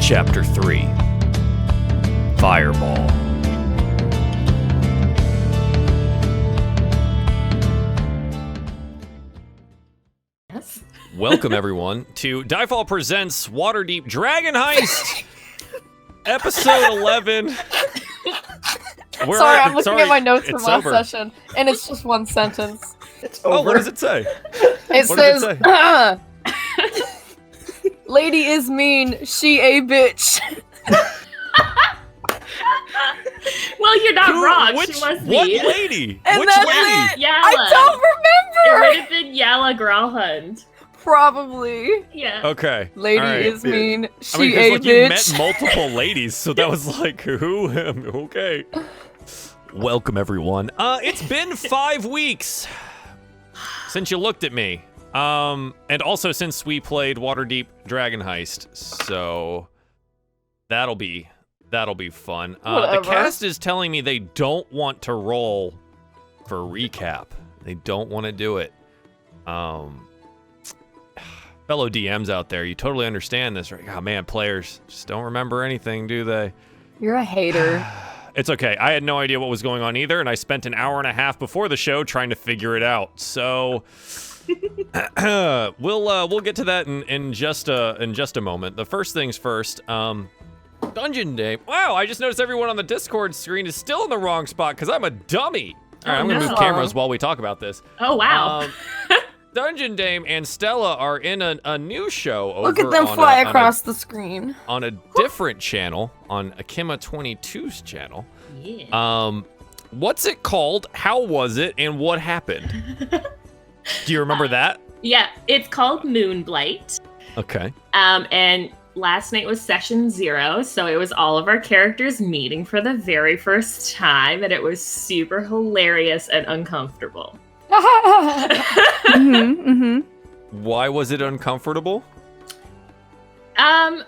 Chapter 3 Fireball. Yes. Welcome, everyone, to DieFall Presents Waterdeep Dragon Heist, Episode 11. Sorry, I'm looking at my notes from last session, and it's just one sentence. It's over. Oh, what does it say? It says, "Lady is mean, she a bitch." Well, you're not wrong. She must be. What lady? And Which that's lady? it. Yala. I don't It remember. would have been Yala Growlhund. Probably. Yeah. Okay. Lady all right. is mean, she I mean, a because you bitch. met multiple ladies, so that was like, who? Okay. Welcome, everyone. It's been 5 weeks since you looked at me. And also since we played Waterdeep Dragon Heist, so that'll be fun. The Whatever. cast is telling me they don't want to roll for recap. They don't want to do it. Fellow DMs out there, you totally understand this, right? Oh man, players just don't remember anything, do they? You're a hater. It's okay. I had no idea what was going on either, and I spent an hour and a half before the show trying to figure it out. So we'll get to that in just a moment. The first things first. Dungeon Day. Wow, I just noticed everyone on the Discord screen is still in the wrong spot because I'm a dummy. All right, I'm gonna move cameras while we talk about this. Oh, wow. Dungeon Dame and Stella are in a new show over Look at them on fly across the screen. on a different channel, on Akima 22's channel. Yeah. What's it called? How was it? And what happened? Do you remember that? Yeah, it's called Moonblight. Okay. And last night was session 0, so it was all of our characters meeting for the very first time, and it was super hilarious and uncomfortable. Why was it uncomfortable?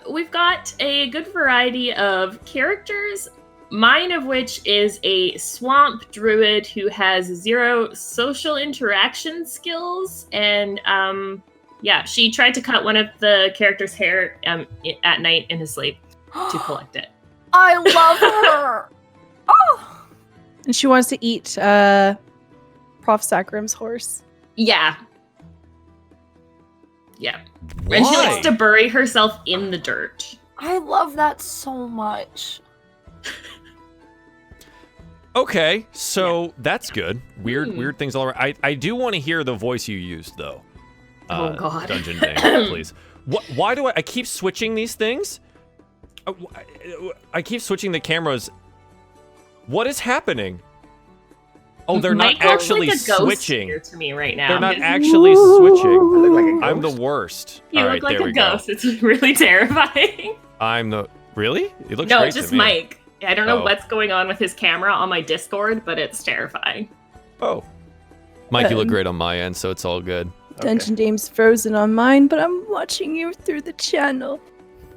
We've got a good variety of characters, mine of which is a swamp druid who has 0 social interaction skills, and yeah, she tried to cut one of the characters' hair at night in his sleep to collect it. I love her. Oh. And she wants to eat Prof. Sacram's horse. Yeah. Yeah. Why? And she likes to bury herself in the dirt. I love that so much. Okay, so that's good. Weird things all around. I do want to hear the voice you used though. Oh, God. Dungeon Dame, please. Why do I keep switching these things? I keep switching the cameras. What is happening? Oh, they're not Michael's actually like a ghost switching. here to me right now. They're not actually switching. I look like a I'm the ghost. worst. You All look right, like there a we go. ghost. It's really terrifying. I'm the really? It looks No, great it's just to me. Mike. I don't know Oh. what's going on with his camera on my Discord, but it's terrifying. Oh, Mike, you look great on my end, so it's all good. Dungeon Dame's frozen on mine, but I'm watching you through the channel.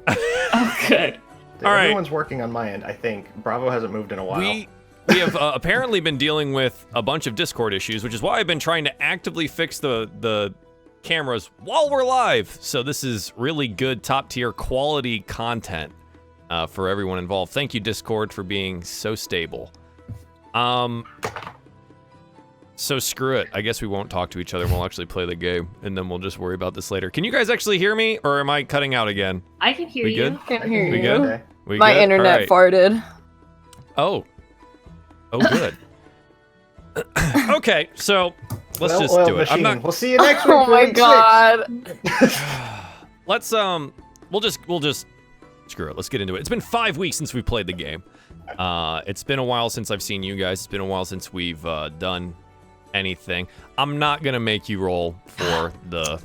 Oh, good. All right. Everyone's working on my end, I think. Bravo hasn't moved in a while. We have apparently been dealing with a bunch of Discord issues, which is why I've been trying to actively fix the cameras while we're live. So this is really good, top tier quality content for everyone involved. Thank you, Discord, for being so stable. So screw it. I guess we won't talk to each other. We'll actually play the game, and then we'll just worry about this later. Can you guys actually hear me, or am I cutting out again? I can hear We you. good? Can't hear We you. good? Okay. We My good? internet All right. farted. Oh, good. Okay, so let's just Well-oiled do it. I'm machine. not. We'll see you next week. Oh for my week god. Let's we'll just screw it. Let's get into it. It's been 5 weeks since we played the game. It's been a while since I've seen you guys. It's been a while since we've done anything. I'm not gonna make you roll for the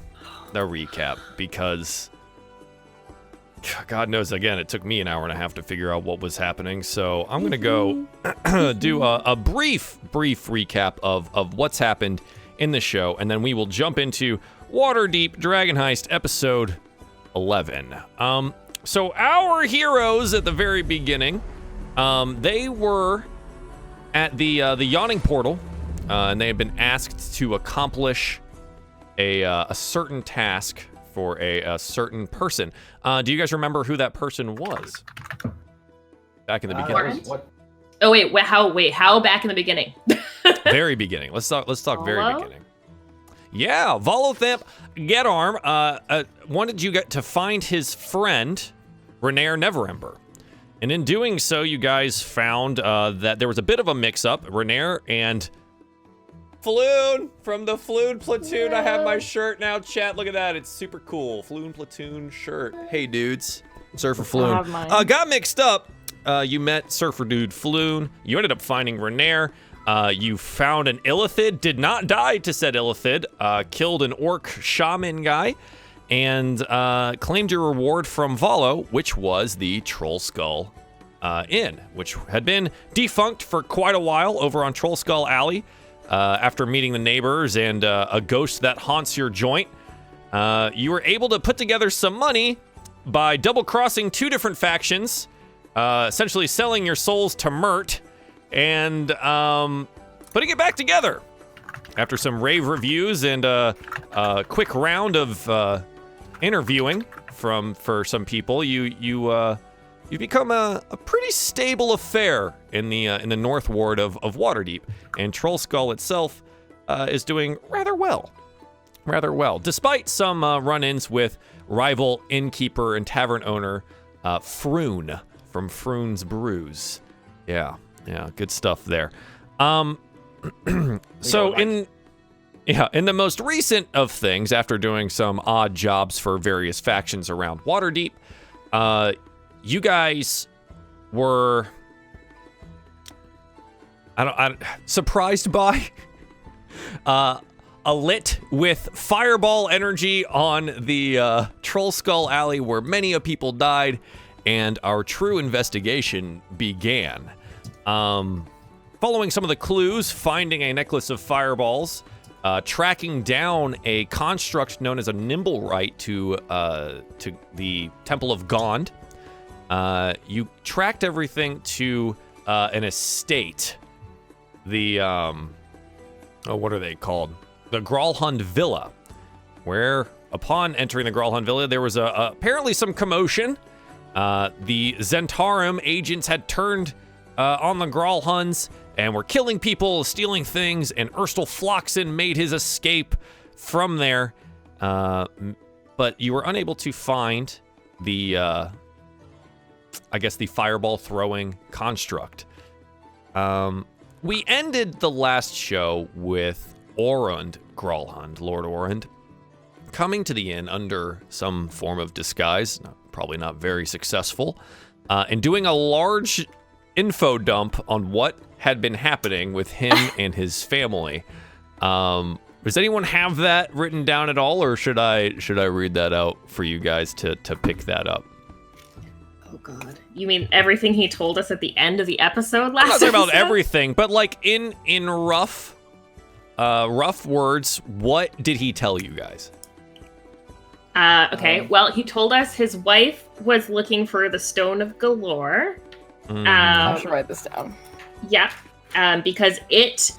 recap because God knows, again, it took me an hour and a half to figure out what was happening. So I'm gonna go do a brief recap of what's happened in the show, and then we will jump into Waterdeep Dragon Heist episode 11. So our heroes at the very beginning, they were at the Yawning Portal, and they had been asked to accomplish a certain task for a certain person. Do you guys remember who that person was? Back in the beginning. Oh how back in the beginning? Very beginning. Let's talk very beginning. Yeah, Volothamp Getarm wanted you to find his friend, Renaer Neverember. And in doing so, you guys found that there was a bit of a mix-up. Renaer and Floon from the Floon Platoon. I have my shirt now, chat. Look at that. It's super cool. Floon Platoon shirt. Hey, dudes. Surfer Floon. Got mixed up. You met Surfer Dude Floon. You ended up finding Renaer. You found an Illithid. Did not die to said Illithid. Killed an orc shaman guy. And claimed your reward from Volo, which was the Troll Skull Inn, which had been defunct for quite a while over on Troll Skull Alley. After meeting the neighbors and a ghost that haunts your joint, you were able to put together some money by double-crossing 2 different factions, essentially selling your souls to Mert, and putting it back together. After some rave reviews and a quick round of interviewing for some people, you've become a pretty stable affair in the North Ward of Waterdeep, and Troll Skull itself is doing rather well, despite some run-ins with rival innkeeper and tavern owner Froon from Froon's Brews. Yeah, good stuff there. So in the most recent of things, after doing some odd jobs for various factions around Waterdeep, you guys were surprised by lit with fireball energy on the Troll Skull Alley where many a people died, and our true investigation began. Following some of the clues, finding a necklace of fireballs, tracking down a construct known as a Nimblewright to the Temple of Gond. You tracked everything to an estate. The what are they called? The Gralhund Villa, where upon entering the Gralhund Villa, there was apparently some commotion. The Zentarum agents had turned on the Gralhunds and were killing people, stealing things, and Erstal Floxen made his escape from there. But you were unable to find the, the fireball throwing construct. We ended the last show with Orund Gralhund, Lord Orund, coming to the inn under some form of disguise, probably not very successful, and doing a large info dump on what had been happening with him and his family. Does anyone have that written down at all, or should I read that out for you guys to pick that up? Oh God! You mean everything he told us at the end of the episode last? I'm not talking about everything, but like in rough words, what did he tell you guys? Okay. Well, he told us his wife was looking for the Stone of Galore. I should write this down. Yeah, because it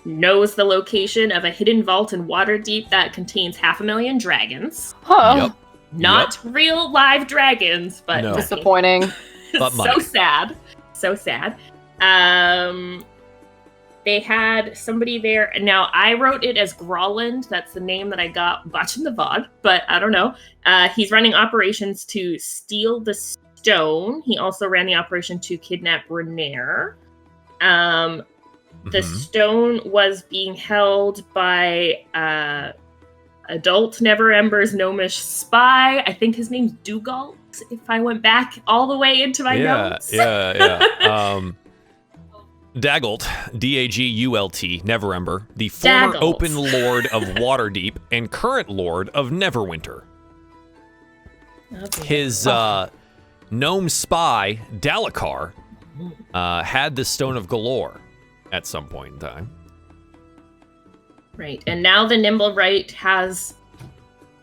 knows the location of a hidden vault in Waterdeep that contains 500,000 dragons. Huh. Yep. Not real live dragons, but no. Disappointing. But so sad. They had somebody there. Now, I wrote it as Grolland. That's the name that I got watching the VOD, but I don't know. He's running operations to steal the stone. He also ran the operation to kidnap Renaer. The stone was being held by adult Neverember's gnomish spy. I think his name's Dugalt, if I went back all the way into my notes. Dagult, D-A-G-U-L-T, Neverember, the former open lord of Waterdeep and current lord of Neverwinter. His gnome spy, Dalekar, had the Stone of Galore at some point in time. Right, and now the Nimblewright has,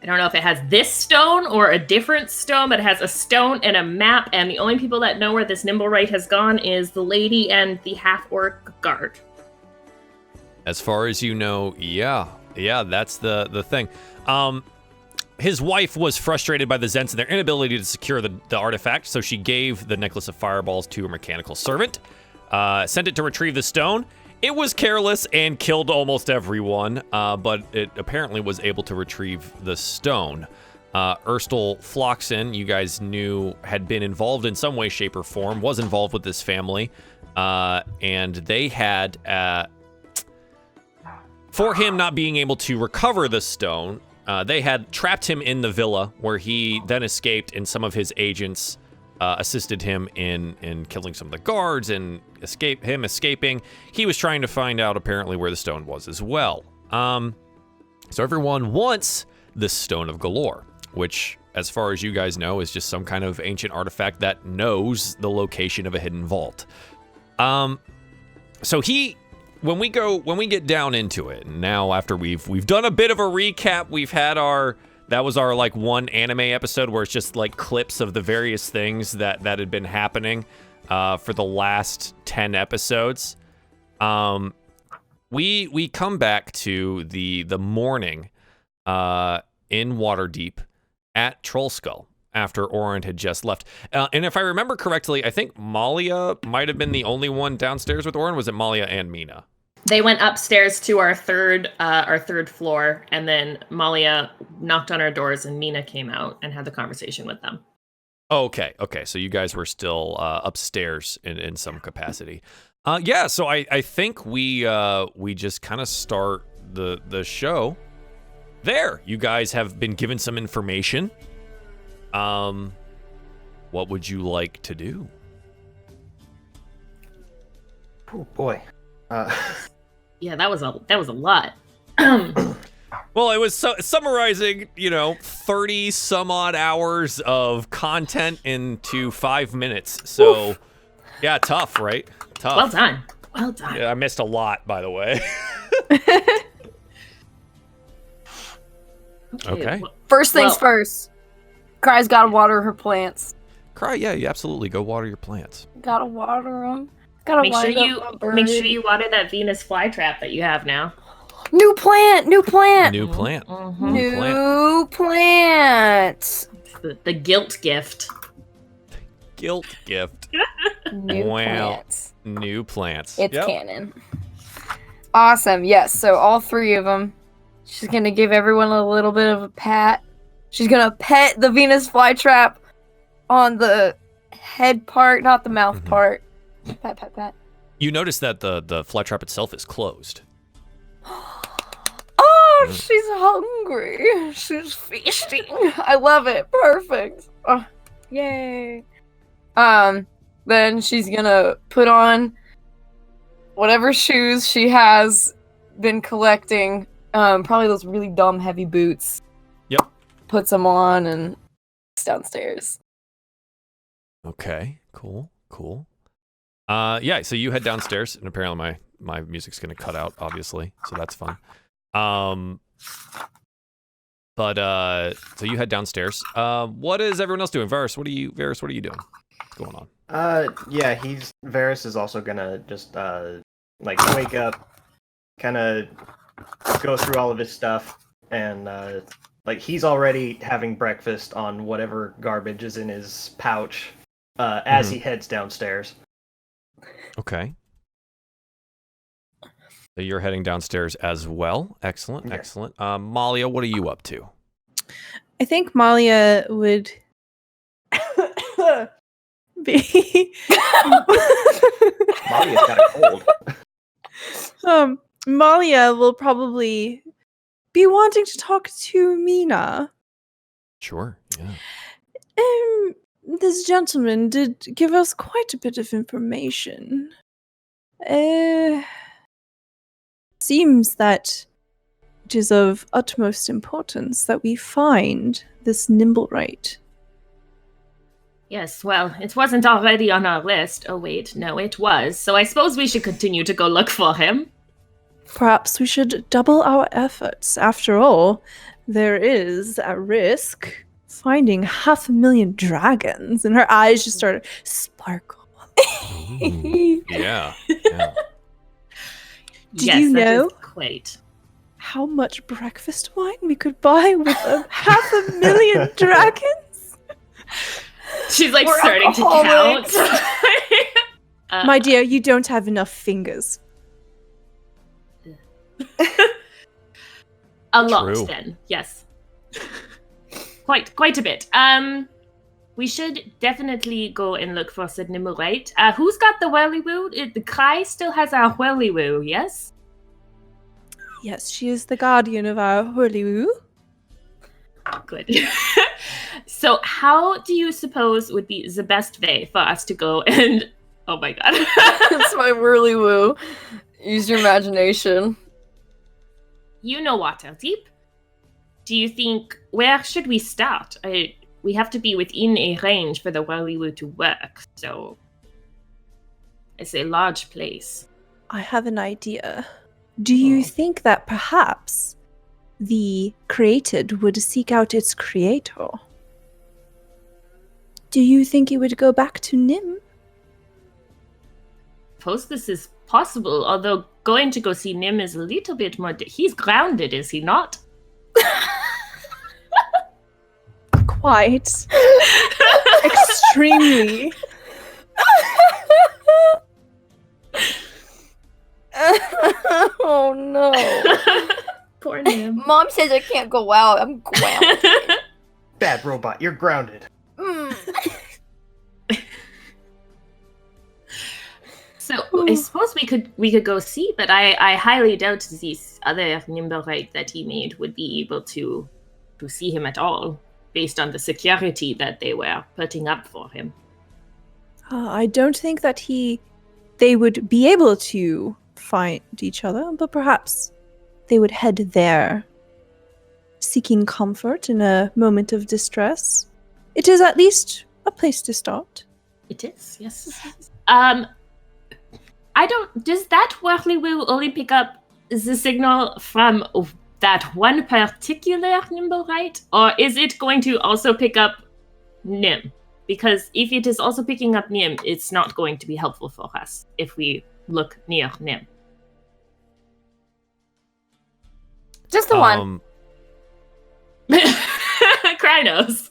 I don't know if it has this stone or a different stone, but it has a stone and a map, and the only people that know where this Nimblewright has gone is the lady and the half-orc guard. As far as you know, yeah, that's the thing. his wife was frustrated by the Zents and their inability to secure the artifact, so she gave the Necklace of Fireballs to her mechanical servant, sent it to retrieve the stone. It was careless and killed almost everyone, but it apparently was able to retrieve the stone. Erstal Floxen, you guys knew, had been involved in some way, shape, or form, was involved with this family, and they had, for him not being able to recover the stone, they had trapped him in the villa, where he then escaped, and some of his agents assisted him in killing some of the guards and escaping. He was trying to find out, apparently, where the stone was as well. So everyone wants the Stone of Galore, which, as far as you guys know, is just some kind of ancient artifact that knows the location of a hidden vault. So when we get down into it, and now after we've done a bit of a recap, we've had that was our like one anime episode where it's just like clips of the various things that had been happening for the last 10 episodes. We come back to the morning in Waterdeep at Trollskull after Orin had just left. And if I remember correctly, I think Malia might have been the only one downstairs with Orin. Was it Malia and Mina? They went upstairs to our third floor, and then Malia knocked on our doors, and Mina came out and had the conversation with them. Okay. So you guys were still upstairs in some capacity. Yeah. So I think we just kind of start the show there. You guys have been given some information. What would you like to do? Oh boy. Yeah, that was a lot. Well, it was summarizing, 30 some odd hours of content into 5 minutes. So, oof. Yeah, tough, right? Tough. Well done. Yeah, I missed a lot, by the way. Okay. First things first. Cry's gotta water her plants. Cry, yeah, you absolutely go water your plants. Gotta water them. Make sure you water that Venus flytrap that you have now. New plant. Mm-hmm. New plant. The guilt gift. Guilt gift. New plants. New plants. It's canon. Awesome. Yes. So all three of them. She's gonna give everyone a little bit of a pat. She's gonna pet the Venus flytrap on the head part, not the mouth part. Pat. You notice that the flytrap itself is closed. Oh, she's hungry. She's feasting. I love it. Perfect. Oh, yay. Then she's gonna put on whatever shoes she has been collecting. Probably those really dumb heavy boots. Yep. Puts them on and downstairs. Okay. Cool. Yeah, so you head downstairs, and apparently my music's gonna cut out, obviously, so that's fun. So you head downstairs. What is everyone else doing? Varys, what are you doing? What's going on? Yeah, Varys is also gonna just wake up, kind of go through all of his stuff, and he's already having breakfast on whatever garbage is in his pouch as he heads downstairs. Okay. So you're heading downstairs as well. Excellent. Malia, what are you up to? I think Malia would be. Malia's got a cold. Malia will probably be wanting to talk to Mina. Sure. Yeah. This gentleman did give us quite a bit of information. Seems that it is of utmost importance that we find this Nimblewright. Yes, well, it wasn't already on our list. Oh wait, no, it was. So I suppose we should continue to go look for him. Perhaps we should double our efforts. After all, there is at risk finding 500,000 dragons, and her eyes just started sparkle. Yeah. Did you know? That is quite. how much breakfast wine we could buy with 500,000 dragons? She's like We're starting alcoholics. to count. My dear, you don't have enough fingers. A lot, True. then. Yes. Quite a bit. We should definitely go and look for Sid Nimmerite. Who's got the whirly-woo? The Kai still has our whirly-woo, yes? Yes, she is the guardian of our whirly-woo. Good. So how do you suppose would be the best way for us to go and... Oh my god. It's my whirly woo. Use your imagination. You know Waterdeep. Do you think... Where should we start? We have to be within a range for the whirly-woo to work, so... It's a large place. I have an idea. Do you think that perhaps the created would seek out its creator? Do you think it would go back to Nim? Suppose this is possible, although going to go see Nim is a little bit more... He's grounded, is he not? Quite. Extremely. Oh no. Poor Nim. Mom says I can't go out. I'm grounded. Bad robot, you're grounded. So I suppose we could go see, but I highly doubt these other Nimberite that he made would be able to see him at all, based on the security that they were putting up for him. I don't think that they would be able to find each other, but perhaps they would head there, seeking comfort in a moment of distress. It is at least a place to start. It is, yes. Does that whirly-woo only pick up the signal from that one particular Nimberite, or is it going to also pick up Nim? Because if it is also picking up Nim, it's not going to be helpful for us if we look near Nim. Just the one. Krynos.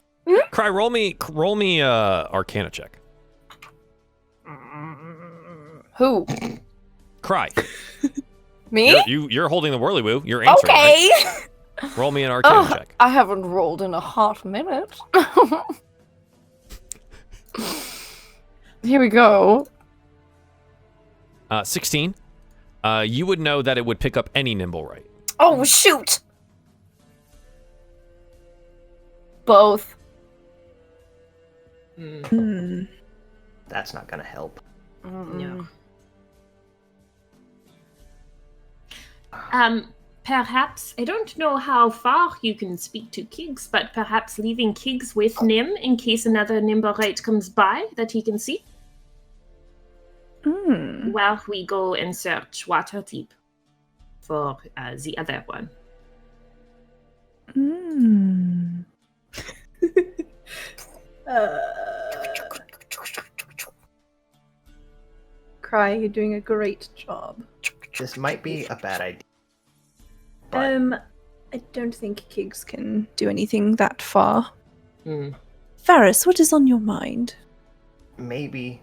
Cry, roll me Arcana check. Who? Cry. Me? You're holding the whirly-woo. You're answering. Okay. Right? Roll me an Arcana check. I haven't rolled in a hot minute. Here we go. 16. You would know that it would pick up any Nimblewright. Oh, shoot! Both. That's not gonna help. No. Perhaps, I don't know how far you can speak to Kiggs, but perhaps leaving Kiggs with Nim in case another Nimberite comes by that he can see. While we go and search Waterdeep for the other one. Cry, you're doing a great job. This might be a bad idea. But I don't think Kiggs can do anything that far. Mm. Varys, what is on your mind? maybe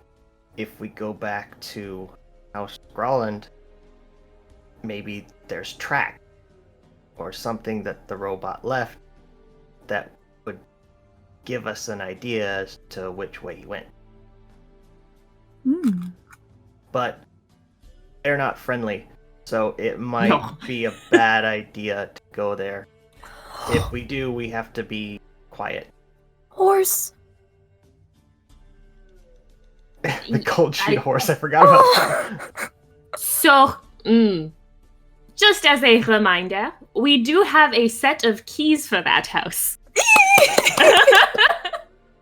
if we go back to House Grolland, maybe there's track or something that the robot left that would give us an idea as to which way he went. But they're not friendly, so it might be a bad idea to go there. If we do, we have to be quiet. Horse. The cold sheet horse, I forgot about that. So, just as a reminder, we do have a set of keys for that house.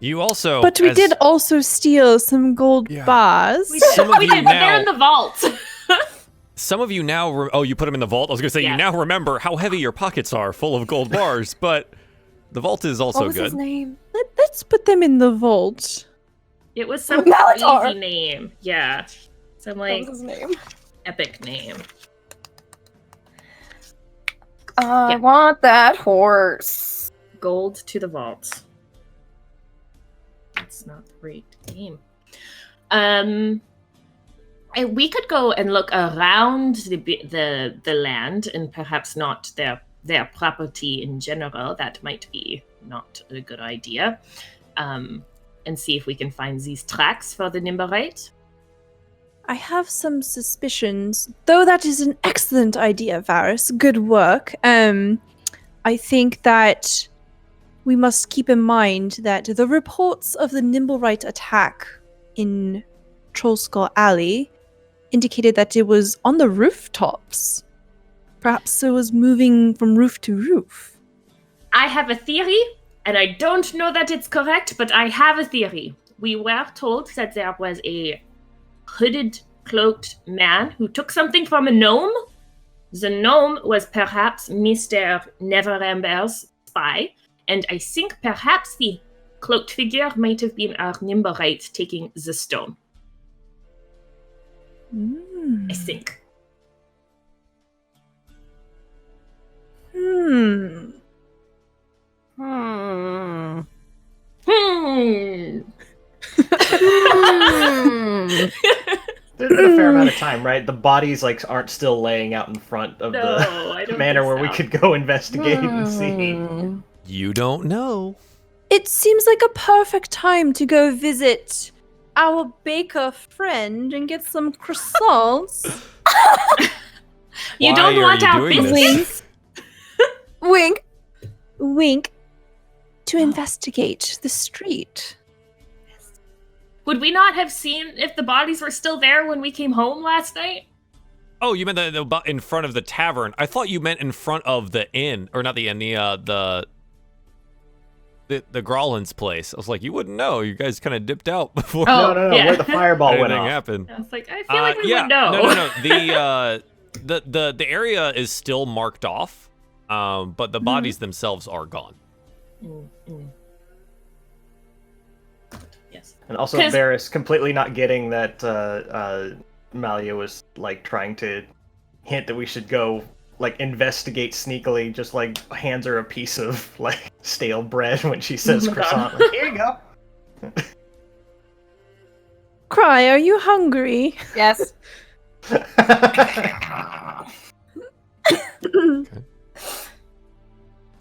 You also, But we did also steal some gold bars. We did, Some of you but they're in now- the vault. Some of you now, oh, you put them in the vault. I was gonna say Yeah. you now remember how heavy your pockets are, full of gold bars. But the vault is also What was good. his name? Let's put them in the vault. It was some Malatar. crazy name. Yeah. Some What like was his name? epic name. I Yeah. want that horse. Gold to the vault. That's not the right game. And we could go and look around the land and perhaps not their property in general. That might be not a good idea. And see if we can find these tracks for the Nimberite. I have some suspicions, though that is an excellent idea, Varys. Good work. I think that we must keep in mind that the reports of the Nimblewright attack in Trollskull Alley indicated that it was on the rooftops. Perhaps it was moving from roof to roof. I have a theory, and I don't know that it's correct, but I have a theory. We were told that there was a hooded, cloaked man who took something from a gnome. The gnome was perhaps Mr. Neverember's spy, and I think perhaps the cloaked figure might have been our Nimberite taking the stone. I think. Hmm. There's been a fair amount of time, right? The bodies like aren't still laying out in front of No, the I don't manor think where we so. could go investigate and see. You don't know. It seems like a perfect time to go visit our baker friend and get some croissants. You Why don't are want you our doing this? business? Wink. Wink. To investigate the street. Would we not have seen if the bodies were still there when we came home last night? Oh, you meant the in front of the tavern. I thought you meant in front of the inn, or not the inn, the Graulin's place. I was like, you wouldn't know. You guys kind of dipped out before Oh, no, yeah. where the fireball went anything off. happened. I was like, I feel like we yeah, would know. No. The area is still marked off, but the bodies themselves are gone. Yes. And also 'Cause- Varys completely not getting that Malia was like trying to hint that we should go like investigate sneakily, just like hands her a piece of like stale bread when she says Oh my God. croissant. Like, here you go. Cry, are you hungry? Yes.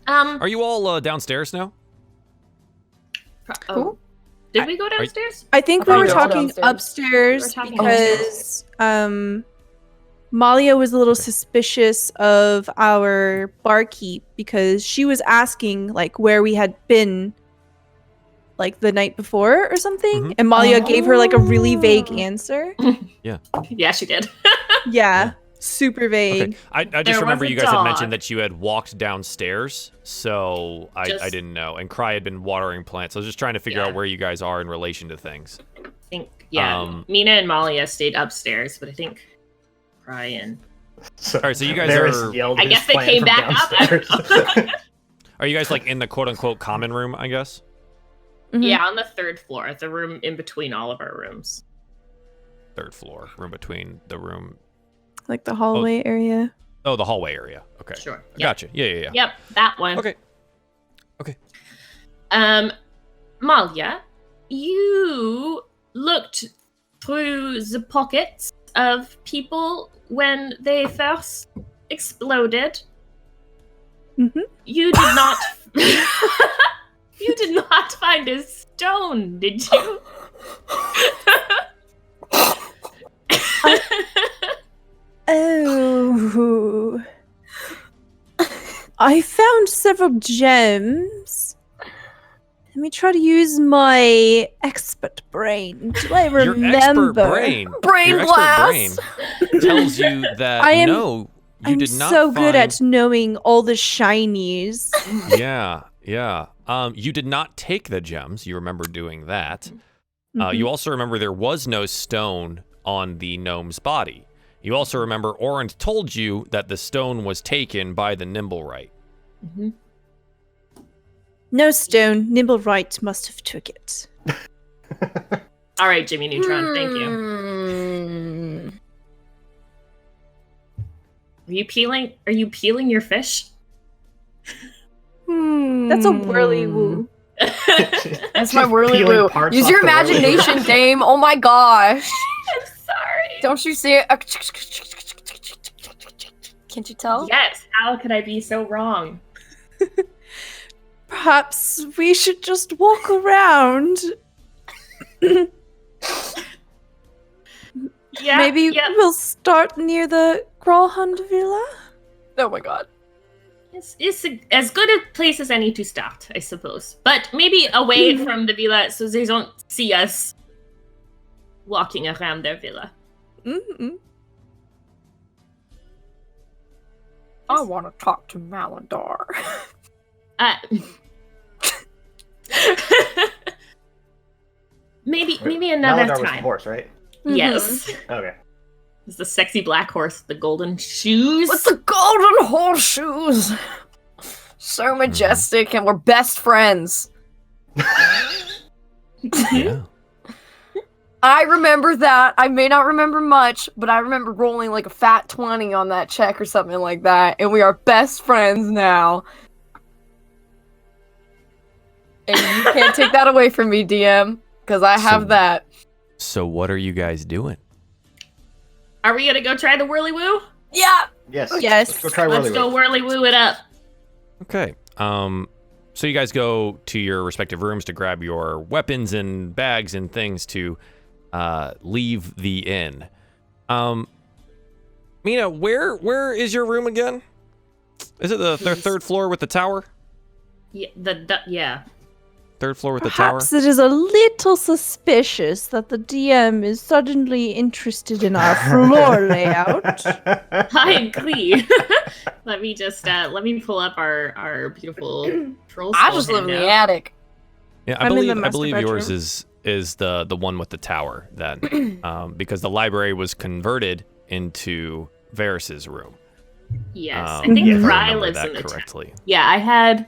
Are you all downstairs now? Oh. Did we go downstairs? I think I we were thought you were talking downstairs. upstairs We were talking because Malia was a little suspicious of our barkeep because she was asking like where we had been like the night before or something, Mhm. and Malia gave her like a really vague Oh. answer. Yeah, she did. Yeah, super vague. Okay. I There just remember was a you guys had mentioned dog. that you had walked downstairs, so I Just- didn't know. And Cry had been watering plants. I was just trying to figure Yeah. out where you guys are in relation to things. I think, yeah. Mina and Malia stayed upstairs, but I think Brian. So, All right, so you guys Varys are- yelled I his guess they plan came from back up. I don't downstairs. know. Are you guys like in the quote-unquote common room, I guess? Mhm. Yeah, on the third floor, the room in between all of our rooms. Third floor, room between the room. Like the hallway area. Oh, the hallway area. Okay. Sure. Yep. Gotcha. Yeah. Yep, that one. Okay. Malia, you looked through the pockets of people when they first exploded. Mhm. You did not. You did not find a stone, did you? Oh. I found several gems. Let me try to use my expert brain. Do I remember? Your expert brain. Brain your blast! Expert brain tells you that I am- no, you I'm did not so good find- at knowing all the shinies. Yeah. You did not take the gems. You remember doing that. Mhm. You also remember there was no stone on the gnome's body. You also remember Orand told you that the stone was taken by the Nimblewright. Mhm. No stone. Nimblewright must have took it. All right, Jimmy Neutron, thank you. Hmm. Are you peeling your fish? That's a whirly woo. That's my whirly Peeling woo. parts Use off your the whirly woo. imagination, game. Oh my gosh. I'm sorry. Don't you see it? Can't you tell? Yes. How could I be so wrong? Perhaps we should just walk around. Yeah. Maybe Yeah. we'll start near the Grawlhund Villa. Oh my god. It's as good a place as any to start, I suppose. But maybe away from the villa so they don't see us walking around their villa. Mm-mm. I want to talk to Maladar. Maybe another Maladar was the time. horse, right? Yes. Okay. It's the sexy black horse, with the golden shoes. With the golden horseshoes. So majestic, and we're best friends. Yeah. I remember that. I may not remember much, but I remember rolling like a fat 20 on that check or something like that, and we are best friends now. And you can't take that away from me, DM, because I have So- that. So what are you guys doing? Are we gonna go try the whirly woo? Yeah. Yes. Yes. Let's go try Let's Whirly go Woo. whirly woo it up. Okay. So you guys go to your respective rooms to grab your weapons and bags and things to leave the inn. Mina, where is your room again? Is it the third floor with the tower? Yeah. Yeah. Third floor with the tower? Perhaps it is a little suspicious that the DM is suddenly interested in our floor layout. I agree. Let me pull up our beautiful troll. I skull just live in the handout. attic. Yeah, I'm in the I master believe yours bedroom. is the one with the tower then, because the library was converted into Varys's room. Yes, I If think I Fry remember lives that in the town. correctly. Yeah, I had.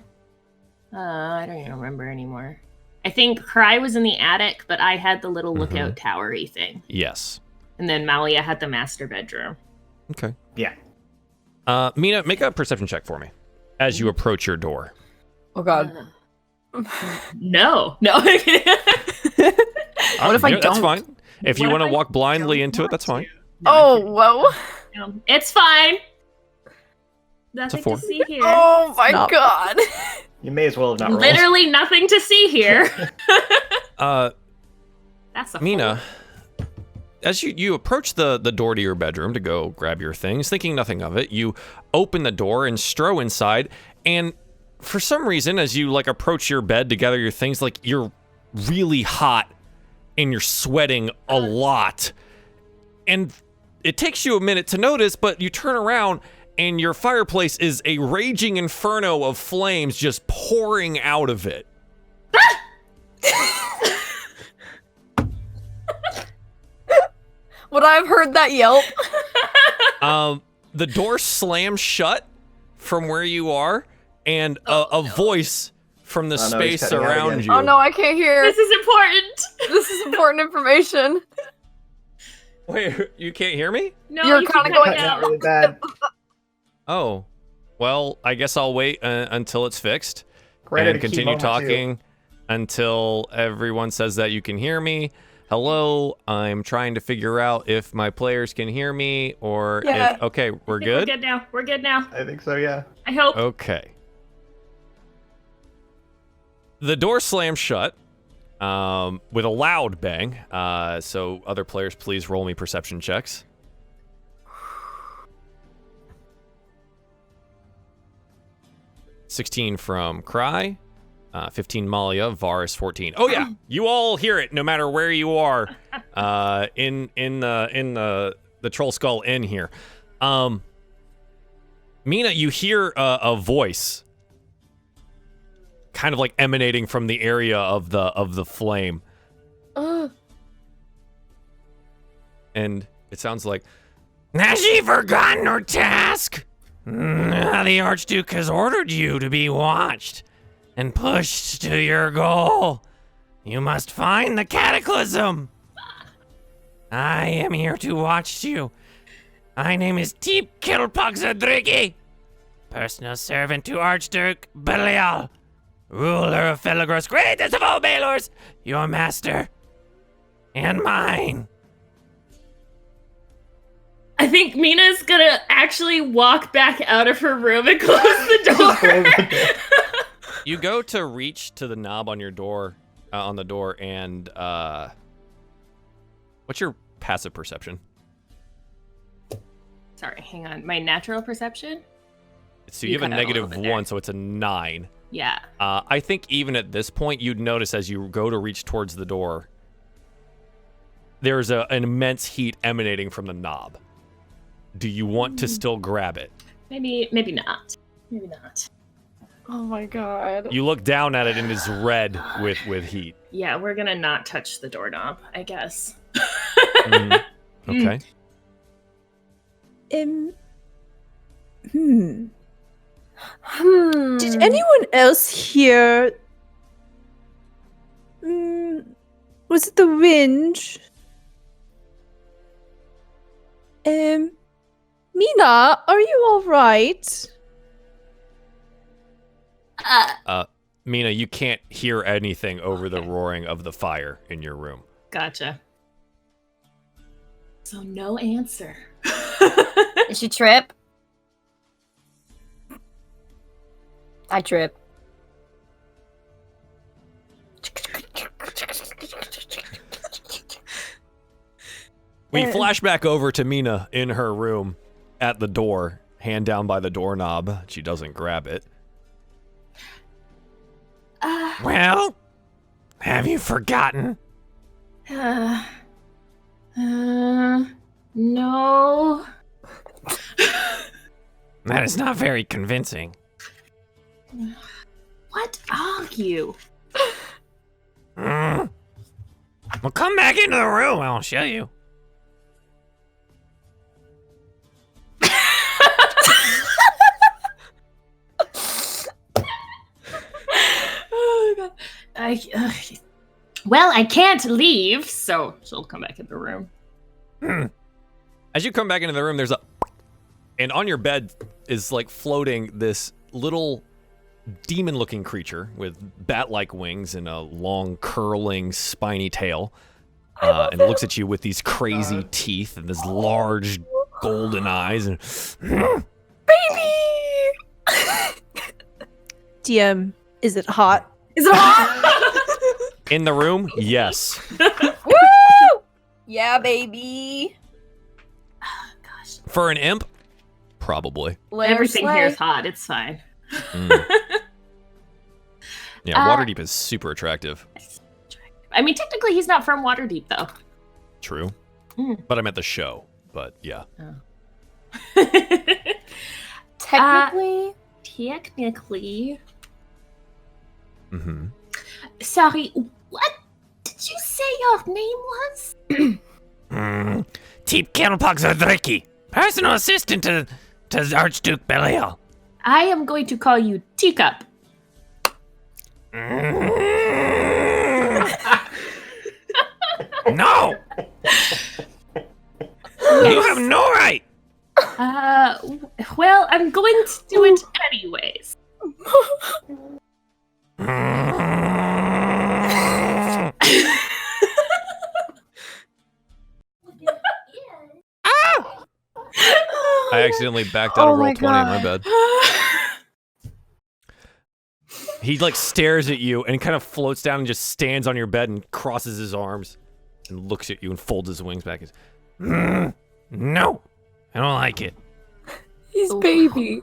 I don't even remember anymore. I think Cry was in the attic, but I had the little lookout towery thing, Yes. and then Malia had the master bedroom. Okay. Yeah. Mina, make a perception check for me as you approach your door. Oh god. No. What if I That's don't? fine. If you What want to if I walk blindly don't into it, want that's fine. to? No, Oh, whoa. it's fine. Nothing four. to see here. Oh my Stop. god. You may as well have not rolled. Literally nothing to see here. That's a Mina, as you approach the door to your bedroom to go grab your things, thinking nothing of it, you open the door and stroll inside, and for some reason, as you like approach your bed to gather your things, like you're really hot and you're sweating a lot. And it takes you a minute to notice, but you turn around and your fireplace is a raging inferno of flames just pouring out of it. Would I have heard that yelp? The door slams shut from where you are, and a voice from the Oh, no, he's space cutting out around again. you. Oh no, I can't hear. This is important. This is important information. Wait, you can't hear me? No, You're you kinda keep going cutting Not out. really bad. Oh, well, I guess I'll wait until it's fixed Granted, and a key continue moment, too. talking until everyone says that you can hear me. Hello, I'm trying to figure out if my players can hear me or Yeah. if... Okay, we're I think good? We're good now. We're good now. I think so, yeah. I hope. Okay. The door slams shut with a loud bang. So other players, please roll me perception checks. 16 from Cry, 15 Malia, Varus 14. Oh yeah, you all hear it no matter where you are in the Troll Skull Inn here. Mina, you hear a voice kind of like emanating from the area of the flame, and it sounds like, "Has she forgotten her task? The Archduke has ordered you to be watched and pushed to your goal. You must find the cataclysm. I am here to watch you. My name is Deep Kilpugsadriki. personal servant to Archduke Belial, ruler of Felagros, greatest of all Baelors, your master and mine. I think Mina's gonna actually walk back out of her room and close the door. You go to reach to the knob on your door, on the door, and what's your passive perception? Sorry, hang on. My natural perception? So you have a -1, so it's a 9. Yeah. I think even at this point, you'd notice as you go to reach towards the door, there's an immense heat emanating from the knob. Do you want to still grab it? Maybe not. Maybe not. Oh my god. You look down at it and it's red with heat. Yeah, we're gonna not touch the doorknob, I guess. Okay. Did anyone else hear? Was it the wind? Mina, are you all right? Mina, you can't hear anything over the roaring of the fire in your room. Gotcha. So no answer. Did she trip? I trip. We flash back over to Mina in her room at the door, hand down by the doorknob. She doesn't grab it. Well, have you forgotten? No. That is not very convincing. What are you? Well, come back into the room. I'll show you. Oh my god. Well, I can't leave, so she'll come back in the room. As you come back into the room, and on your bed is like floating this little demon-looking creature with bat-like wings and a long, curling, spiny tail, and it looks at you with these crazy teeth and this large golden eyes. And Baby! DM, is it hot? Is it hot? in the room, yes. Woo! Yeah, baby. Oh, gosh. For an imp, probably. Everything here is hot. It's fine. Yeah, Waterdeep is super attractive. I mean, technically, he's not from Waterdeep, though. True. But I'm at the show. But yeah. Technically? Technically. Mm-hmm. Sorry, what did you say your name was? Teep Kettlepog Zodriki, personal assistant to Archduke Belial. I am going to call you Teacup. No! You have no right! Well, I'm going to do it anyways. I accidentally backed out of roll 20 in my bed. He like stares at you and kind of floats down and just stands on your bed and crosses his arms and looks at you and folds his wings back. No, I don't like it. He's baby.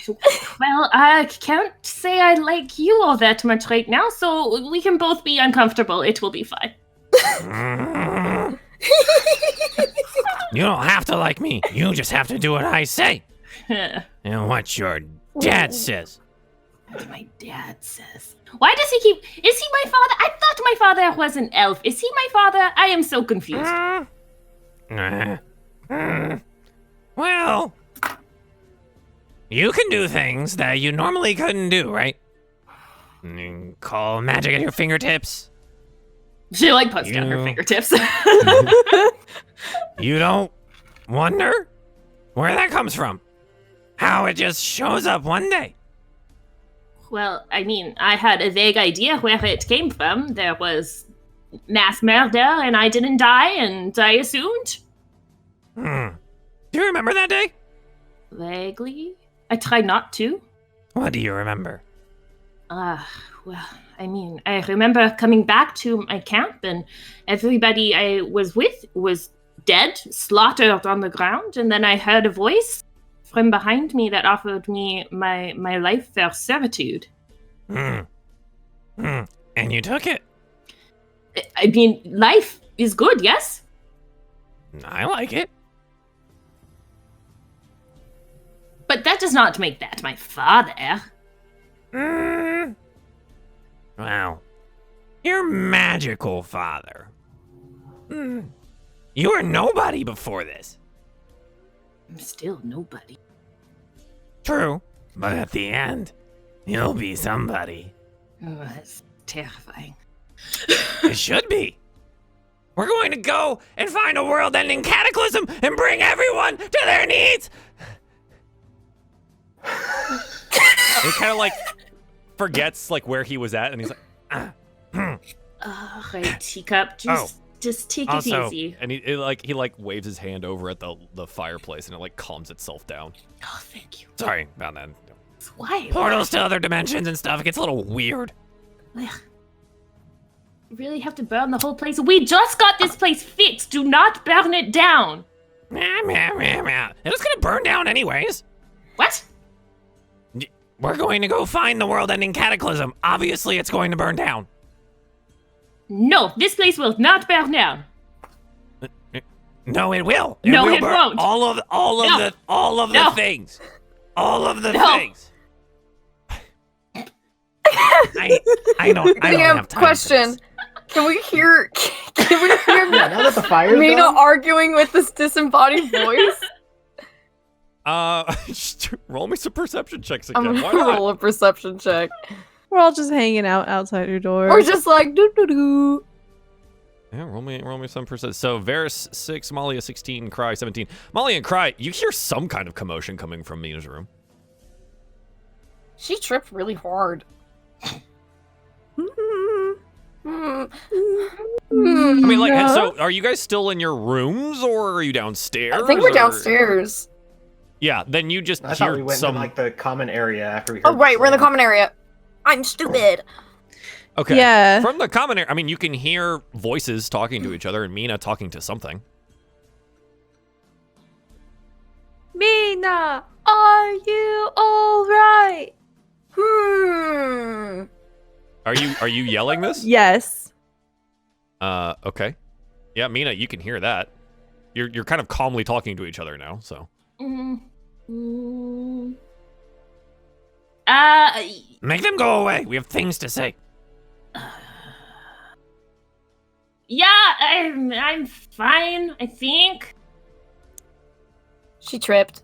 Well, I can't say I like you all that much right now, so we can both be uncomfortable. It will be fine. You don't have to like me. You just have to do what I say. And what your dad says. What my dad says. Why does he keep... Is he my father? I thought my father was an elf. Is he my father? I am so confused. Well, you can do things that you normally couldn't do, right? Call magic at your fingertips. She like puts down her fingertips. You don't wonder where that comes from? how it just shows up one day. Well, I mean, I had a vague idea where it came from. There was mass murder, and I didn't die, and I assumed. Do you remember that day? Vaguely. I tried not to. What do you remember? Well, I mean, I remember coming back to my camp, and everybody I was with was dead, slaughtered on the ground, and then I heard a voice from behind me that offered me my life for servitude. And you took it? I mean, life is good, yes? I like it. But that does not make that my father. Wow. Your magical father. You were nobody before this. I'm still nobody. True. But at the end, you'll be somebody. Oh, that's terrifying. It should be. We're going to go and find a world-ending cataclysm and bring everyone to their knees. He kind of like forgets like where he was at, and he's like, Right, teacup, just take it Also- easy. and he waves his hand over at the fireplace, and it like calms itself down. Oh, thank you. Sorry about that. Why? Portals to other dimensions and stuff. It gets a little weird. Ugh. You really have to burn the whole place? We just got this place fixed. Do not burn it down. It was gonna burn down anyways. What? We're going to go find the world-ending cataclysm. Obviously, it's going to burn down. No, this place will not burn down. No, it will. No, will it burn. won't. All of No. the No. things. All of the No. things. I don't have time. Question. Can we hear Yeah, now that the fire's Mina done, arguing with this disembodied voice? Just roll me some perception checks I'm again. gonna Why not? roll a perception check. We're all just hanging out outside your door. Or just like doo doo doo. Yeah, roll me some percent. So Varys 6, Molly a 16, Cry 17. Molly and Cry, you hear some kind of commotion coming from Mina's room. She tripped really hard. I mean, like, so are you guys still in your rooms or are you downstairs? I think we're or- downstairs. Yeah, then you just I thought hear we went some. to like the common area after we heard Oh right, we're in the slam. common area. I'm stupid. Okay. Yeah. From the common area, I mean, you can hear voices talking to each other and Mina talking to something. Mina, are you all right? Are you yelling this? Yes. Okay. Yeah, Mina, you can hear that. You're kind of calmly talking to each other now, so. Make them go away. We have things to say. Yeah, I'm fine, I think. She tripped.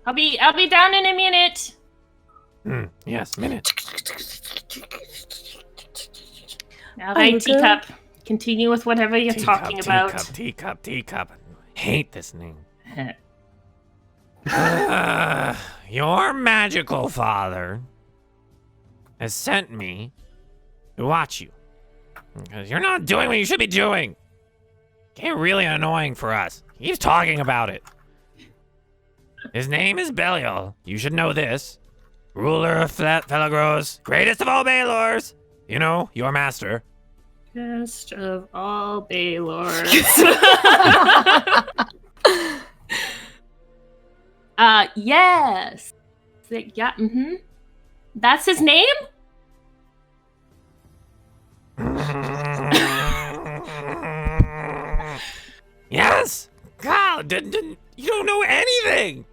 I'll be down in a minute. Yes, minute. All right, Okay. teacup. Continue with whatever you're talking about. Teacup. Hate this name. Your magical father has sent me to watch you. Because you're not doing what you should be doing. Get really annoying for us. He's talking about it. His name is Belial. You should know this. Ruler of Felagros, greatest of all Baelors. You know, your master. Best of all Baelors. Yes. Yeah, That's his name? Yes! God, you don't know anything!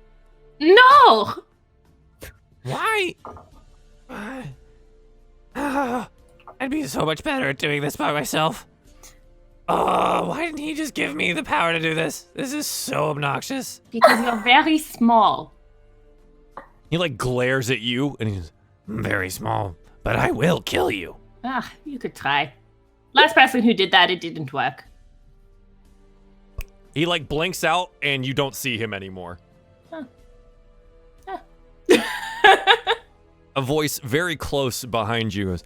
No! Why? I'd be so much better at doing this by myself. Oh, why didn't he just give me the power to do this? This is so obnoxious. Because you're very small. He like glares at you and he's Very small, but I will kill you. You could try. Last person who did that, it didn't work. he like blinks out and you don't see him anymore. Huh. A voice very close behind you goes,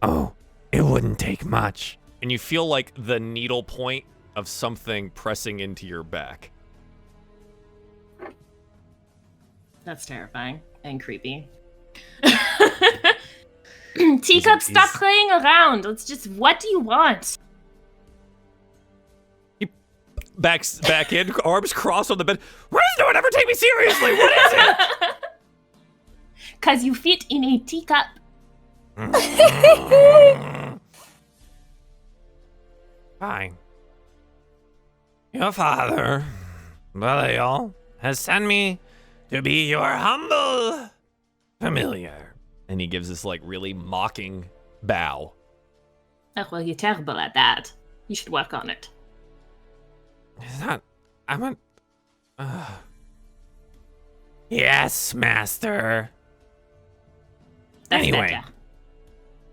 Oh, it wouldn't take much. and you feel like the needle point of something pressing into your back. That's terrifying and creepy. Teacup, stop playing around. Let's just. What do you want? Back in, arms crossed on the bed. Why does no one ever take me seriously? What is it? Cause you fit in a teacup. Fine. Your father, Belial, has sent me to be your humble familiar. And he gives this like really mocking bow. Oh, well, you're terrible at that. You should work on it. It's not. I'm a. Yes, master. That's Anyway. better.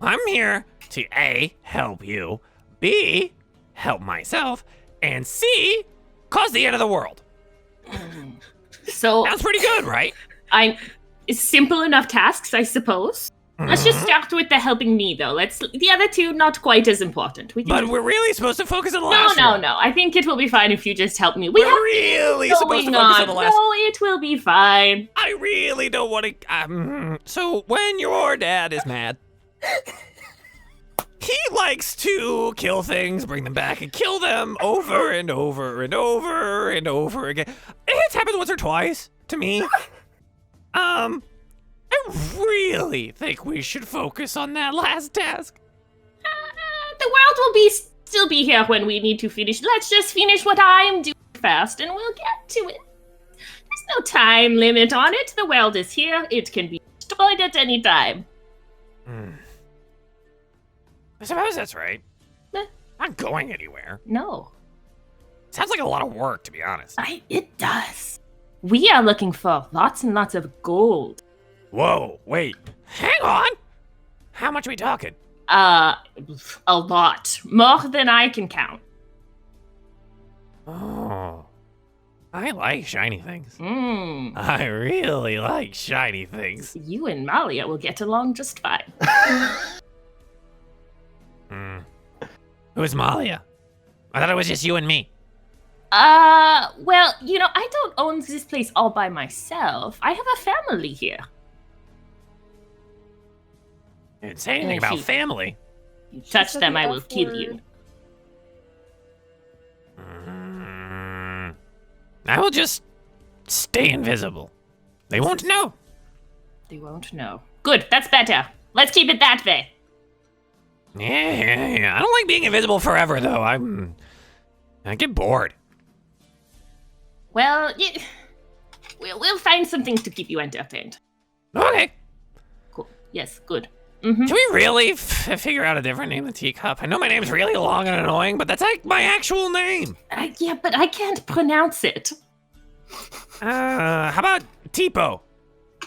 I'm here to A, help you, B, help myself, and C, cause the end of the world. So Sounds pretty good, right? it's simple enough tasks, I suppose. Let's just start with the helping me, though. The other two not quite as important. We can But just- we're really supposed to focus on the last one. No. I think it will be fine if you just help me. We're really supposed to focus on the last. No, it will be fine. I really don't want to. So when your dad is mad, he likes to kill things, bring them back, and kill them over and over and over and over again. It's happened once or twice to me. I really think we should focus on that last task. The world will still be here when we need to finish. Let's just finish what I'm doing first, and we'll get to it. There's no time limit on it. The world is here. It can be destroyed at any time. I suppose that's right. Eh. Not going anywhere. No. Sounds like a lot of work, to be honest. It does. We are looking for lots and lots of gold. Whoa, wait. Hang on. How much are we talking? A lot. More than I can count. Oh, I like shiny things. Hmm. I really like shiny things. You and Malia will get along just fine. Who's Malia? I thought it was just you and me. Well, I don't own this place all by myself. I have a family here. You didn't say anything about family. You touch said them, the I will F kill word. you. I will just stay invisible. They won't know. They won't know. Good, that's better. Let's keep it that way. Yeah. I don't like being invisible forever, though. I get bored. Well, we'll find some things to keep you entertained. Okay. Cool. Yes, good. Mm-hmm. Can we really figure out a different name than Teacup? I know my name's really long and annoying, but that's like my actual name. Yeah, but I can't pronounce it. How about Tipo?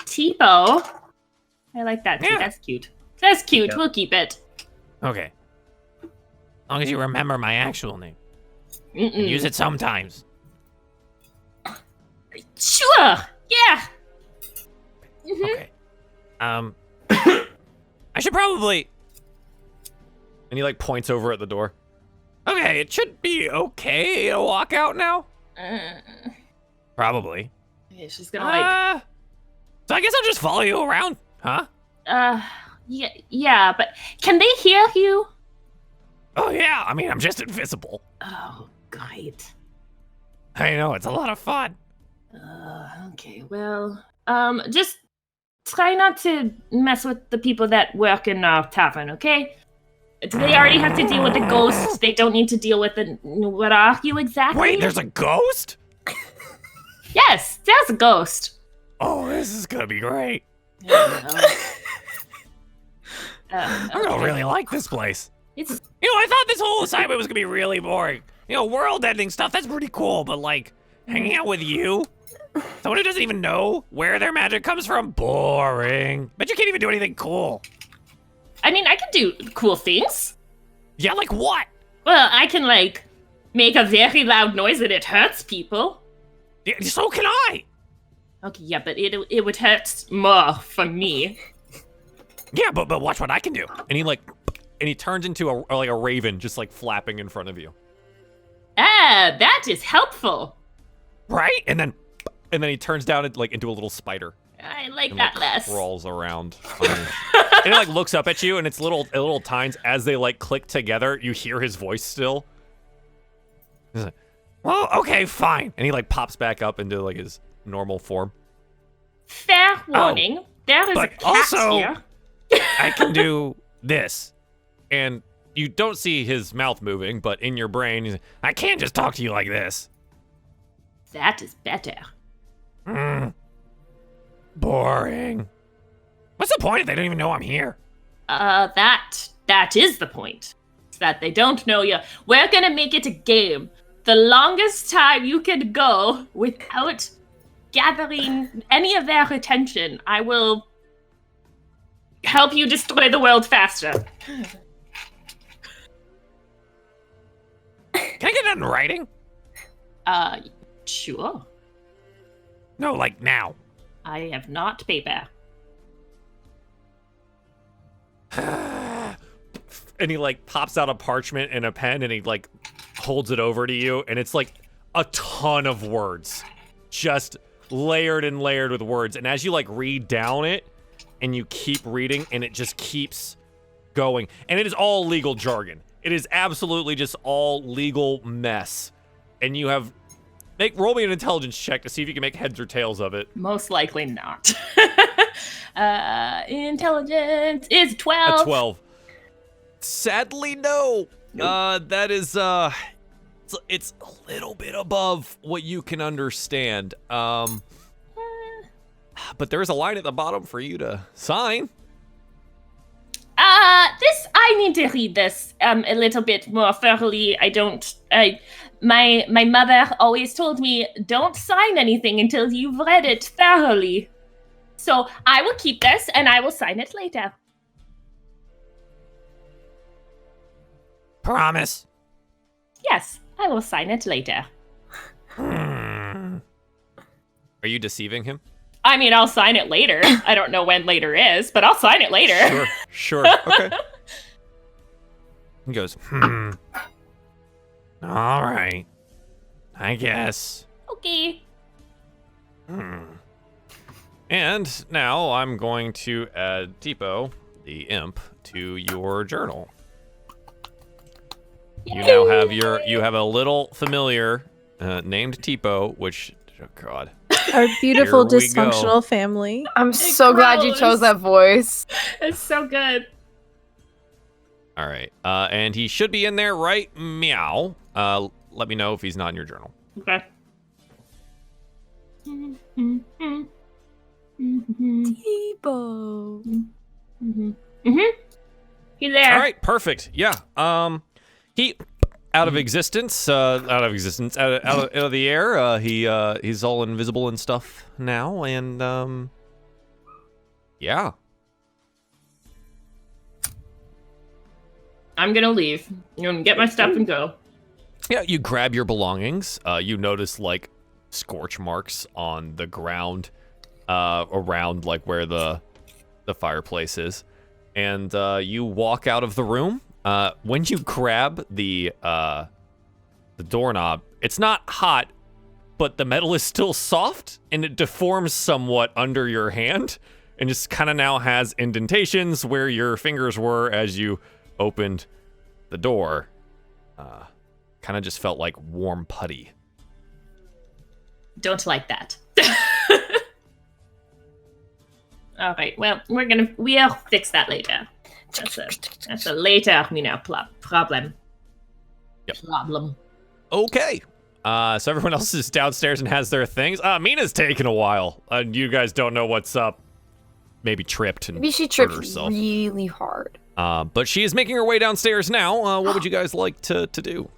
Tipo. I like that too. Yeah. That's cute. That's cute. Yeah. We'll keep it. Okay. As long as you remember my actual name. Mm-mm. And use it sometimes. Sure. Yeah. Mhm. Okay. I should probably... And he like points over at the door. Okay, it should be okay to walk out now. Probably. Yeah, she's gonna like. So I guess I'll just follow you around, huh? Yeah, but can they hear you? Oh yeah, I mean, I'm just invisible. Oh, great. I know, it's a lot of fun. Okay, well, just try not to mess with the people that work in our tavern, okay? Do they already have to deal with the ghosts? They don't need to deal with the. What are you exactly? Wait, there's a ghost? Yes, there's a ghost. Oh, this is gonna be great. I'm gonna Okay. really like this place. It's I thought this whole assignment was gonna be really boring. World-ending stuff, that's pretty cool, but like, hanging out with you? Someone who doesn't even know where their magic comes from? Boring. But you can't even do anything cool. I mean, I can do cool things. Yeah, like what? Well, I can, like, make a very loud noise and it hurts people. Yeah, so can I. Okay, yeah, but it would hurt more for me. Yeah, but watch what I can do. And he turns into a raven, just like flapping in front of you. Ah, that is helpful. Right? And then he turns down into a little spider. I like And that less. crawls around. And it looks up at you, and it's little tines as they click together. You hear his voice still. He's like, Well, okay, fine. and he pops back up into his normal form. Fair warning. There is a but cat also- here. I can do this. And you don't see his mouth moving, but in your brain, he's like, I can't just talk to you like this. That is better. Boring. What's the point if they don't even know I'm here? That is the point. It's that they don't know you. We're gonna make it a game. The longest time you can go without gathering any of their attention, I will help you destroy the world faster. Can I get that in writing? Sure. No, now. I have not paper. and he pops out a parchment and a pen, and he holds it over to you, and it's a ton of words, just layered and layered with words. And as you read down it, and you keep reading, and it just keeps going, and it is all legal jargon. It is absolutely just all legal mess, and you have roll me an intelligence check to see if you can make heads or tails of it. Most likely not. Intelligence is 12. A 12. Sadly, no. That is it's a little bit above what you can understand. But there is a line at the bottom for you to sign. I need to read this a little bit more thoroughly. My mother always told me, don't sign anything until you've read it thoroughly. So I will keep this and I will sign it later. Promise. Yes, I will sign it later. Are you deceiving him? I mean, I'll sign it later. I don't know when later is, but I'll sign it later. Sure. Okay. He goes, All right. I guess. Okay. And now I'm going to add Tipo, the imp, to your journal. You now have you have a little familiar named Tipo, which, oh God. Our beautiful Here we go. dysfunctional family. I'm so glad you grows. chose that voice. It's so good. All right. And he should be in there, right? Meow. Let me know if he's not in your journal. Okay. Tebow. He's there. All right, perfect. Yeah. He out of existence, out of the air. He's all invisible and stuff now, and yeah. I'm gonna leave. I'm gonna get my stuff and go. Yeah, you grab your belongings. You notice scorch marks on the ground around where the fireplace is, and you walk out of the room. When you grab the doorknob, it's not hot, but the metal is still soft, and it deforms somewhat under your hand, and just kind of now has indentations where your fingers were as you opened the door. Kind of just felt like warm putty. Don't like that. All right. Well, we'll fix that later. That's a later, problem. Yep. Problem. Okay. So everyone else is downstairs and has their things. Mina's taking a while. You guys don't know what's up. Maybe tripped and Maybe she hurt tripped herself. really hard. But she is making her way downstairs now. What would you guys like to do?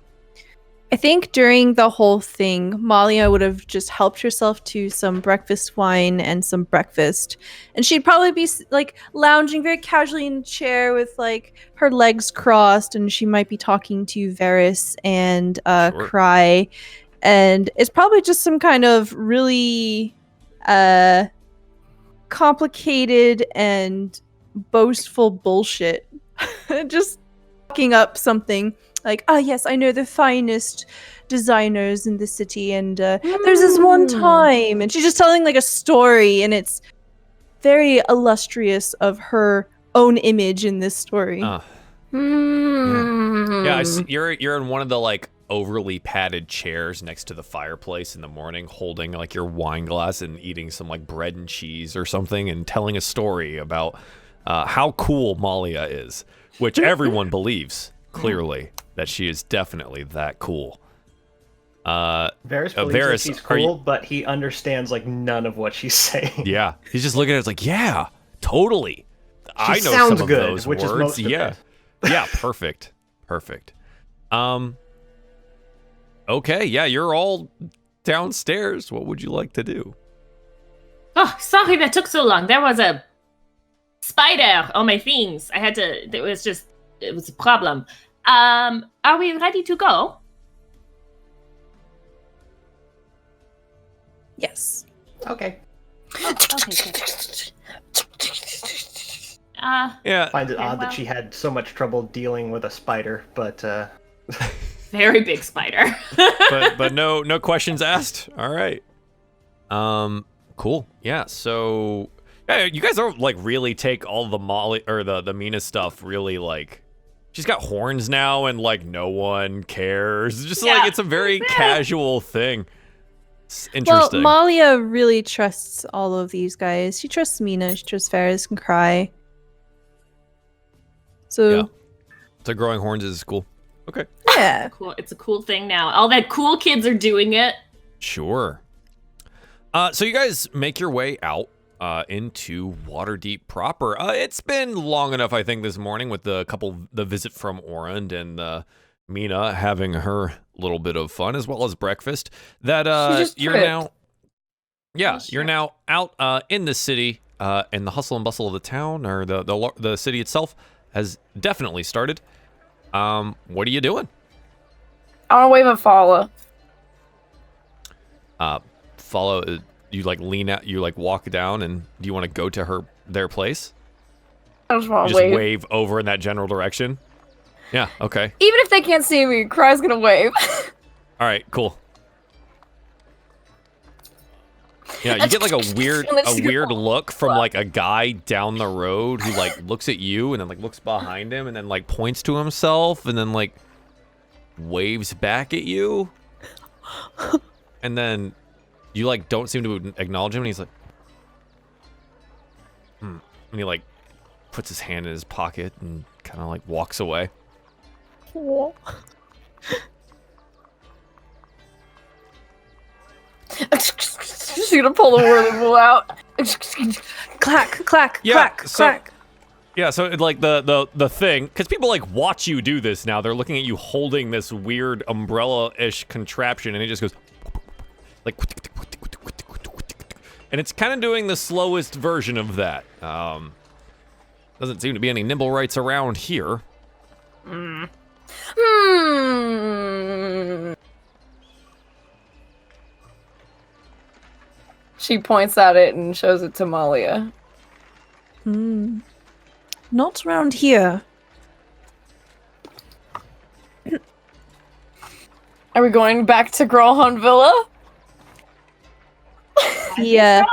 I think during the whole thing, Malia would have just helped herself to some breakfast wine and some breakfast. And she'd probably be lounging very casually in a chair with her legs crossed, and she might be talking to Varys and Sure. Cry. And it's probably just some kind of really complicated and boastful bullshit. Just talking up something like, yes, I know the finest designers in the city, and there's this one time, and she's just telling like a story, and it's very illustrious of her own image in this story. Yeah, I see, you're in one of the like overly padded chairs next to the fireplace in the morning, holding like your wine glass and eating some like bread and cheese or something, and telling a story about how cool Malia is, which everyone believes clearly that she is definitely that cool. Varys believes that she's cool, but he understands like none of what she's saying. Yeah, he's just looking at it like, yeah, totally. I know sounds some of good, those which words. is most of Yeah, it. yeah, perfect. Okay, yeah, you're all downstairs. What would you like to do? Oh, sorry that took so long. There was a spider on my things. It was a problem. Are we ready to go? Yes. Okay. Okay, good. Yeah, Find it odd well. that she had so much trouble dealing with a spider, but Very big spider. but no questions asked. All right. Cool. Yeah. So, yeah, you guys don't like really take all the Molly or the Mina stuff really like. She's got horns now, and like no one cares. Just like it's a very casual thing. It's interesting. Well, Malia really trusts all of these guys. She trusts Mina. She trusts Varys and Cry. So, So growing horns is cool. Okay. yeah. Cool. It's a cool thing now. All the cool kids are doing it. Sure. So you guys make your way out into Waterdeep proper. It's been long enough, I think, this morning with the visit from Orund and Mina having her little bit of fun as well as breakfast. That you're tripped. you're now out in the city, and the hustle and bustle of the town or the city itself has definitely started. What are you doing? I want to wave at Fala. Follow. You like lean out. You like walk down, and do you want to go to their place? I just want You to just wave. wave over in that general direction. Yeah. Okay. Even if they can't see me, Cry's gonna wave. All right. Cool. Yeah, you get like a weird look from like a guy down the road who like looks at you and then like looks behind him and then like points to himself and then like waves back at you. And then you like don't seem to acknowledge him and he's like, and he like puts his hand in his pocket and kind of like walks away. She's gonna pull the whirlpool out. Clack, clack, Yeah, clack, so- clack. Yeah, so like the thing, because people like watch you do this now. They're looking at you holding this weird umbrella-ish contraption, and it just goes like, and it's kind of doing the slowest version of that. Doesn't seem to be any nimble rights around here. She points at it and shows it to Malia. Not around here. Are we going back to Gralhund Villa? The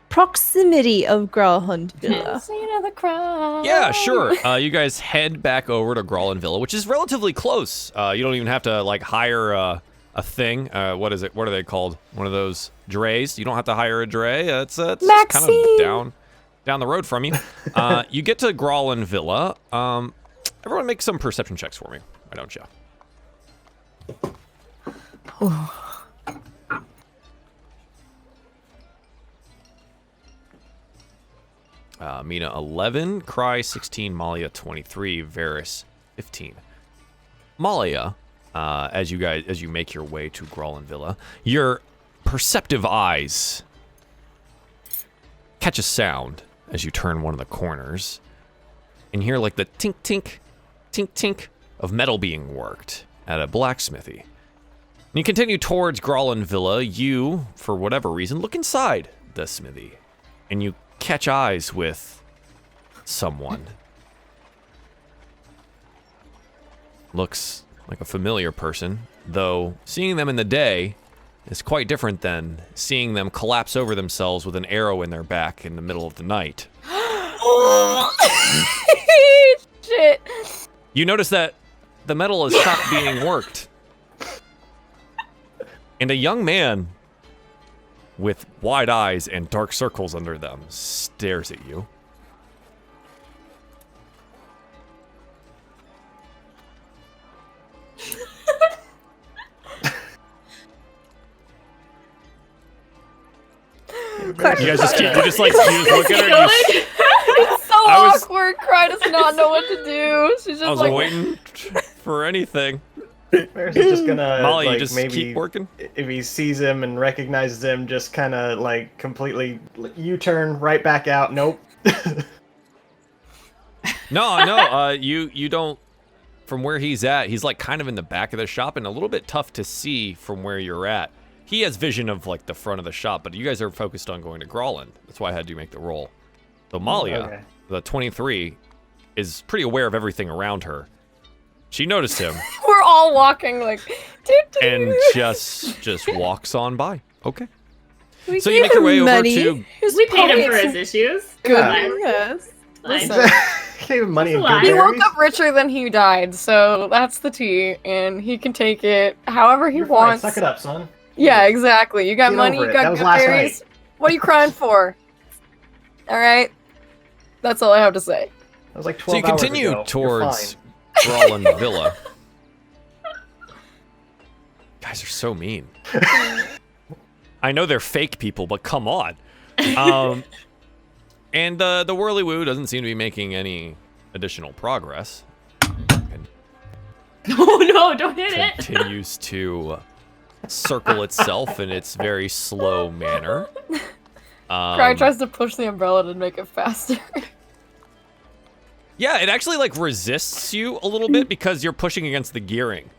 proximity of Gralhund Villa. Scene of the crime. Yeah, sure. You guys head back over to Gralin Villa, which is relatively close. You don't even have to like hire a thing. What is it? What are they called? One of those drays. You don't have to hire a dray. It's kind of down the road from you. You get to Gralin Villa. Everyone make some perception checks for me. Why don't you? Mina 11, Cry 16, Malia 23, Varys 15. Malia, as you make your way to Gralin Villa, your perceptive eyes catch a sound as you turn one of the corners and hear like the tink tink tink tink of metal being worked at a blacksmithy. You continue towards Grolin Villa. You, for whatever reason, look inside the smithy, and you catch eyes with someone. Looks like a familiar person, though seeing them in the day is quite different than seeing them collapse over themselves with an arrow in their back in the middle of the night. Shit. You notice that the metal has stopped being worked. And a young man with wide eyes and dark circles under them stares at you. You guys just keep, you just look at her. And It's so awkward. Cry does not know what to do. She's just I was like waiting for anything. Ferris is just gonna Molly, like you just maybe keep working. if he sees him and recognizes him, just kind of like completely U-turn right back out. Nope. No, you don't. From where he's at, he's like kind of in the back of the shop and a little bit tough to see from where you're at. He has vision of like the front of the shop, but you guys are focused on going to Grolin. That's why I had you make the roll. So Malia, the 23, is pretty aware of everything around her. She noticed him. we're all walking like and just walks on by. Okay. We So you gave make your him way over money. to. We paid him for his issues. Good. Fine. Yes. Fine. Gave him money and That's a good He lie. woke berries. up richer than he died, so that's the tea, and he can take it however he You're fine. wants. Suck it up, son. Yeah, exactly. You got Get money, over you it. got That was good last berries. night. What are you crying for? Alright? That's all I have to say. That was like So 12 you hours continue ago. You're towards fine. Grolin Villa. Guys are so mean. I know they're fake people, but come on. And the Whirlywoo doesn't seem to be making any additional progress. And Oh no, don't hit it. continues to circle itself in its very slow manner. Cry tries to push the umbrella to make it faster. Yeah, it actually like resists you a little bit because you're pushing against the gearing.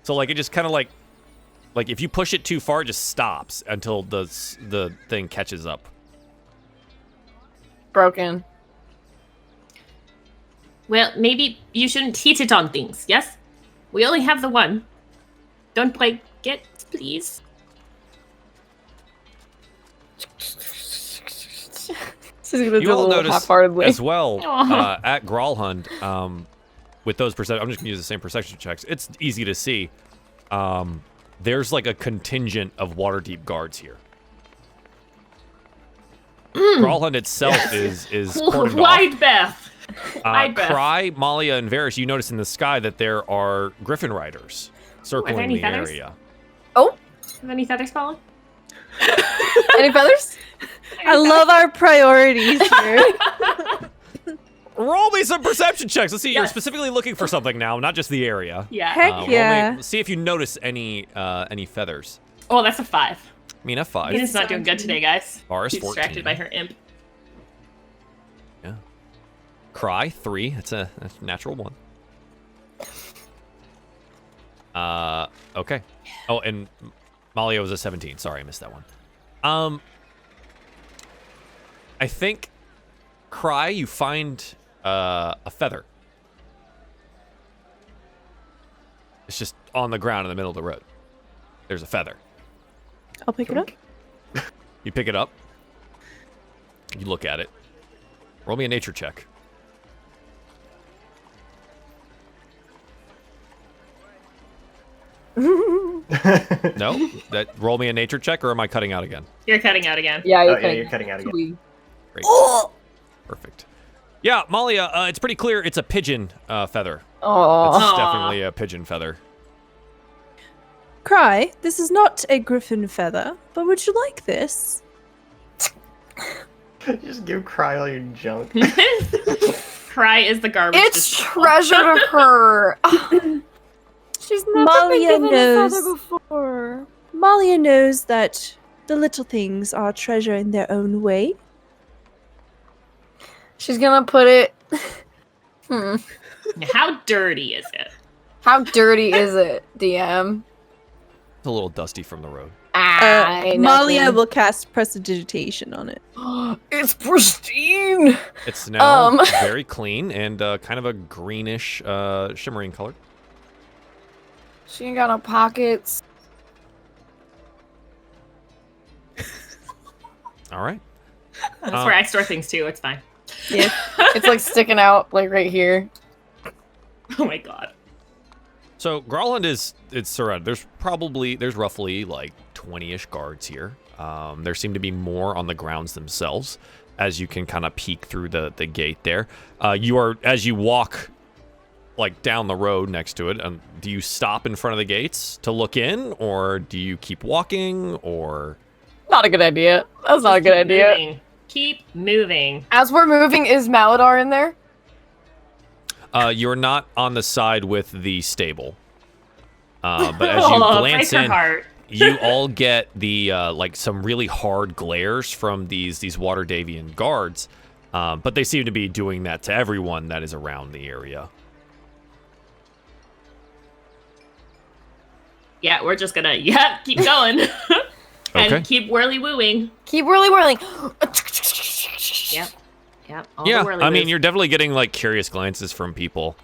So like it just kind of like if you push it too far, it just stops until the thing catches up. Broken. Well, maybe you shouldn't hit it on things, yes? We only have the one. Don't break it, please. She's gonna do You a all little notice half-heartedly. as well Aw. at Gralhund, with those perception. I'm just gonna use the same perception checks. It's easy to see. There's like a contingent of Waterdeep guards here. Gralhund itself is cordoned off. Wide Beth. Wide Beth. Cry, Malia, and Varys, you notice in the sky that there are Griffin riders circling any the feathers? area. Oh, Have any feathers fallen? any feathers? I love our priorities here. Roll me some perception checks. Let's see. You're Yes. specifically looking for something now, not just the area. Yeah. Heck Roll yeah. me, see if you notice any feathers. Oh, that's a 5. I mean, F5. Venus not doing good today, guys. Varys, She's 14. distracted by her imp. Yeah. Cry, 3. That's a natural 1. Okay. Oh, and Malia was a 17. Sorry, I missed that one. I think, Cry, you find a feather. It's just on the ground in the middle of the road. There's a feather. I'll pick it up. You pick it up. You look at it. Roll me a nature check. No? Roll me a nature check, or am I cutting out again? You're cutting out again. Yeah, Oh, yeah, you're cutting out again. Sweet. Great. Perfect. Yeah, Malia, it's pretty clear it's a pigeon feather. Oh, It's Aw. definitely a pigeon feather. Cry, this is not a griffin feather, but would you like this? Just give Cry all your junk. Cry is the garbage. it's disposal. treasure to her. She's never Malia been given a feather knows. before. Malia knows that the little things are treasure in their own way. She's gonna put it. How dirty is it? How dirty is it, DM? It's a little dusty from the road. Malia will cast Prestidigitation on it. It's pristine. It's now very clean and kind of a greenish, shimmering color. She ain't got no pockets. All right. That's where I store things too. It's fine. Yeah, it's like sticking out like right here. Oh my god. So Growlund it's surrounded. There's roughly like 20-ish guards here. There seem to be more on the grounds themselves, as you can kind of peek through the gate there. As you walk like down the road next to it, do you stop in front of the gates to look in, or do you keep walking, or? Not a good idea. That's not a good idea. Moving. Keep moving. As we're moving, is Maladar in there? You're not on the side with the stable. But as you glance in, you all get the like some really hard glares from these Waterdavian guards. But they seem to be doing that to everyone that is around the area. Yeah, we're just gonna keep going. And Okay. keep whirly-wooing. Keep whirling. Yep. Yep. Yeah, I mean, you're definitely getting like curious glances from people.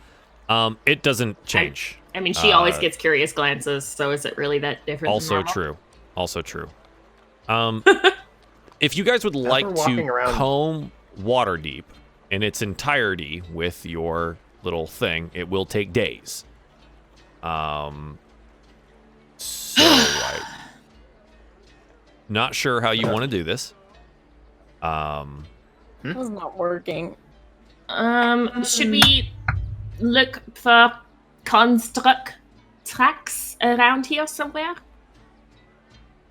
It doesn't change. I mean, she always gets curious glances, so is it really that different? Also true. If you guys would like to comb Waterdeep in its entirety with your little thing, it will take days. So not sure how you want to do this. It's not working. Should we look for construct tracks around here somewhere?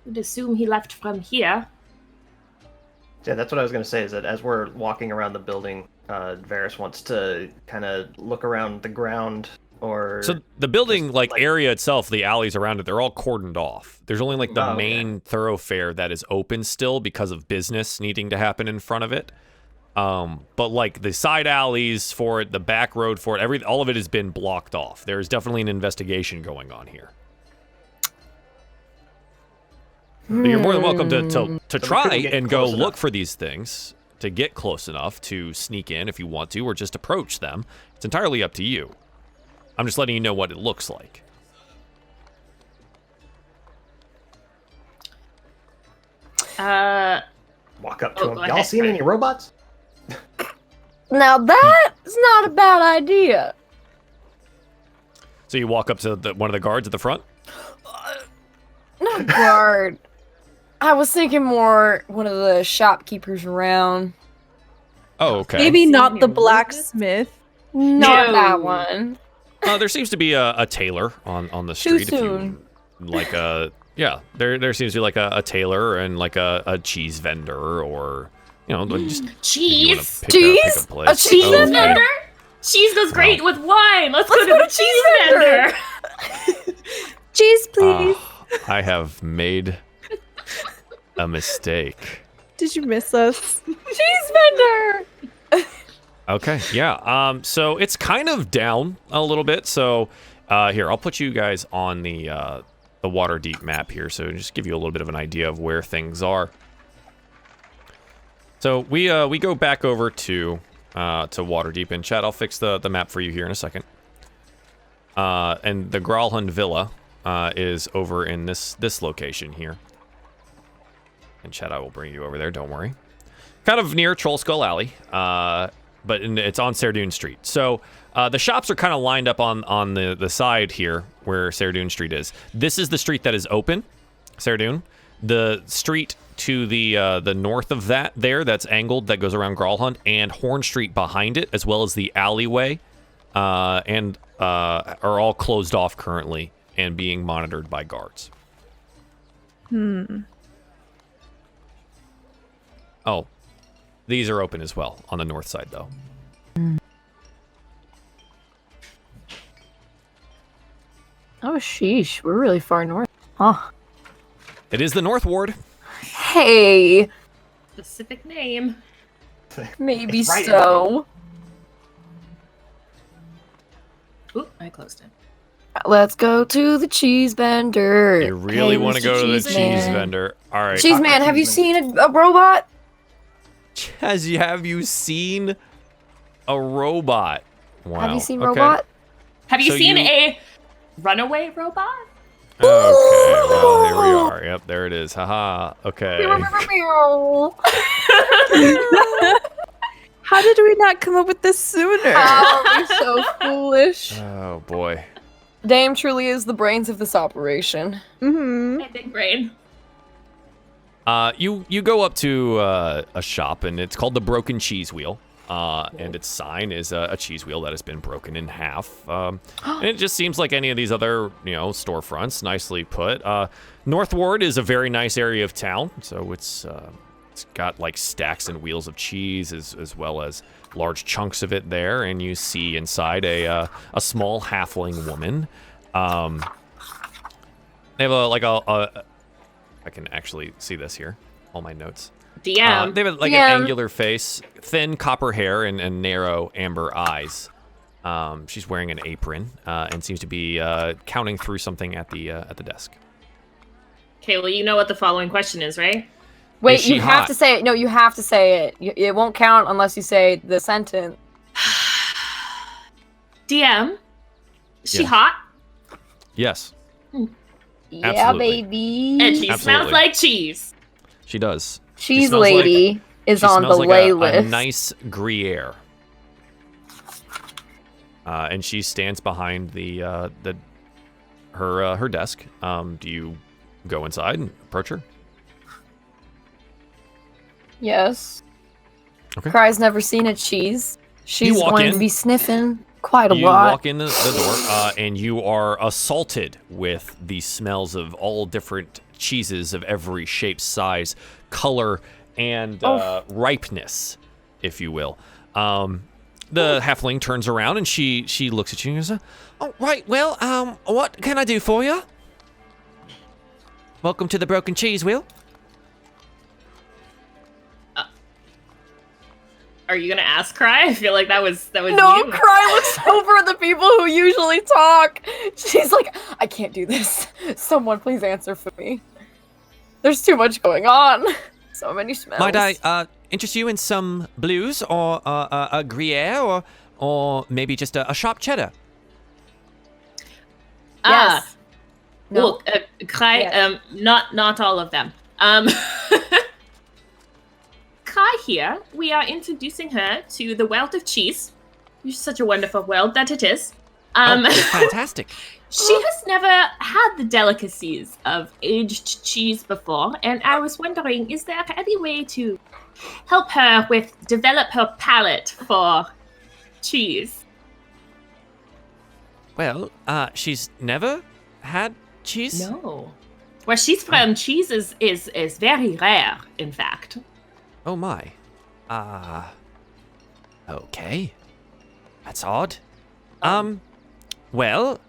Would assume he left from here. Yeah, that's what I was going to say, is that as we're walking around the building, Varys wants to kind of look around the ground, or... So the building, like area itself, the alleys around it, they're all cordoned off. There's only like the main thoroughfare that is open still because of business needing to happen in front of it. But like the side alleys for it, the back road for it, all of it has been blocked off. There's definitely an investigation going on here. But you're more than welcome to try and go look for these things, to get close enough to sneak in if you want to, or just approach them. It's entirely up to you. I'm just letting you know what it looks like. Walk up to him. Y'all seen any robots? Now that's not a bad idea. So you walk up to one of the guards at the front? Not guard. I was thinking more one of the shopkeepers around. Oh, okay. Maybe not the blacksmith. Not No. that one. There seems to be a tailor on the street. Too soon. There seems to be like a tailor and like a cheese vendor, or just Cheese? Cheese? Pick a place. A cheese Okay. vendor? Cheese goes great with wine. Let's go to the cheese vendor. Cheese, please. I have made a mistake. Did you miss us? Cheese vendor! Okay, yeah. So it's kind of down a little bit. So here, I'll put you guys on the Waterdeep map here, so just give you a little bit of an idea of where things are. So we go back over to Waterdeep, and Chad, I'll fix the map for you here in a second. And the Growlund Villa is over in this location here. And Chad, I will bring you over there. Don't worry. Kind of near Troll Skull Alley, but it's on Serdune Street. So the shops are kind of lined up on the side here where Serdune Street is. This is the street that is open, Serdune. The street to the north of that's angled, that goes around Growlund, and Horn Street behind it, as well as the alleyway, and are all closed off currently and being monitored by guards. Oh, these are open as well on the north side, though. Oh, sheesh. We're really far north. Huh. It is the North Ward. Hey. Specific name. Maybe It's right so. Oop, I closed it. Let's go to the cheese vendor. You really Hey, want to Mr. go to the cheese Man. vendor? All right. Cheese man, have you seen a robot? Have you seen a robot? Wow. Have you seen okay. robot? Have you So seen you- a runaway robot? Okay, well, here we are. Yep, there it is. Haha. Okay. How did we not come up with this sooner? How are we so foolish? Oh boy. Dame truly is the brains of this operation. Mm-hmm. My big brain. You go up to a shop, and it's called the Broken Cheese Wheel. And its sign is a cheese wheel that has been broken in half. And it just seems like any of these other, storefronts, nicely put. North Ward is a very nice area of town, so it's got like stacks and wheels of cheese as well as large chunks of it there. And you see inside a small halfling woman. They have I can actually see this here. All my notes. DM. They have like an angular face, thin copper hair, and narrow amber eyes. She's wearing an apron and seems to be counting through something at the desk. Okay, well, you know what the following question is, right? Wait, she you have hot? to say it. No, you have to say it. It won't count unless you say the sentence. DM. Is she Yeah. hot? Yes, Yeah, Absolutely. baby. And she Absolutely. smells like cheese. she does. Cheese smells like- lady is She on the smells like way a list. nice Gruyere. And she stands behind her desk. Do you go inside and approach her? Yes. Okay. Cry's never seen a cheese. She's walk going in. to be sniffing quite a You lot. walk in the door, and you are assaulted with the smells of all different cheeses of every shape, size, color, and ripeness, if you will. The halfling turns around and she looks at you and goes, "Oh, right. Well, what can I do for you? Welcome to the Broken Cheese Wheel." Are you gonna ask Cry? I feel like that was No, you. Cry looks over at the people who usually talk. She's like, I can't do this. Someone please answer for me. There's too much going on. So many smells. Might I interest you in some blues or a Gruyere or maybe just a sharp cheddar? Yes. No. Well, Cry, Yes. not all of them. Kai here, we are introducing her to the world of cheese. It's such a wonderful world that it is. Fantastic. She has never had the delicacies of aged cheese before, and I was wondering, is there any way to help her develop her palate for cheese? Well, she's never had cheese? No. Where she's from, cheese is very rare, in fact. Oh my. Okay. That's odd. Well,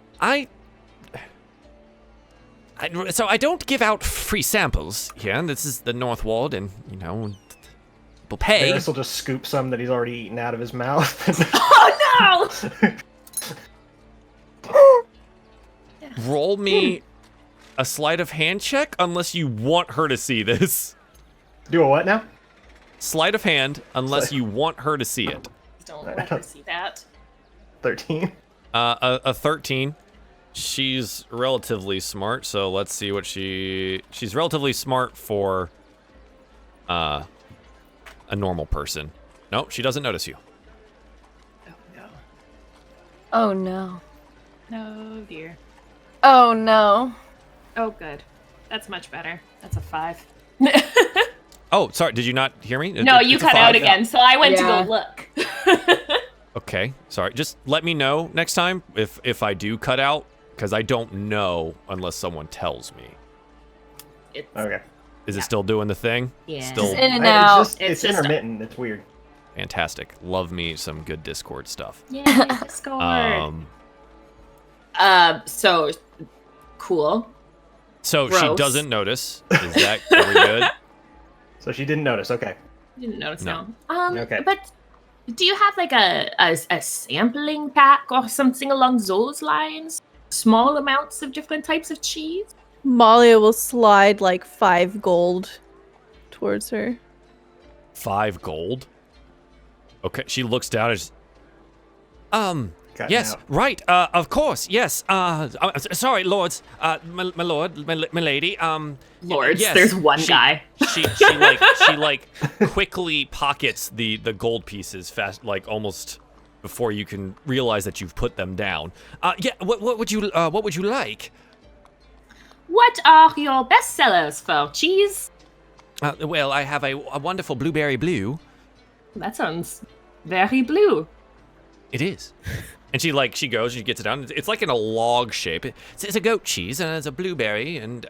so I don't give out free samples here. This is the North Ward, and, people pay. Varys will just scoop some that he's already eaten out of his mouth. Oh no! Roll me a sleight of hand check unless you want her to see this. Do a what now? Sleight of hand unless you want her to see it. Don't let her see that. 13. A 13. She's relatively smart, so let's see what she's relatively smart for a normal person. No, she doesn't notice you. Oh no. Oh no. No dear. Oh no. Oh good. That's much better. That's a 5. Oh, sorry, did you not hear me? No, you It's a cut out 5. again, so I went Yeah. to go look. Okay, sorry. Just let me know next time if I do cut out, because I don't know unless someone tells me. It's, Okay. Is it still doing the thing? Yeah. Still Just in and out. It's It's just- intermittent. It's weird. fantastic. Love me some good Discord stuff. Yeah, Discord. So cool. So she Gross. doesn't notice. Is that are we good? So she didn't notice. Okay. Didn't notice No. no. Okay. But do you have like a sampling pack or something along those lines? small amounts of different types of cheese. Malia will slide like 5 gold towards her. 5 gold? Okay, she looks down and Cutting yes, out. right, of course, yes, sorry, lords, my lord, my lady, Lords, yes, there's one guy. She quickly pockets the gold pieces fast, like almost before you can realize that you've put them down. Yeah, what would you like? What are your best sellers for cheese? Well, I have a wonderful blueberry blue. That sounds very blue. It is. And she goes, she gets it down. It's like in a log shape. It's a goat cheese, and it's a blueberry, and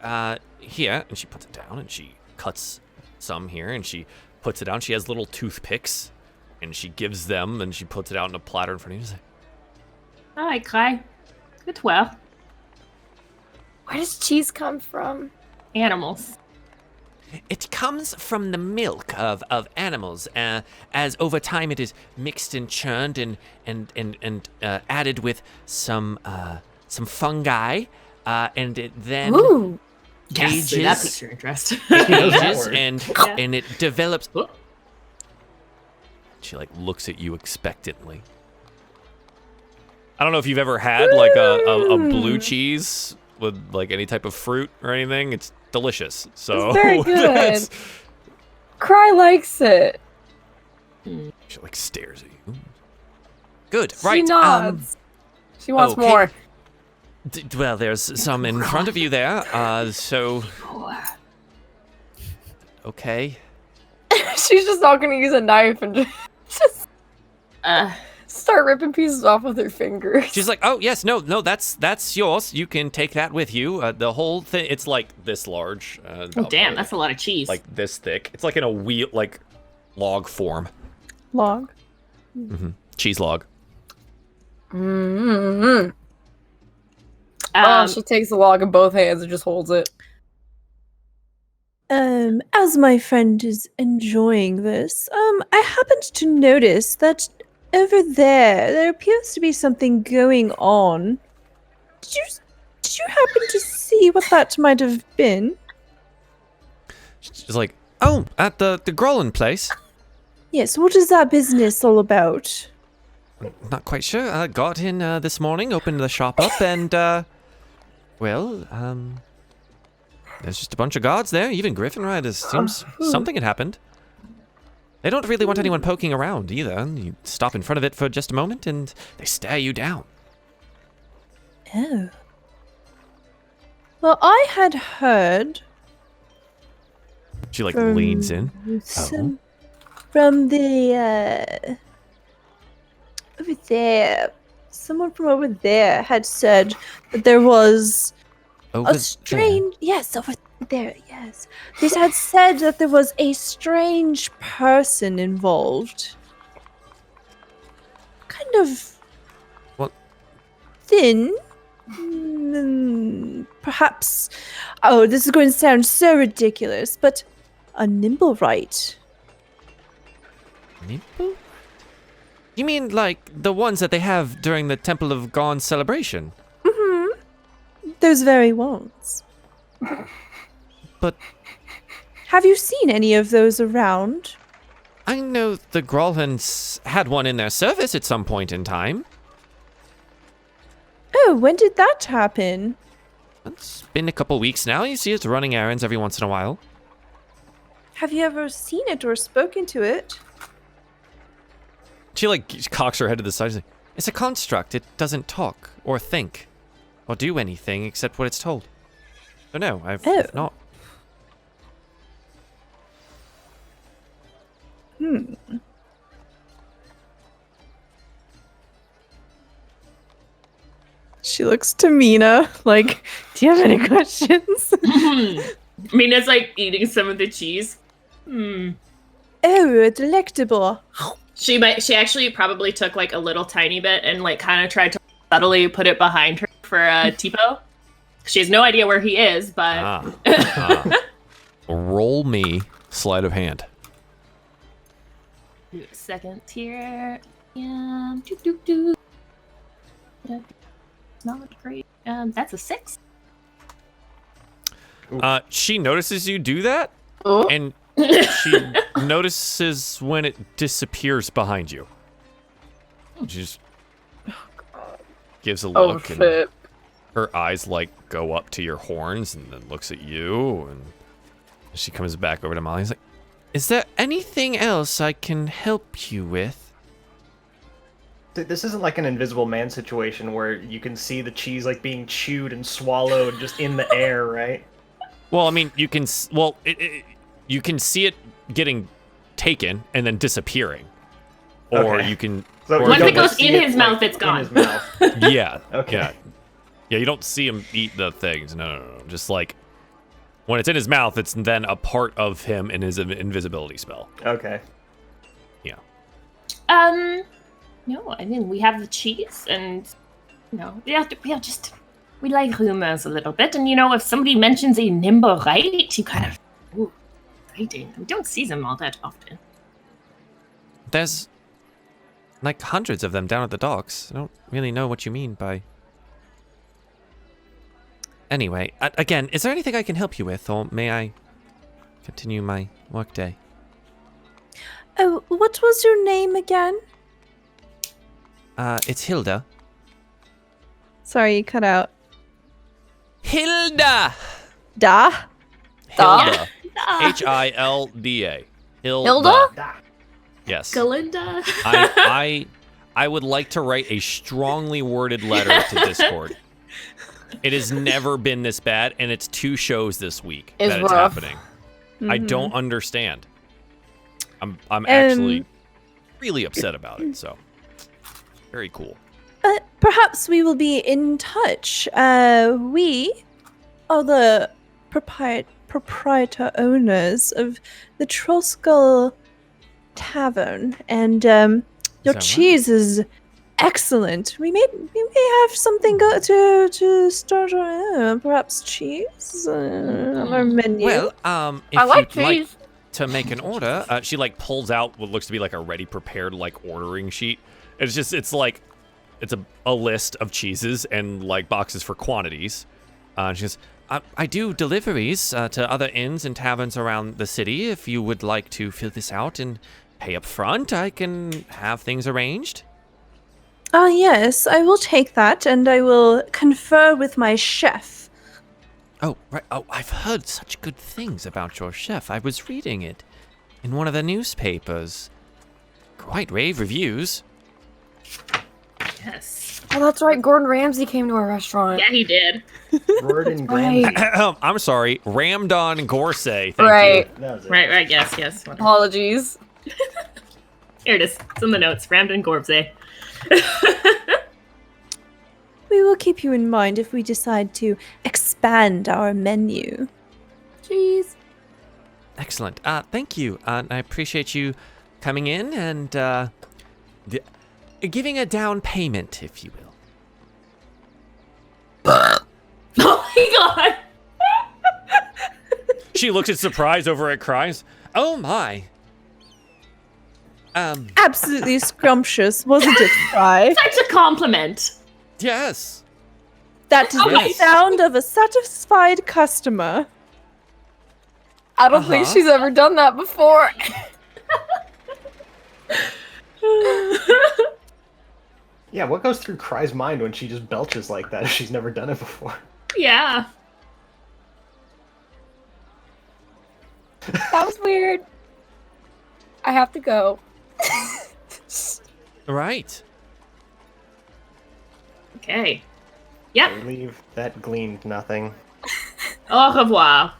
here, and she puts it down, and she cuts some here, and she puts it down. She has little toothpicks, and she gives them, and she puts it out in a platter in front of you. All right, Kai. Good well. Where does cheese come from? Animals. It comes from the milk of animals. As over time it is mixed and churned and added with some fungi, and it then Ooh. Yes, ages. that picture interest. It knows that ages word. and it develops. She looks at you expectantly. I don't know if you've ever had like a blue cheese with like any type of fruit or anything. It's delicious. So It's very good. that's- Cry likes it. she stares at you. Good, She right? nods. She wants okay. more. Well, there's some in front of you there. So okay. She's just not gonna use a knife and just start ripping pieces off with her fingers. She's like, oh yes, no, that's yours. You can take that with you. The whole thing. It's like this large. Oh, about damn, that's a lot of cheese. like this thick. It's like in a wheel, like log form. Log. Cheese log. Mm-hmm. She takes the log in both hands and just holds it. As my friend is enjoying this, I happened to notice that over there appears to be something going on. Did you happen to see what that might have been? She's like, oh, at the Grolin place. Yes, what is that business all about? Not quite sure. I got in this morning, opened the shop up, and there's just a bunch of guards there. Even Griffin, right? It seems something had happened. They don't really want anyone poking around either. You stop in front of it for just a moment, and they stare you down. Oh. Well, I had heard She from leans in. from the over there. Someone from over there had said that there was Over a strange over there, yes. They had said that there was a strange person involved. Kind of What? thin. Perhaps this is going to sound so ridiculous, but a nimblewright. Nipple? You mean like the ones that they have during the Temple of Gone celebration? Those very ones. But Have you seen any of those around? I know the Grolhans had one in their service at some point in time. Oh, when did that happen? It's been a couple weeks now. You see it running errands every once in a while. Have you ever seen it or spoken to it? She cocks her head to the side. She's like, It's a construct. It doesn't talk or think or do anything except what it's told. So no, I've not. She looks to Mina like, do you have any questions? Mina's eating some of the cheese. Oh, delectable. She actually probably took a little tiny bit and kind of tried to subtly put it behind her for Tipo. She has no idea where he is, but roll me sleight of hand. second tier. Yeah. Not great. That's a 6. She notices you do that, Oh. and she notices when it disappears behind you. She just gives a Oh, look, and shit. her eyes like go up to your horns, and then looks at you, and she comes back over to Molly. He's like, "Is there anything else I can help you with?" This isn't like an Invisible Man situation where you can see the cheese like being chewed and swallowed just in the air, right? Well, I mean, you can you can see it getting taken and then disappearing, or Okay. you can. So or Once you it don't goes see in his mouth, it's in gone. his mouth. Yeah. Okay. Yeah, you don't see him eat the things. No. Just like when it's in his mouth, it's then a part of him in his invisibility spell. Okay. Yeah. No, I mean, we have the cheese, and, we like rumors a little bit, and, if somebody mentions a nimble right, you kind of, ooh, exciting. We don't see them all that often. There's like hundreds of them down at the docks. I don't really know what you mean by. Anyway, again, is there anything I can help you with, or may I continue my workday? Oh, what was your name again? It's Hilda. Sorry, you cut out. Hilda! Da? Hilda. Ah, Hilda. Hilda? Yes. Galinda. I would like to write a strongly worded letter to Discord. It has never been this bad, and it's 2 shows this week It's that it's rough. happening. I don't understand. I'm Um, actually really upset about it, so very cool. Perhaps we will be in touch. We are the proprietor owners of the Trollskull Tavern, and your that right? cheese is excellent. We may have something to start on. Perhaps cheese on our menu. Well, if I like you'd like cheese. to make an order, she like pulls out what looks to be like a ready prepared like ordering sheet. It's like it's a list of cheeses and like boxes for quantities. She goes, I do deliveries to other inns and taverns around the city. If you would like to fill this out and pay up front, I can have things arranged. Yes, I will take that, and I will confer with my chef. Oh, right. Oh, I've heard such good things about your chef. I was reading it in one of the newspapers. Quite rave reviews. Yes. Oh, that's right. Gordon Ramsay came to our restaurant. Yeah, he did. Gordon Right. Ramsay. I'm sorry, Ramdon Gorsay. Thank Right. you. That was it. Right, yes. Whatever. Apologies. Here it is. It's in the notes. Ramden Gorbsay. We will keep you in mind if we decide to expand our menu. Cheese. Excellent. Thank you. I appreciate you coming in and giving a down payment, if you will. Oh my god! She looks in surprise over at Cries. Oh my. Absolutely scrumptious, wasn't it, Fry? Such a compliment. Yes. That is the Yes. sound of a satisfied customer. I don't think Uh-huh. she's ever done that before. Yeah, what goes through Cry's mind when she just belches like that if she's never done it before? Yeah. That was weird. I have to go. Right. Okay. Yep. I leave that gleamed nothing. Au revoir.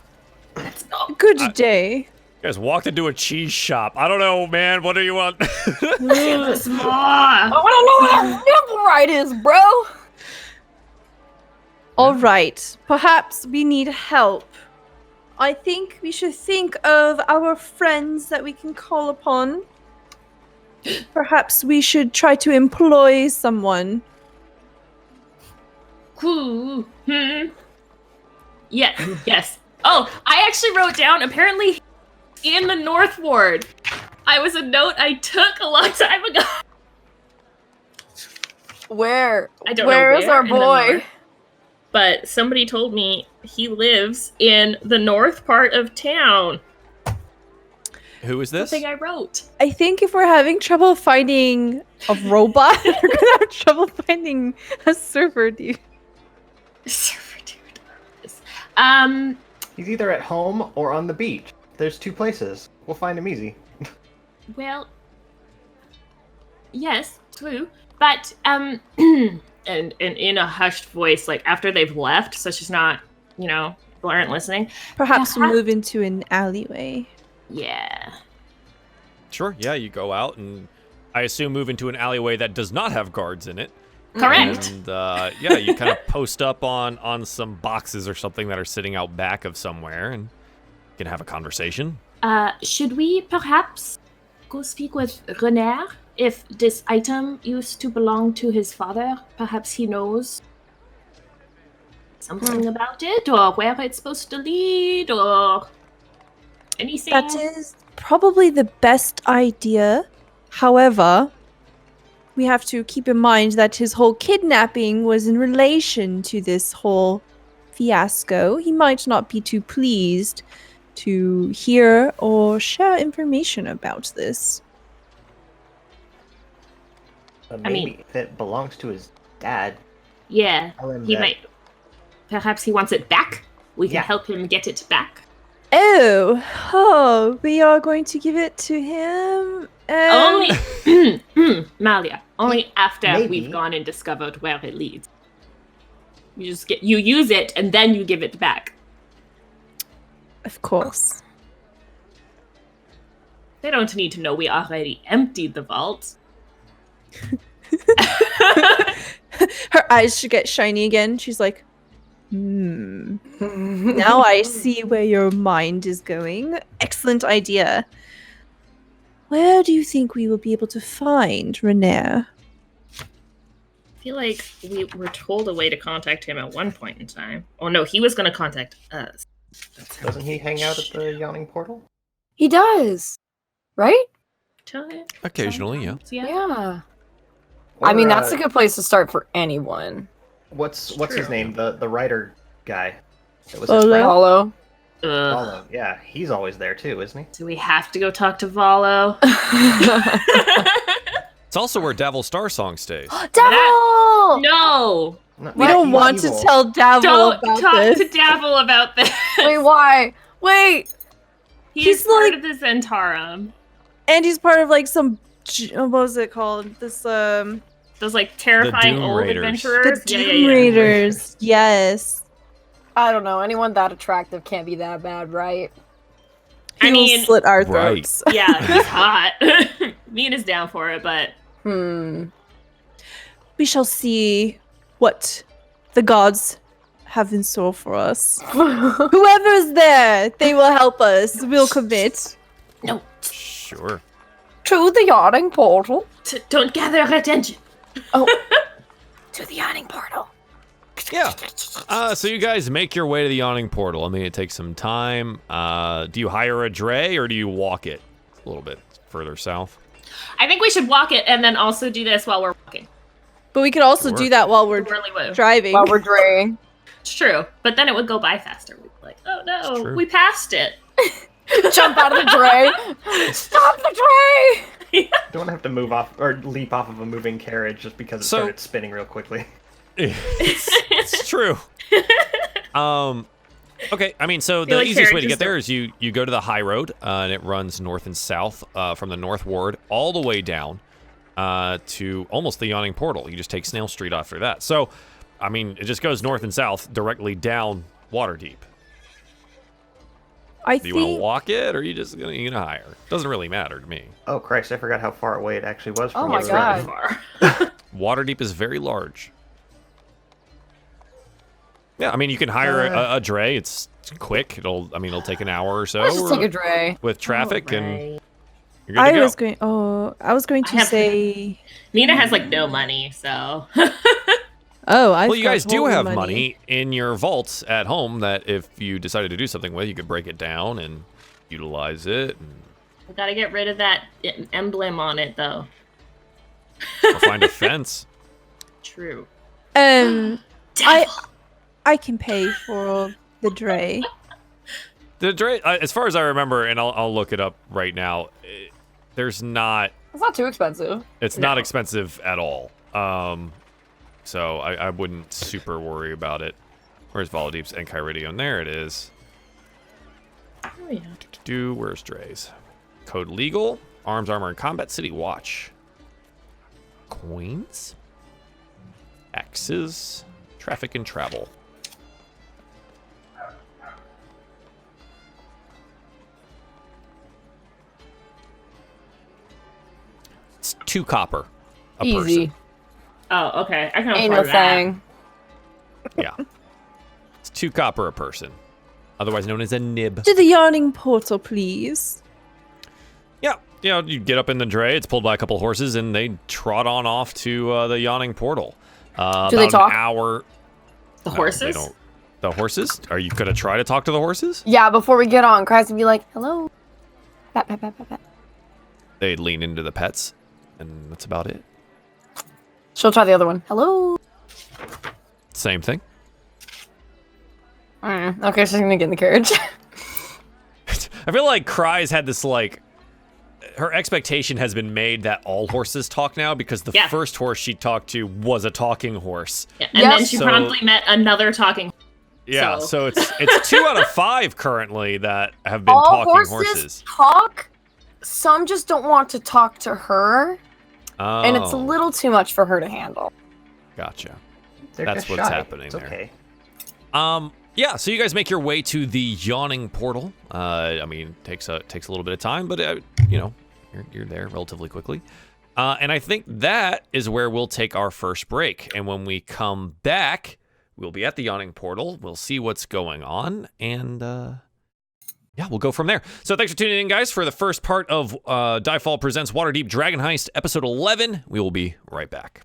Good day. You guys walked into a cheese shop. I don't know, man. What do you want? Give us more. I want to know what our nimble right is, bro. All right. Perhaps we need help. I think we should think of our friends that we can call upon. Perhaps we should try to employ someone. Cool. Yes. Oh, I actually wrote down, apparently, in the North Ward. I was a note I took a long time ago. Where? I don't know Where is where our in the boy? north. but somebody told me he lives in the north part of town. Who is this? The thing I wrote. I think if we're having trouble finding a robot, we're gonna have trouble finding a server dude. Server dude. He's either at home or on the beach. There's 2 places. We'll find him easy. Well, yes, true. But, and in a hushed voice, like, after they've left, so she's not, people aren't listening. Perhaps we'll move into an alleyway. Yeah. Sure, yeah, you go out and I assume move into an alleyway that does not have guards in it. Correct. And yeah, you kind of post up on some boxes or something that are sitting out back of somewhere and you can have a conversation. Should we perhaps go speak with Renard? If this item used to belong to his father, perhaps he knows something about it, or where it's supposed to lead, or anything. That is probably the best idea. However, we have to keep in mind that his whole kidnapping was in relation to this whole fiasco. He might not be too pleased to hear or share information about this. Maybe if it belongs to his dad. Yeah, tell him he that- might. Perhaps he wants it back. We can Yeah. help him get it back. Oh, we are going to give it to him. Only, Malia. Only after Maybe. we've gone and discovered where it leads. You use it and then you give it back. Of course. They don't need to know we already emptied the vault. Her eyes should get shiny again. She's like, now I see where your mind is going. Excellent idea. Where do you think we will be able to find Renard? I feel like we were told a way to contact him at one point in time. Oh no, he was going to contact us. Doesn't he hang out at the Yawning Portal? He does, right? Occasionally, yeah. Yeah. Or, I mean, that's a good place to start for anyone. What's his true. name? The writer guy. That was Olo? his friend. Hollow. Volo. Yeah, he's always there too, isn't he? Do we have to go talk to Volo? It's also where Davil Starsong stays. Devil! No! No, We yeah, don't he's want evil. to tell Davil Don't about talk this. to Davil about this. Wait, why? Wait! He's He's part like- of the Zentarum. And he's part of like some, what was it called? This Those like terrifying Doom old Raiders. adventurers. the Doom Raiders. Yes. I don't know. Anyone that attractive can't be that bad, right? He I will mean- slit our Right. throats. Yeah, he's hot. Mina's down for it, but We shall see what the gods have in store for us. Whoever's there, they will help us. We'll commit. no, Sure. To the Yawning Portal. don't gather attention. Oh. To the Yawning Portal. Yeah. So you guys make your way to the Yawning Portal. I mean, it takes some time. Do you hire a dray or do you walk it? It's a little bit further south. I think we should walk it and then also do this while we're walking. But we could also Sure. do that while we're Really would. driving. While we're draying. It's true, but then it would go by faster. We'd be like, oh It's no, true. we passed it. Jump out of the dray. Stop the dray! Don't have to move off or leap off of a moving carriage just because it So- started spinning real quickly. It's true. Okay, I mean, so the like easiest way to carriages get there is you go to the high road, and it runs north and south from the north ward all the way down to almost the Yawning Portal. You just take Snail Street after that. So, I mean, it just goes north and south directly down Waterdeep. I Do you want to think walk it, or are you just gonna hire? Doesn't really matter to me. Oh Christ! I forgot how far away it actually was from Oh my us. God. Far. Waterdeep is very large. Yeah, I mean, you can hire a dray. It's quick. It'll take an hour or so Let's just take a dray. with traffic, and Alright. you're good to go. I was going I to have- say. Mina has like no money, so Oh, I. Well, you guys do have money in your vaults at home that if you decided to do something with, you could break it down and utilize it, and, we gotta get rid of that emblem on it, though. or find a fence. True. I I can pay for the dray. The dray, as far as I remember, and I'll look it up right now. There's not. It's not too expensive. It's not expensive at all. So I wouldn't super worry about it. Where's Waterdeep's and Kyridion? There it is. Oh, yeah. Where's Dre's? Code legal. Arms, armor, and combat. City watch. Coins. Axes. Traffic and travel. It's 2 copper a Easy. person. Oh, okay. I can Ain't no afford that. thing. Yeah. It's 2 copper a person. Otherwise known as a nib. To the Yawning Portal, please. Yeah. You know, you get up in the dray, it's pulled by a couple horses, and they trot on off to the Yawning Portal. Do they about talk? an hour. The No, horses? they don't. The horses? Are you gonna try to talk to the horses? Yeah, before we get on, Cries would be like, hello. Pat, pat, pat, pat, pat. They lean into the pets, and that's about it. She'll try the other one. Hello. Same thing. Okay, she's gonna get in the carriage. I feel like Cry's had this, like, her expectation has been made that all horses talk now because the first horse she talked to was a talking horse. Yeah, and then she promptly met another talking. Yeah, So- so it's 2 out of 5 currently that have been All talking horses talk. Some just don't want to talk to her, Oh, and it's a little too much for her to handle. gotcha. They're That's just what's shy. happening It's there. okay. Yeah, so you guys make your way to the Yawning Portal. I mean, takes a little bit of time, but you know, you're there relatively quickly. And I think that is where we'll take our first break. And when we come back, we'll be at the Yawning Portal. We'll see what's going on, and yeah, we'll go from there. So thanks for tuning in, guys, for the first part of DieFall Presents Waterdeep Dragon Heist, Episode 11. We will be right back.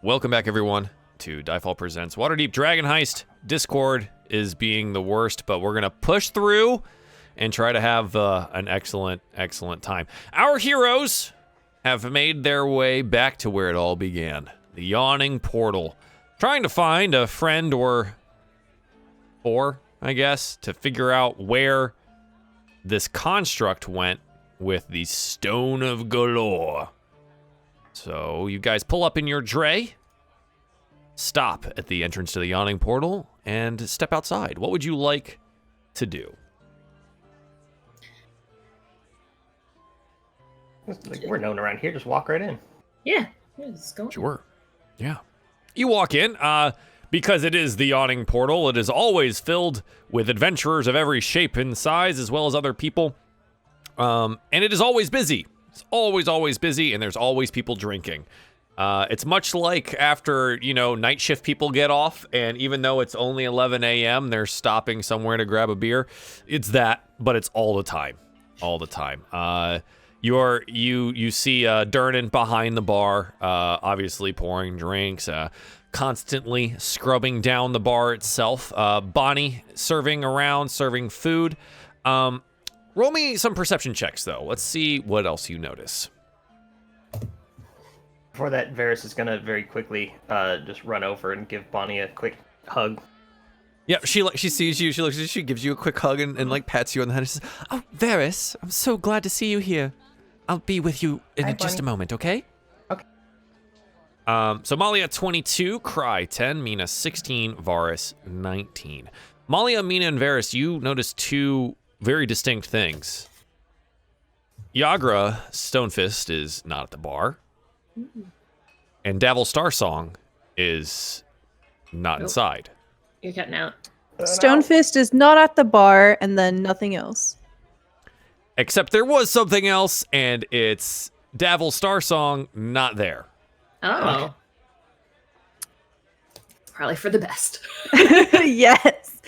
Welcome back, everyone, to DieFall Presents Waterdeep Dragon Heist. Discord is being the worst, but we're going to push through and try to have an excellent time. Our heroes have made their way back to where it all began, the Yawning Portal, trying to find a friend or I guess, to figure out where this construct went with the Stone of Galore. So you guys pull up in your dray, stop at the entrance to the Yawning Portal, and step outside. What would you like to do? Like, we're known around here. Just walk right in. Yeah. It's going. Sure. Yeah. You walk in, because it is the Yawning Portal. It is always filled with adventurers of every shape and size, as well as other people. And it is always busy. It's always busy, and there's always people drinking. It's much like after, night shift people get off, and even though it's only 11 a.m., they're stopping somewhere to grab a beer. It's that, but it's all the time. All the time. You see Durnan behind the bar, obviously pouring drinks, constantly scrubbing down the bar itself. Bonnie serving around, serving food. Roll me some perception checks, though. Let's see what else you notice. Before that, Varys is gonna very quickly just run over and give Bonnie a quick hug. Yeah, she sees you, she looks at you, she gives you a quick hug and like pats you on the head and says, "Oh, Varys, I'm so glad to see you here. I'll be with you in just a moment, okay?" Okay. So Malia 22, Cry 10, Mina 16, Varys 19. Malia, Mina, and Varys, you notice 2 very distinct things. Yagra Stonefist is not at the bar. And Davil Starsong is not inside. You're cutting out. Stonefist is not at the bar, and then nothing else. Except there was something else, and it's Davil Starsong not there. Oh. Probably for the best. Yes.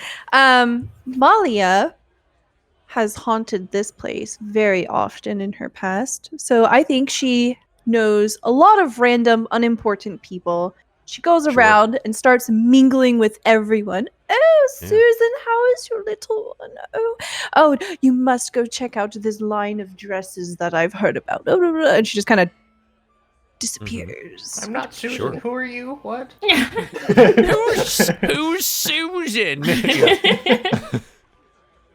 Malia has haunted this place very often in her past, so I think she knows a lot of random, unimportant people. She goes Sure. around and starts mingling with everyone. "Oh, Susan, how is your little one? Oh, you must go check out this line of dresses that I've heard about." And she just kind of disappears. I'm not Susan. Sure. Who are you? What? Who's Susan?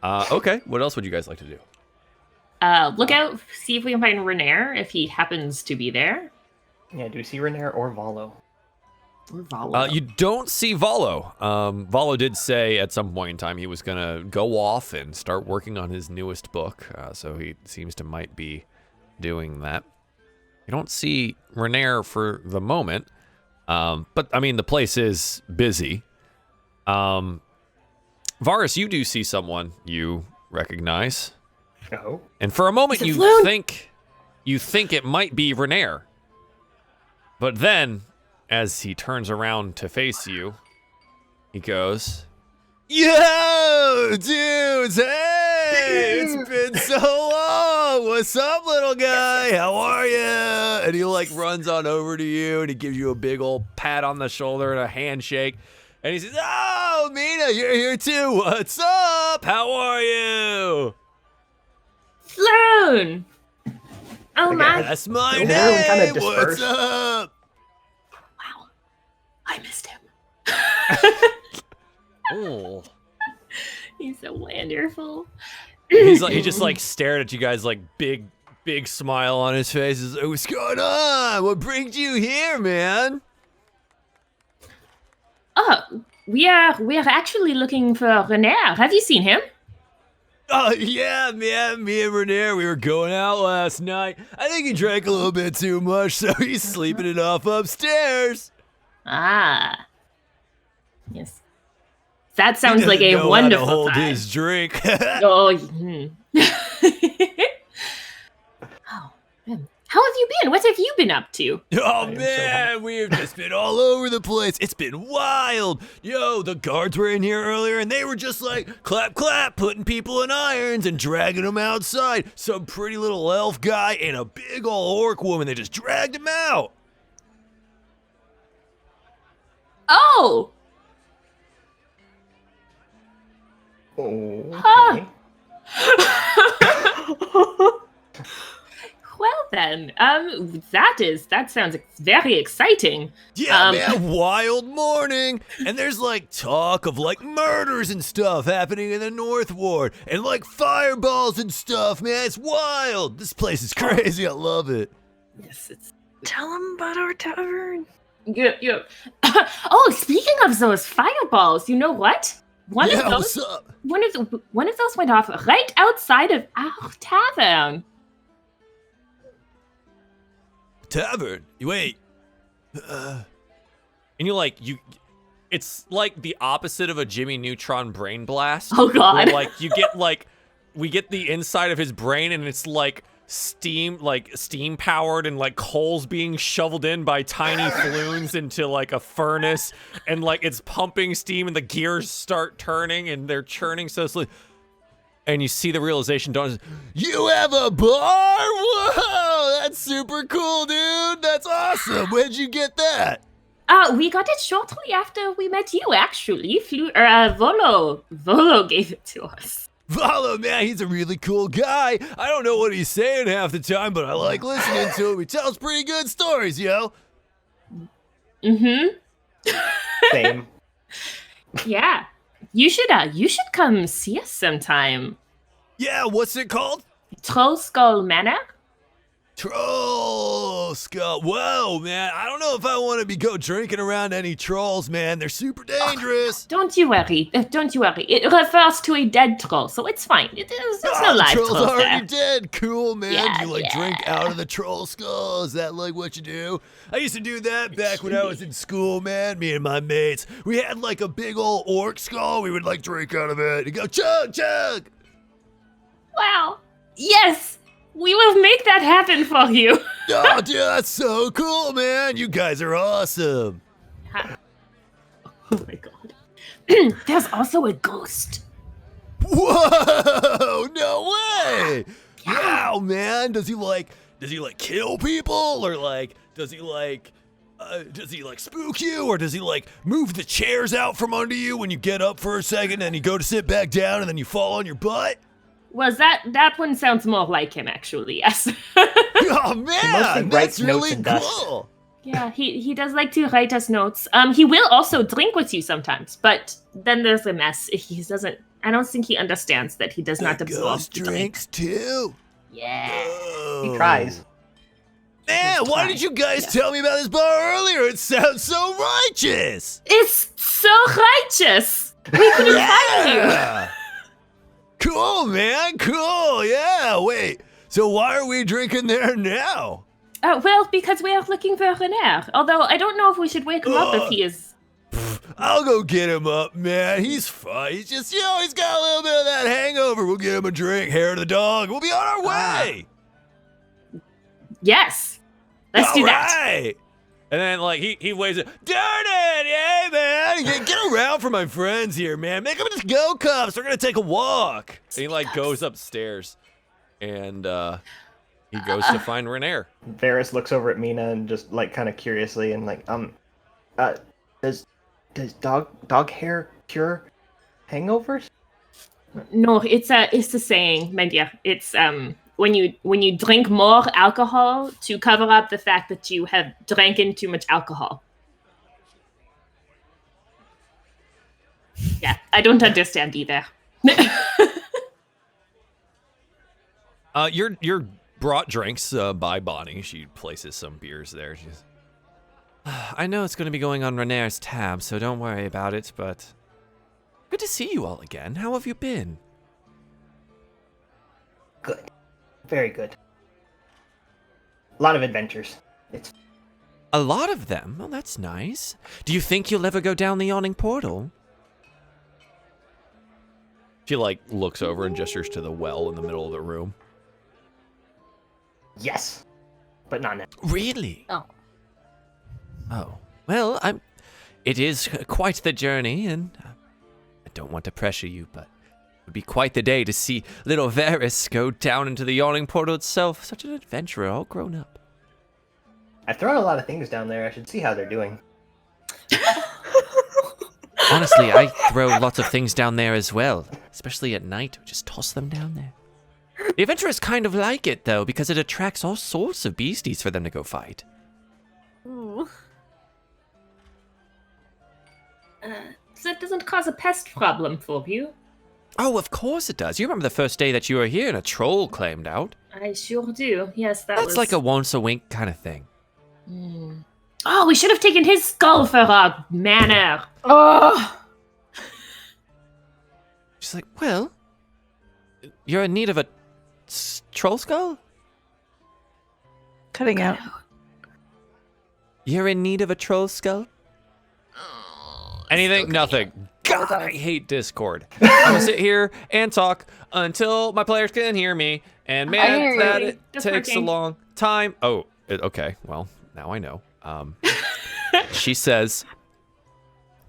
Okay, what else would you guys like to do? Look out, see if we can find Renair if he happens to be there. Yeah, do we see Renair or Volo? Or Valo. You don't see Volo. Volo did say at some point in time he was going to go off and start working on his newest book, so he seems to might be doing that. You don't see Renair for the moment, but, I mean, the place is busy. Varus, you do see someone you recognize. Oh. And for a moment Is it you Floon? think it might be Renair. But then, as he turns around to face you, he goes, "Yo, dudes, hey, it's been so long. What's up, little guy? How are you?" And he like runs on over to you and he gives you a big old pat on the shoulder and a handshake. And he says, "Oh, Mina, you're here too. What's up? How are you?" Floon! Oh Okay, my. That's my Did everyone kinda name. What's disperse? up? Wow. I missed him. Oh. He's so wonderful. He's like, he just like stared at you guys like big smile on his face. He's like, "What's going on? What brings you here, man?" Oh, we are actually looking for Renair. Have you seen him? Oh yeah, man. Me and Renair, we were going out last night. I think he drank a little bit too much, so he's sleeping it off upstairs. Ah. Yes. That sounds He like doesn't a know how to wonderful hold time. his drink. Oh, oh, man. How have you been? What have you been up to? Oh am so man, we've just been all over the place. It's been wild. Yo, the guards were in here earlier and they were just like clap clap, putting people in irons and dragging them outside. Some pretty little elf guy and a big old orc woman, they just dragged him out. Oh! Okay. Well then, that sounds very exciting. Yeah, man, wild morning. And there's like talk of like murders and stuff happening in the North Ward and like fireballs and stuff, man. It's wild. This place is crazy. I love it. Yes, it's Tell him about our tavern. yeah. Oh, speaking of those fireballs, you know what? One Yeah, of what's those up? one of those went off right outside of our tavern. Tavern. Wait. And you're like, it's like the opposite of a Jimmy Neutron brain blast. Oh god. Where, like, you get like, we get the inside of his brain and it's like steam powered and like coals being shoveled in by tiny floons into like a furnace and like it's pumping steam and the gears start turning and they're churning so slowly. And you see the realization dawn. You have a bar? Whoa, that's super cool, dude. That's awesome. Where'd you get that? We got it shortly after we met you, actually. Volo gave it to us. Volo, man, he's a really cool guy. I don't know what he's saying half the time, but I like listening to him. He tells pretty good stories, yo. Mm-hmm. Same. Yeah. You should come see us sometime. Yeah, what's it called? Troll Skull Manor? Troll skull. Whoa, man. I don't know if I want to go drinking around any trolls, man. They're super dangerous. Don't you worry. Don't you worry. It refers to a dead troll, so it's fine. There's no The live troll's trolls already there. dead. Cool, man. Yeah, Do you like yeah. drink out of the troll skull? Is that like what you do? I used to do that back when I was in school, man. Me and my mates. We had like a big old orc skull. We would like drink out of it and go chug, chug. Wow. Yes. We will make that happen for you. Oh, dude, that's so cool, man. You guys are awesome. Oh my god. There's also a ghost. Whoa, no way. Yeah, man. Does he like kill people or like does he like spook you or does he like move the chairs out from under you when you get up for a second and you go to sit back down and then you fall on your butt? Was that one sounds more like him, actually, yes. Oh man, writes that's notes really in dust. cool. Yeah, he does like to write us notes. He will also drink with you sometimes, but then there's a mess. He doesn't. I don't think he understands that he does not absorb the drink. too. Yeah. He tries. Man, why did you guys tell me about this bar earlier? It sounds so righteous. It's so righteous. We couldn't find you. Cool, man. Cool. Yeah. Wait. So why are we drinking there now? Well, because we are looking for René. Although I don't know if we should wake him up if he is. I'll go get him up, man. He's fine. He's just, he's got a little bit of that hangover. We'll get him a drink. Hair of the dog. We'll be on our way. Yes. Let's do that. Right. And then, he waves it. Darn it! Hey, man! Get around for my friends here, man. Make them just go cups. We're going to take a walk. And he, goes upstairs. And, he goes to find René. Varys looks over at Mina and just, kind of curiously and, does dog hair cure hangovers? No, it's a saying, my dear. It's, when you drink more alcohol to cover up the fact that you have drank too much alcohol. Yeah, I don't understand either. You're brought drinks by Bonnie. She places some beers there. She's, I know it's going to be going on René's tab, so don't worry about it, but good to see you all again. How have you been? Good. Very good. A lot of adventures. A lot of them? Well, that's nice. Do you think you'll ever go down the Yawning Portal? She, looks over and gestures to the well in the middle of the room. Yes, but not now. Really? Oh. Oh. Well, it is quite the journey, and I don't want to pressure you, but it would be quite the day to see little Varys go down into the Yawning Portal itself. Such an adventurer, all grown up. I've thrown a lot of things down there. I should see how they're doing. Honestly, I throw lots of things down there as well, especially at night. Just toss them down there. The adventurers kind of like it, though, because it attracts all sorts of beasties for them to go fight. Ooh. So that doesn't cause a pest problem for you. Oh, of course it does. You remember the first day that you were here and a troll claimed out? I sure do. Yes, That's like a once-a-wink kind of thing. Oh, we should have taken his skull for our manor. Oh. She's like, well, you're in need of a troll skull? Cutting out. You're in need of a troll skull? Anything? Nothing. God, I hate Discord. I'm gonna sit here and talk until my players can hear me. And I man, hear that you. it Just takes working. a long time. Oh, okay. Well, now I know. She says,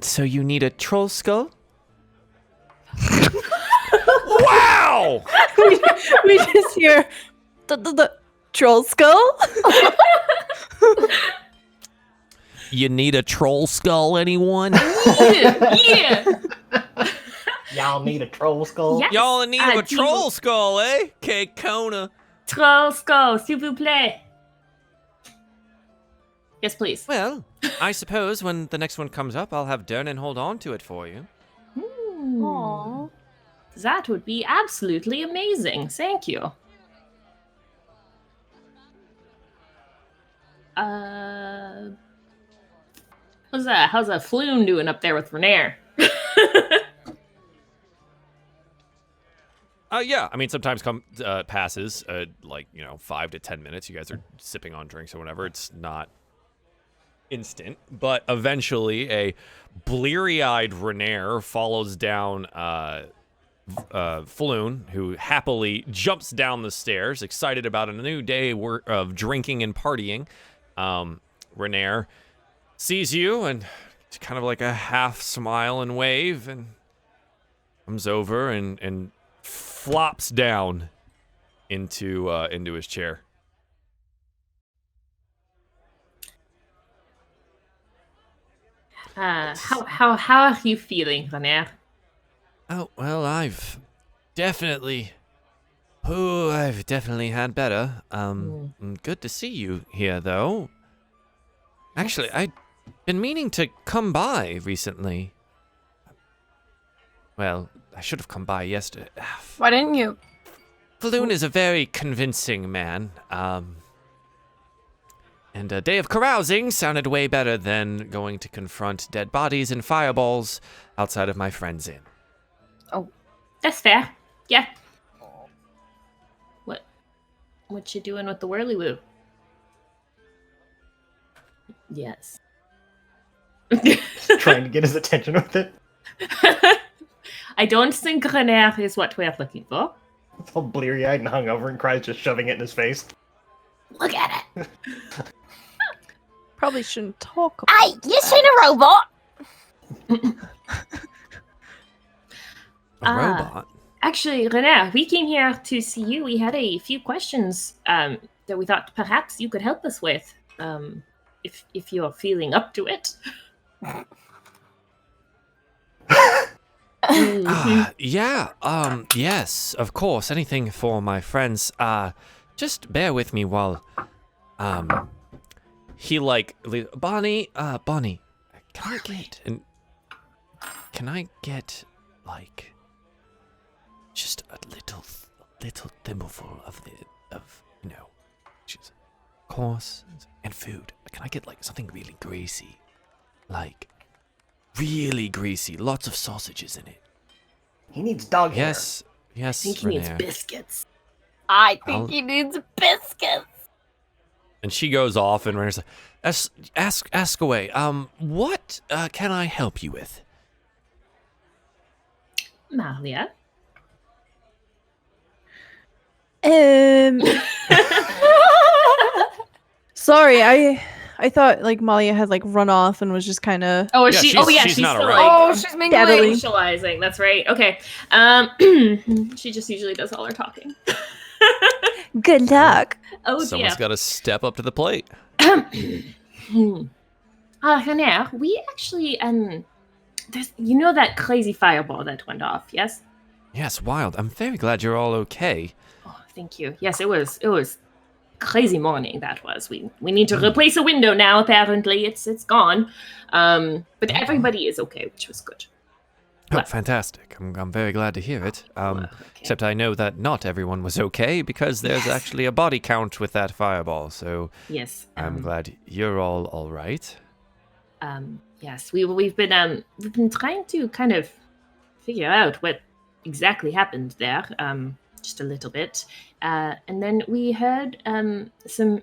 so you need a troll skull? Wow! We just hear the troll skull. You need a troll skull, anyone? Yeah. Y'all need a troll skull? Yes, Y'all in need I of a do. troll skull, eh? Kona. Troll skull, s'il vous plaît. Yes, please. Well, I suppose when the next one comes up, I'll have Dernan hold on to it for you. Aww. That would be absolutely amazing. Thank you. How's that Flume doing up there with René? Yeah, I mean, sometimes passes, 5 to 10 minutes. You guys are sipping on drinks or whatever. It's not instant, but eventually a bleary-eyed René follows down Floon, who happily jumps down the stairs, excited about a new day of drinking and partying. René sees you and it's kind of like a half smile and wave and comes over and flops down into his chair. How are you feeling, René? Oh, well, I've definitely Oh, I've definitely had better. Good to see you here, though. Actually, I've been meaning to come by recently. Well, I should have come by yesterday. Why didn't you? Falloon is a very convincing man. And a day of carousing sounded way better than going to confront dead bodies and fireballs outside of my friend's inn. Oh, That's fair. Yeah. What you doing with the whirly-woo? Yes. Trying to get his attention with it. I don't think Renair is what we're looking for. It's all bleary-eyed and hungover and cries, just shoving it in his face. Look at it. Probably shouldn't talk about hey, you seen a robot? A robot? Actually, Renair, we came here to see you. We had a few questions that we thought perhaps you could help us with, if you're feeling up to it. Yes, of course. Anything for my friends. Just bear with me while, he Bonnie, can I get, like, just a little thimbleful of just course and food. Can I get, like, something really greasy? Like, really greasy. Lots of sausages in it. He needs dog hair. Yes, I think he needs Renair. biscuits. I think he needs biscuits. And she goes off, and Renair's like, ask away. What can I help you with? Malia. Sorry, I thought like Malia had like run off and was just kind of. Oh, is Yeah, she? she's- Oh, yeah, she's she's not still around. like Oh, she's mingling. Steadily. socializing. That's right. Okay. She just usually does all her talking. Good luck. Oh Someone's got to step up to the plate. Renair, we actually there's that crazy fireball that went off. Yes. Yes, wild. I'm very glad you're all okay. Oh, thank you. Yes, it was crazy morning. That was. We need to replace a window now. Apparently, it's gone. But everybody is okay, which was good. Oh, What? fantastic. I'm very glad to hear it. Okay. Except I know that not everyone was okay because there's actually a body count with that fireball. So Yes. I'm glad you're all right. Yes, we've been trying to kind of figure out what exactly happened there, just a little bit, and then we heard some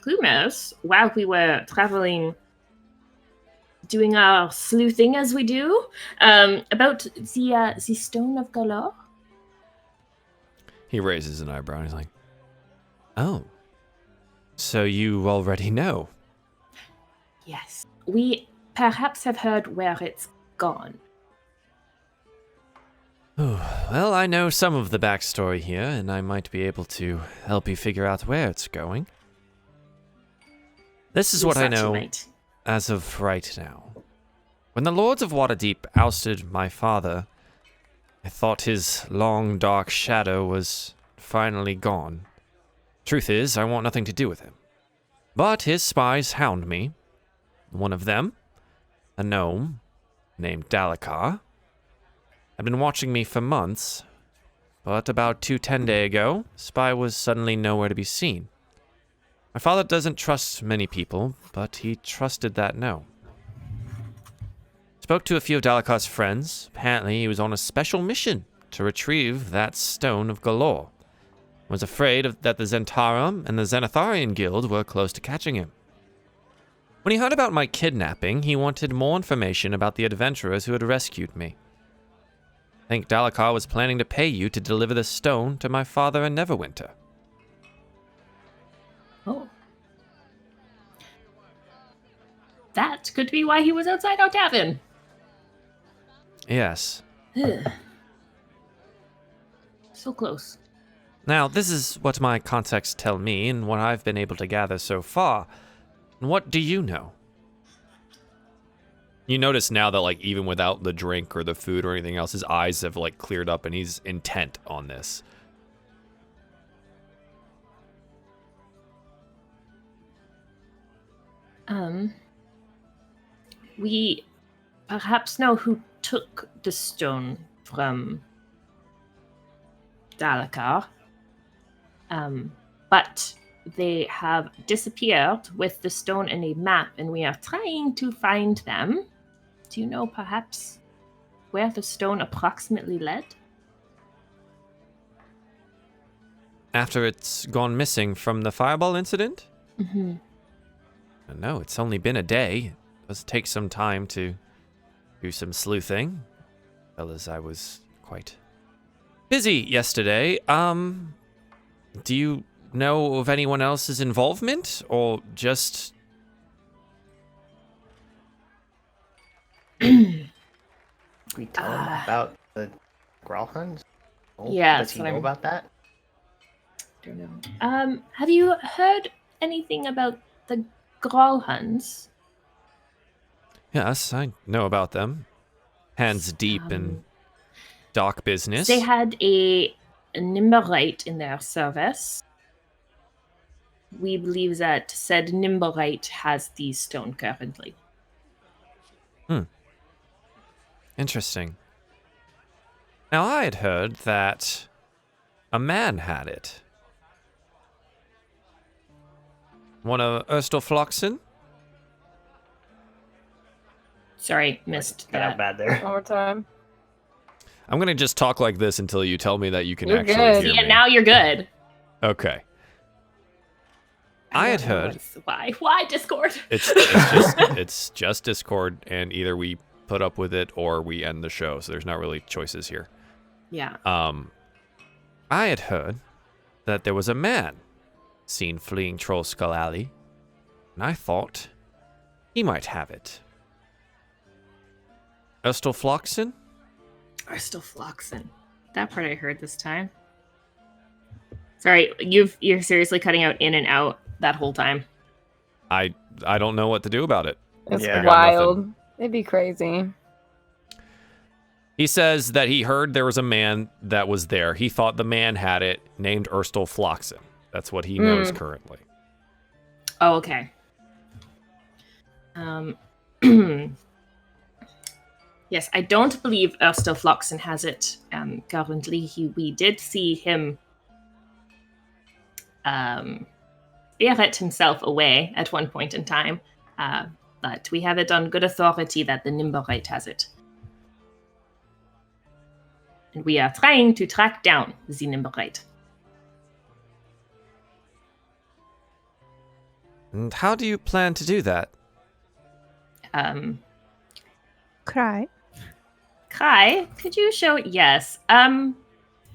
rumors while we were traveling, doing our sleuthing as we do, about the Stone of Galore. He raises an eyebrow and he's like, "Oh, so you already know?" Yes, we perhaps have heard where it's gone. Well, I know some of the backstory here, and I might be able to help you figure out where it's going. This is We what I thought you know might. as of right now. When the Lords of Waterdeep ousted my father, I thought his long, dark shadow was finally gone. Truth is, I want nothing to do with him. But his spies hound me. One of them, a gnome named Dalakar, had been watching me for months, but about 210 days ago, spy was suddenly nowhere to be seen. My father doesn't trust many people, but he trusted that gnome. Spoke to a few of Dalakar's friends. Apparently, he was on a special mission to retrieve that Stone of Galore. Was afraid that the Zentarum and the Xanatharian Guild were close to catching him. When he heard about my kidnapping, he wanted more information about the adventurers who had rescued me. I think Dalakar was planning to pay you to deliver the stone to my father in Neverwinter. Oh. That could be why he was outside our tavern. Yes. Ugh. So close. Now, this is what my contacts tell me and what I've been able to gather so far. What do you know? You notice now that, like, even without the drink or the food or anything else, his eyes have, like, cleared up and he's intent on this. We perhaps know who took the stone from Dalakar. But they have disappeared with the stone and a map, and we are trying to find them. Do you know perhaps where the stone approximately led? After it's gone missing from the fireball incident? Mm-hmm. No, it's only been a day. It does take some time to do some sleuthing. Well, as I was quite busy yesterday. Do you know of anyone else's involvement, or just... We tell him about the Growlhuns? Yeah, Does he that's what know I'm- about that? Don't know. Have you heard anything about the Growlhuns? Yes, I know about them. Hands deep in dark business. They had a Nimberite in their service. We believe that said Nimberite has the stone currently. Interesting. Now, I had heard that a man had it. One of Erstelfloxen? Sorry, missed Got out that. bad there. One more time. I'm going to just talk like this until you tell me that you can You're actually good. hear Yeah, me. now you're good. Okay. I had don't know heard... what's- Why Discord? It's just Discord, and either we put up with it or we end the show, so there's not really choices here. Yeah. I had heard that there was a man seen fleeing Troll Skull Alley, and I thought he might have it. Erstelfloxen? Erstelfloxen. That part I heard this time. Sorry, you're seriously cutting out in and out that whole time. I don't know what to do about it. It's Yeah. I got wild. It'd be crazy. He says that he heard there was a man that was there. He thought the man had it, named Erstelfloxen. That's what he knows currently. Oh, okay. Yes, I don't believe Erstelfloxen has it currently. We did see him spearhead himself away at one point in time, but we have it on good authority that the Nimberite has it. And we are trying to track down the Nimberite. And how do you plan to do that? Cry. Kai, could you show? Yes.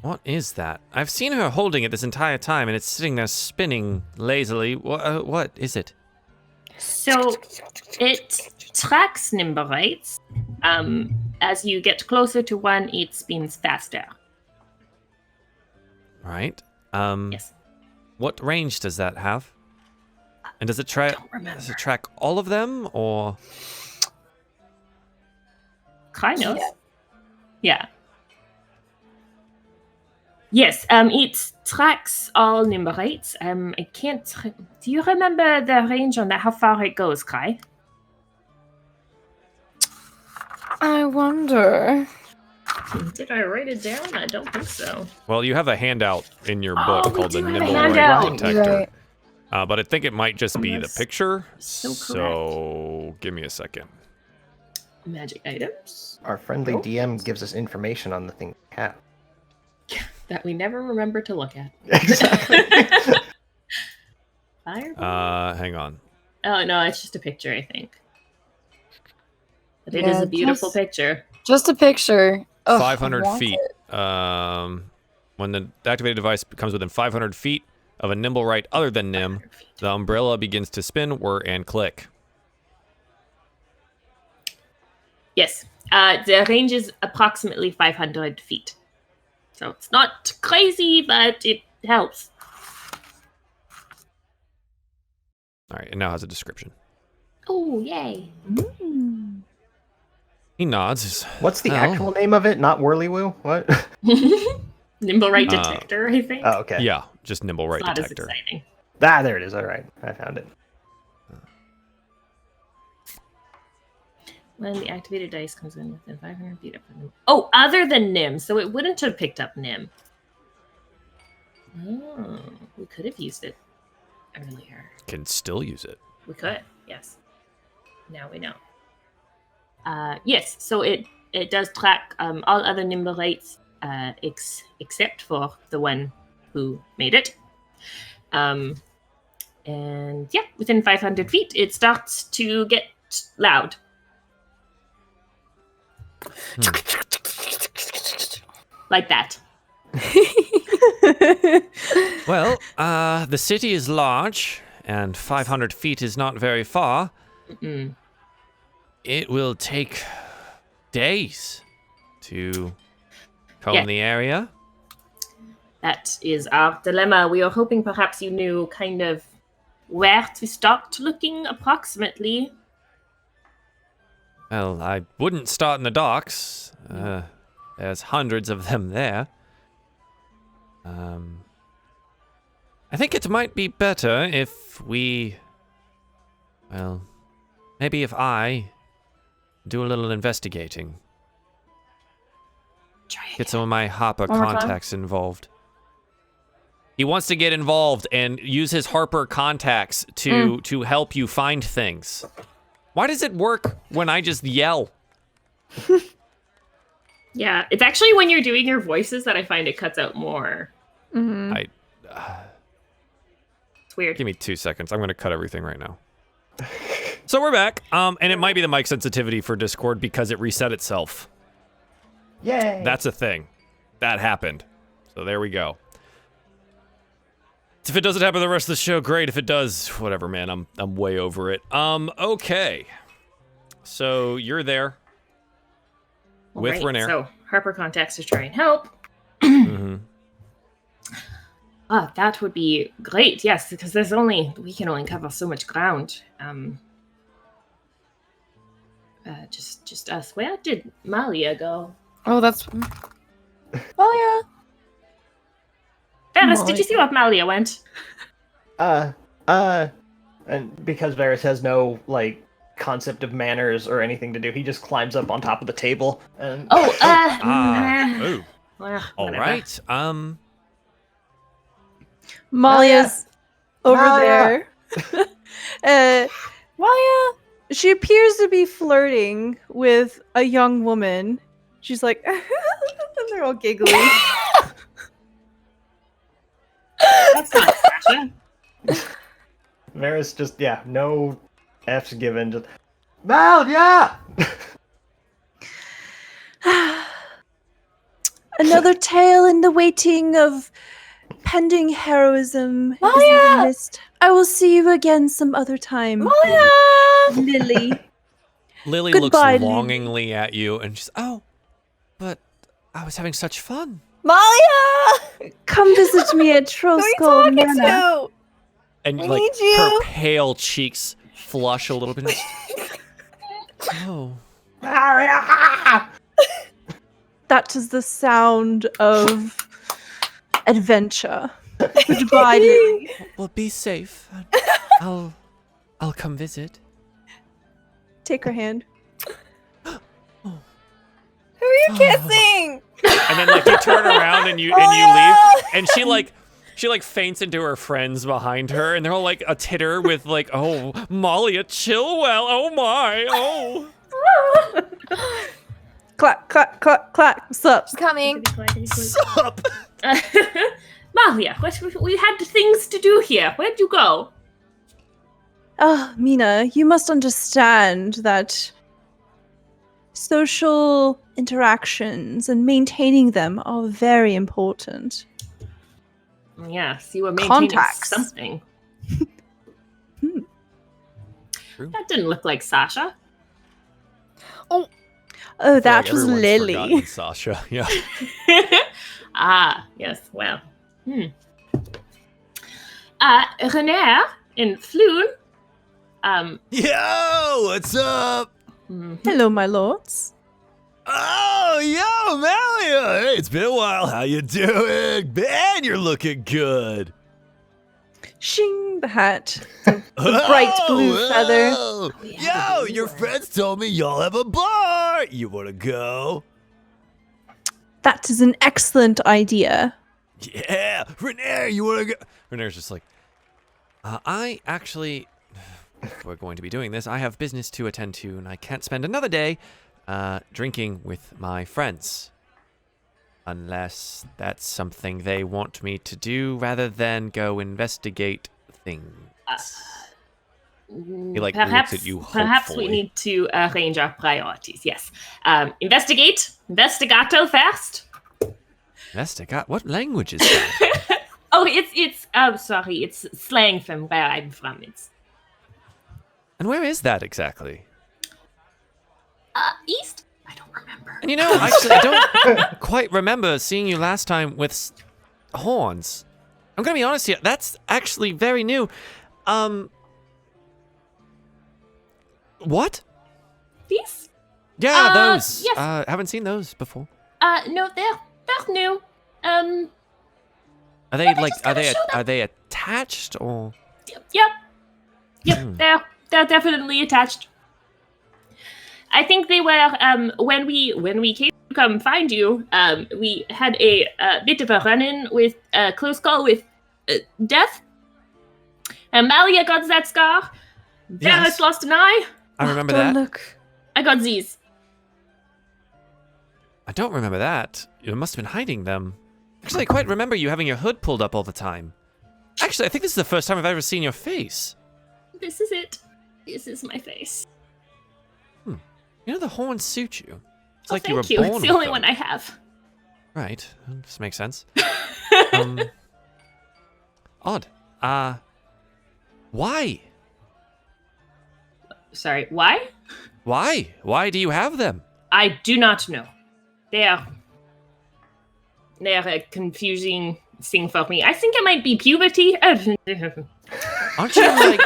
What is that? I've seen her holding it this entire time, and it's sitting there spinning lazily. What is it? So it tracks Nimberites. As you get closer to one, it spins faster. Right. Yes. What range does that have? And does it track? Don't remember. Does it track all of them, or? Kai knows. Yeah. Yes. It tracks all Nimberites. I can't. Do you remember the range on that? How far it goes, Kai? I wonder. Did I write it down? I don't think so. Well, you have a handout in your Oh, book we called the do have a Nimble handout. Right Detector. Right. But I think it might just be the That's picture. so So give me a second. Magic items Our friendly Nope. DM gives us information on the thing we have. that we never remember to look at. Exactly. Fireball? Hang on. Oh no, it's just a picture, I think. But it Yeah, is a beautiful just- picture. Just a picture. Ugh, 500 I want feet. it. When the activated device comes within 500 feet of a nimble right other than Nim, the umbrella begins to spin, whir, and click. Yes. The range is approximately 500 feet. So it's not crazy, but it helps. All right, it now has a description. Oh, yay. He nods. What's the Well, actual name of it? Not Whirlywoo? What? Nimble right Uh, detector, I think. Oh, okay. Yeah, just nimble right It's not detector. as exciting. Ah, there it is. All right. I found it. When the activated dice comes in within 500 feet of Nim. Oh, other than Nim, so it wouldn't have picked up Nim. Oh, we could have used it earlier. Can still use it. We could, yes. Now we know. Yes, so it does track all other Nimbleites except for the one who made it. And yeah, within 500 feet, it starts to get loud. Like that. Well, the city is large, and 500 feet is not very far. Mm-mm. It will take days to comb Yeah. the area. That is our dilemma. We are hoping perhaps you knew kind of where to start looking approximately. Well, I wouldn't start in the docks. There's hundreds of them there. I think it might be better if we... Well, maybe if I do a little investigating. Get some of my Harper One more time. contacts involved. He wants to get involved and use his Harper contacts to help you find things. Why does it work when I just yell? Yeah, it's actually when you're doing your voices that I find it cuts out more. Mhm. It's weird. Give me 2 seconds. I'm going to cut everything right now. So we're back. And it might be the mic sensitivity for Discord because it reset itself. Yay! That's a thing. That happened. So there we go. If it doesn't happen the rest of the show, great. If it does, whatever, man. I'm way over it. Okay. So you're there with Right, Renair. So Harper contacts to try and help. Mhm. Ah, that would be great. Yes, because we can only cover so much ground. Just us. Where did Malia go? Oh, that's. Oh Ferris, did you see what Malia went? And because Varys has no, like, concept of manners or anything to do, he just climbs up on top of the table and... Ooh. Well, All whatever. right. Malia's over Malia! there. Malia, she appears to be flirting with a young woman. She's like, and they're all giggly. That's not Sasha. Varys just, no F's given, just... Mal, yeah! Another tale in the waiting of pending heroism. Maya! Isn't the mist. I will see you again some other time. Maya! Lily. Lily Goodbye, looks Lily. longingly at you and she's, oh, but I was having such fun. Malia! Come visit me at Who are you Trollskull talking Manor. to? And I like need you. her pale cheeks flush a little bit. Oh. That is the sound of adventure. Goodbye, Lily. Well, be safe. I'll come visit. Take her hand. Who are you kissing? And then like you turn around and you leave, and she faints into her friends behind her, and they're all like a titter with like, oh, Malia, chill well, oh my, oh. Clack, clack, clack, clack. What's up? She's coming. Sup? Malia, we had things to do here. Where'd you go? Ah, Mina, you must understand that social interactions and maintaining them are very important. Yes, you were maintaining Contacts. something. True. That didn't look like Sasha. Oh, I feel that like was everyone's Lily. forgotten Sasha, yeah. Ah, yes, well. Renair in Floon. Yo, what's up? Hello, my lords. Oh, yo, Malia. Hey, it's been a while. How you doing? Man, you're looking good. Shing, the hat. The bright blue feather. Yo, your friends told me y'all have a bar. You want to go? That is an excellent idea. Yeah, Renair, you want to go? Renair's just like, I actually, if we're going to be doing this, I have business to attend to, and I can't spend another day drinking with my friends. Unless that's something they want me to do rather than go investigate things. He looks at you hopefully. Perhaps we need to arrange our priorities, yes. Investigato first. What language is that? It's slang from where I'm from. And where is that exactly? East? I don't remember. And actually, I don't quite remember seeing you last time with horns. I'm gonna be honest here, that's actually very new. What? These? Yeah, those. Yes. Haven't seen those before. No, they're new. Are they are they attached or? Yep. They're definitely attached. I think they were when we came to come find you. We had a bit of a run-in with a close call with death. Malia got that scar. Varys lost an eye. I remember don't that. Look. I got these. I don't remember that. You must have been hiding them. Actually, I quite remember you having your hood pulled up all the time. Actually, I think this is the first time I've ever seen your face. This is it. This is my face. The horns suit you. It's like thank you were born It's the with only them. one I have. Right. This makes sense. Odd. Why? Sorry, why? Why? Why do you have them? I do not know. They are a confusing thing for me. I think it might be puberty. Aren't you like...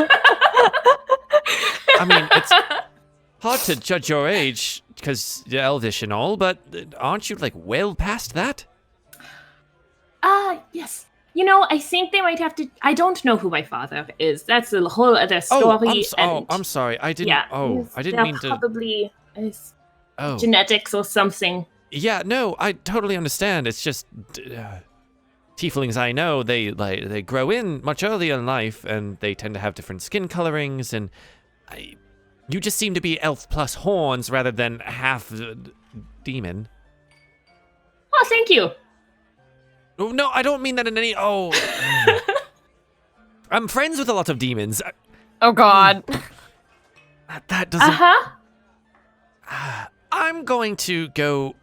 I mean, it's hard to judge your age because you're elvish and all, but aren't you like well past that? Yes. I think they might have to... I don't know who my father is. That's a whole other story. I'm sorry. I didn't... Yeah, I didn't mean to... Probably genetics or something. Yeah, no, I totally understand. It's just... tieflings I know, they grow in much earlier in life, and they tend to have different skin colorings, and... You just seem to be elf plus horns rather than half demon. Oh, thank you. Oh, no, I don't mean that in any... I'm friends with a lot of demons. Oh God. That doesn't... Uh-huh. I'm going to go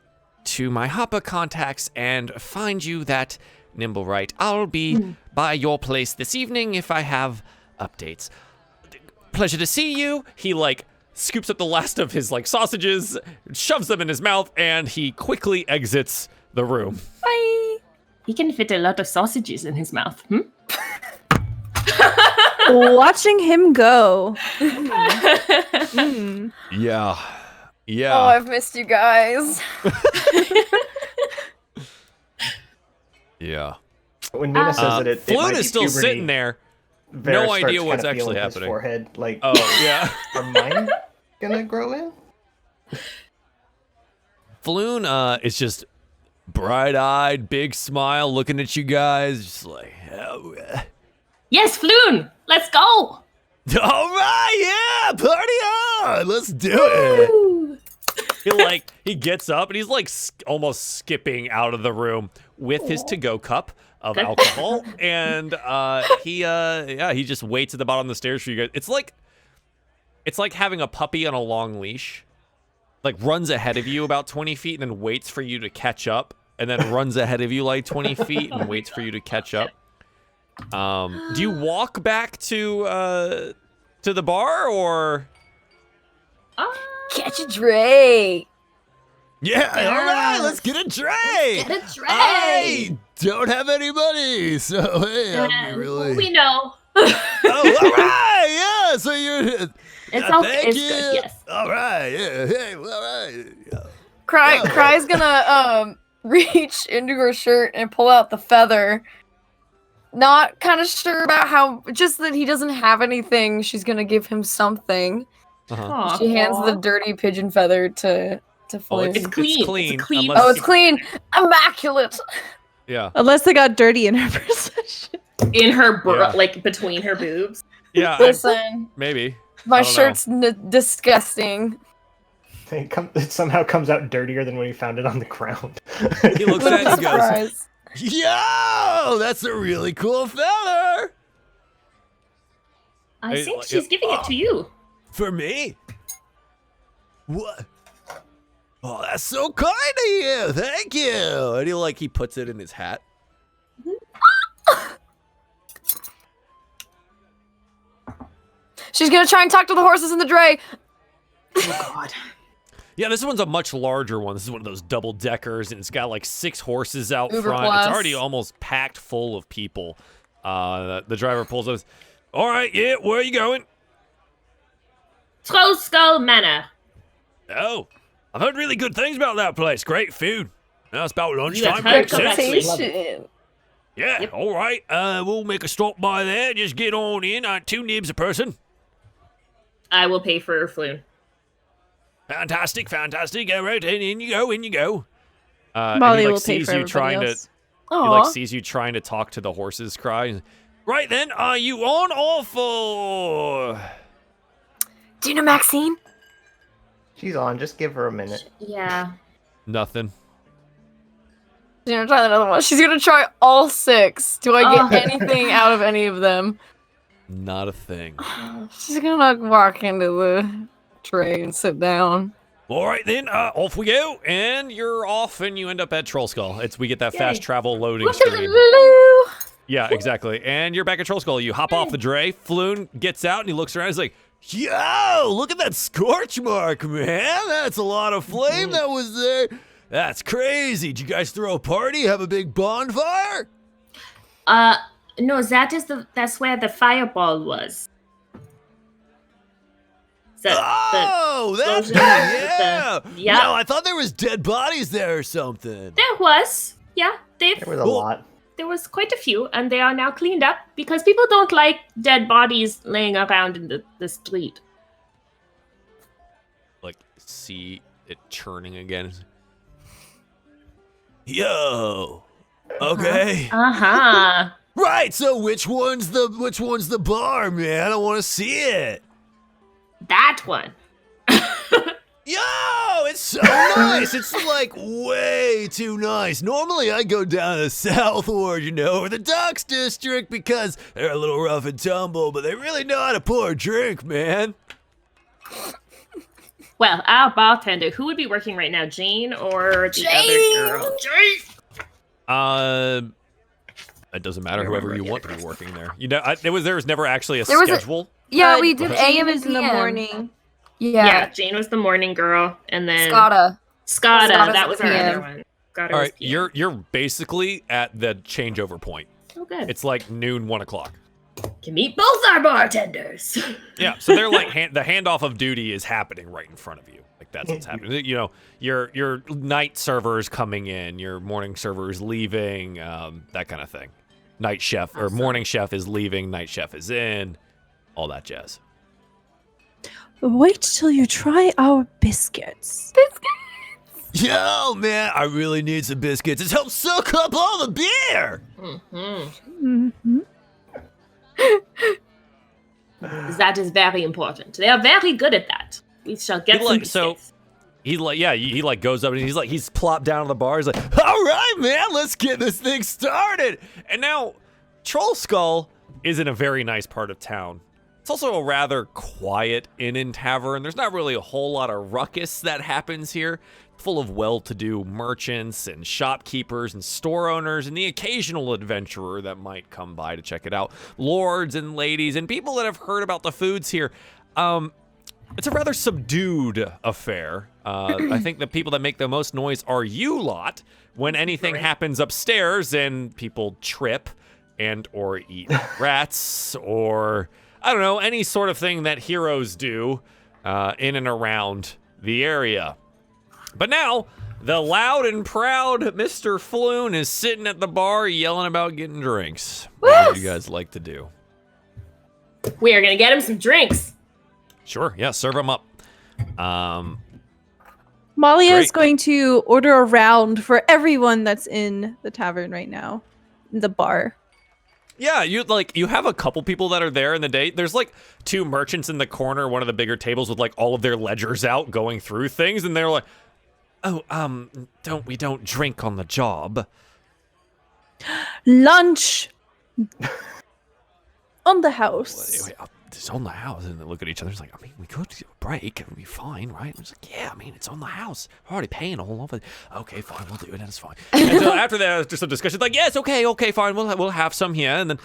to my Hopper contacts and find you that Nimblewright. I'll be by your place this evening if I have updates. Pleasure to see you. He scoops up the last of his sausages, shoves them in his mouth, and he quickly exits the room. Bye. He can fit a lot of sausages in his mouth. Watching him go. Yeah. Oh, I've missed you guys. Yeah. When Nina says it Floon might be is still puberty, sitting there. Varys No starts idea what's kinda actually feeling his happening. Forehead, Oh, yeah. are mine gonna grow in? Floon is just bright-eyed, big smile, looking at you guys, just like, oh, yeah. Yes, Floon! Let's go! All right, yeah, party on! Let's do it. Ooh. He gets up and he's almost skipping out of the room with his to-go cup of alcohol, and he just waits at the bottom of the stairs for you guys. It's like having a puppy on a long leash. Runs ahead of you about 20 feet and then waits for you to catch up, and then runs ahead of you 20 feet and waits for you to catch up. Do you walk back to the bar, or? Catch a Drake. Yeah, all right, let's get a drink. Get a drink. I don't have any money, so hey, I'm really. We know. Oh, all right, yeah. So you're. It's okay. Thank It's you. good. Yes. All right, yeah. Hey, all right. Yeah. Cry's gonna reach into her shirt and pull out the feather not kind of sure about how, just that he doesn't have anything. She's gonna give him something. Uh-huh. Aw. She hands the dirty pigeon feather to Oh, Floon. It's clean. It's clean. unless- Oh, it's clean, immaculate. Yeah. Unless they got dirty in her possession. In her, Yeah. like between her boobs. Yeah. Listen, Maybe. my I don't shirt's disgusting. It somehow comes out dirtier than when he found it on the ground. He looks at it and goes, Surprise. "Yo, that's a really cool feather." I Hey, think like, she's giving it to you. For me? What? Oh, that's so kind of you. Thank you. And he puts it in his hat. She's gonna try and talk to the horses in the dray. Oh God. Yeah, this one's a much larger one. This is one of those double deckers, and it's got like 6 horses out Uber front. Plus. It's already almost packed full of people. The driver pulls up. All right, yeah, where are you going? Troll Skull Manor. Oh, I've heard really good things about that place. Great food. Now it's about lunchtime. heard Makes sense. correctly. Yeah, Yep. all right. We'll make a stop by there. Just get on in. 2 nibs a person. I will pay for Floon. Fantastic. All right, and in you go. And Molly he, will pay sees for you everybody trying else. He Aw. sees you trying to talk to the horses. Cry. Right then, are you on or for? Do you know Maxine? She's on. Just give her a minute. Yeah. Nothing. She's gonna try another one. She's gonna try all 6. Do I get anything out of any of them? Not a thing. She's gonna walk into the tray and sit down. All right then, off we go, and you're off, and you end up at Troll Skull. We get that fast travel loading screen. Yeah, exactly. And you're back at Troll Skull. You hop off the dray. Floon gets out and he looks around. He's like, "Yo, look at that scorch mark, man! That's a lot of flame that was there. That's crazy. Did you guys throw a party? Have a big bonfire?" No, that's where the fireball was. That's explosion yeah. yeah. No, I thought there was dead bodies there or something. There was. Yeah, There was a lot. there was quite a few, and they are now cleaned up because people don't like dead bodies laying around in the street. Like, see it churning again. Yo. Okay. Uh-huh. Right. So which one's the bar, man? I want to see it. That one. Yo, it's so nice. It's like way too nice. Normally I go down to the South Ward, or the Docks District because they're a little rough and tumble, but they really know how to pour a drink, man. Well, our bartender, who would be working right now, Jane or the other girl? Jane! It doesn't matter. Whoever you want to be working there. There was never actually a There was a- schedule. Yeah, we did Jane AM is and in the PM. morning. Yeah, Jane was the morning girl, and then Scotta. Scada, Scada's that was our PM. other one. Scada All was right, PM. you're basically at the changeover point. Oh, good. It's like noon, 1 o'clock. Can meet both our bartenders. Yeah, so they're like the handoff of duty is happening right in front of you. Like that's what's happening. Your night servers coming in, your morning servers leaving, that kind of thing. Night chef or morning chef is leaving, night chef is in, all that jazz. Wait till you try our biscuits. Yo, man, I really need some biscuits. It helps soak up all the beer. Mm-hmm. Mm-hmm. That is very important. They are very good at that. We shall get some biscuits. He goes up and he's plopped down on the bar. He's like, all right, man, let's get this thing started. And now, Troll Skull is in a very nice part of town. It's also a rather quiet inn and tavern. There's not really a whole lot of ruckus that happens here. Full of well-to-do merchants and shopkeepers and store owners and the occasional adventurer that might come by to check it out. Lords and ladies and people that have heard about the foods here. It's a rather subdued affair. I think the people that make the most noise are you lot when anything happens upstairs and people trip and or eat rats or, I don't know, any sort of thing that heroes do in and around the area. But now The loud and proud Mr. Floon is sitting at the bar yelling about getting drinks. What would you guys like to do? We are gonna get him some drinks. Sure, yeah, serve them up. Malia is Great. going to order a round for everyone that's in the tavern right now, the bar. Yeah, you have a couple people that are there in the day. There's like 2 merchants in the corner, one of the bigger tables with like all of their ledgers out going through things, and they're like, "Oh, we don't drink on the job." Lunch on the house. Wait, it's on the house, and they look at each other. It's like, I mean, we could do a break. It would be fine, right? It's like, yeah, I mean, it's on the house. We're already paying all of it. Okay, fine, we'll do it. That's fine. And so after that, just some discussion. Like, yes, okay, fine. We'll have some here, and then,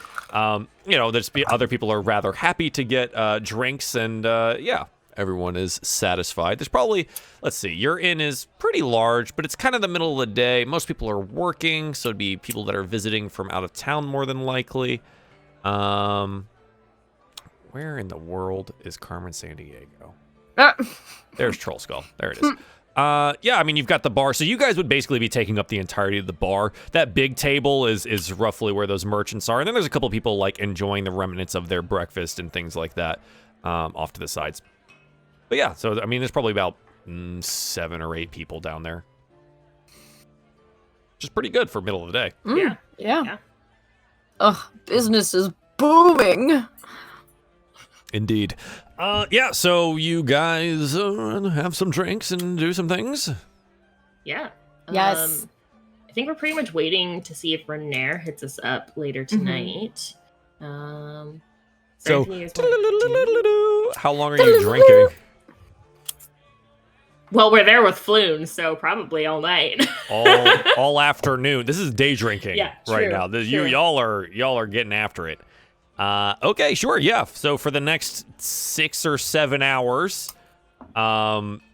there's other people are rather happy to get drinks, and yeah, everyone is satisfied. There's probably, let's see, your inn is pretty large, but it's kind of the middle of the day. Most people are working, so it'd be people that are visiting from out of town more than likely. Where in the world is Carmen Sandiego? There's Troll Skull. There it is. Yeah, I mean, you've got the bar. So you guys would basically be taking up the entirety of the bar. That big table is roughly where those merchants are. And then there's a couple of people, like, enjoying the remnants of their breakfast and things like that off to the sides. But yeah, so, I mean, there's probably about 7 or 8 people down there. Which is pretty good for middle of the day. Yeah. Ugh, business is booming. Indeed. Yeah, so you guys have some drinks and do some things? Yeah. Yes. I think we're pretty much waiting to see if Renair hits us up later tonight. So, So, how long are you drinking? well, we're there with Floon, so probably all night. All afternoon. This is day drinking right true, now. true. Y'all are getting after it. Okay, sure, yeah. So for the next 6 or 7 hours,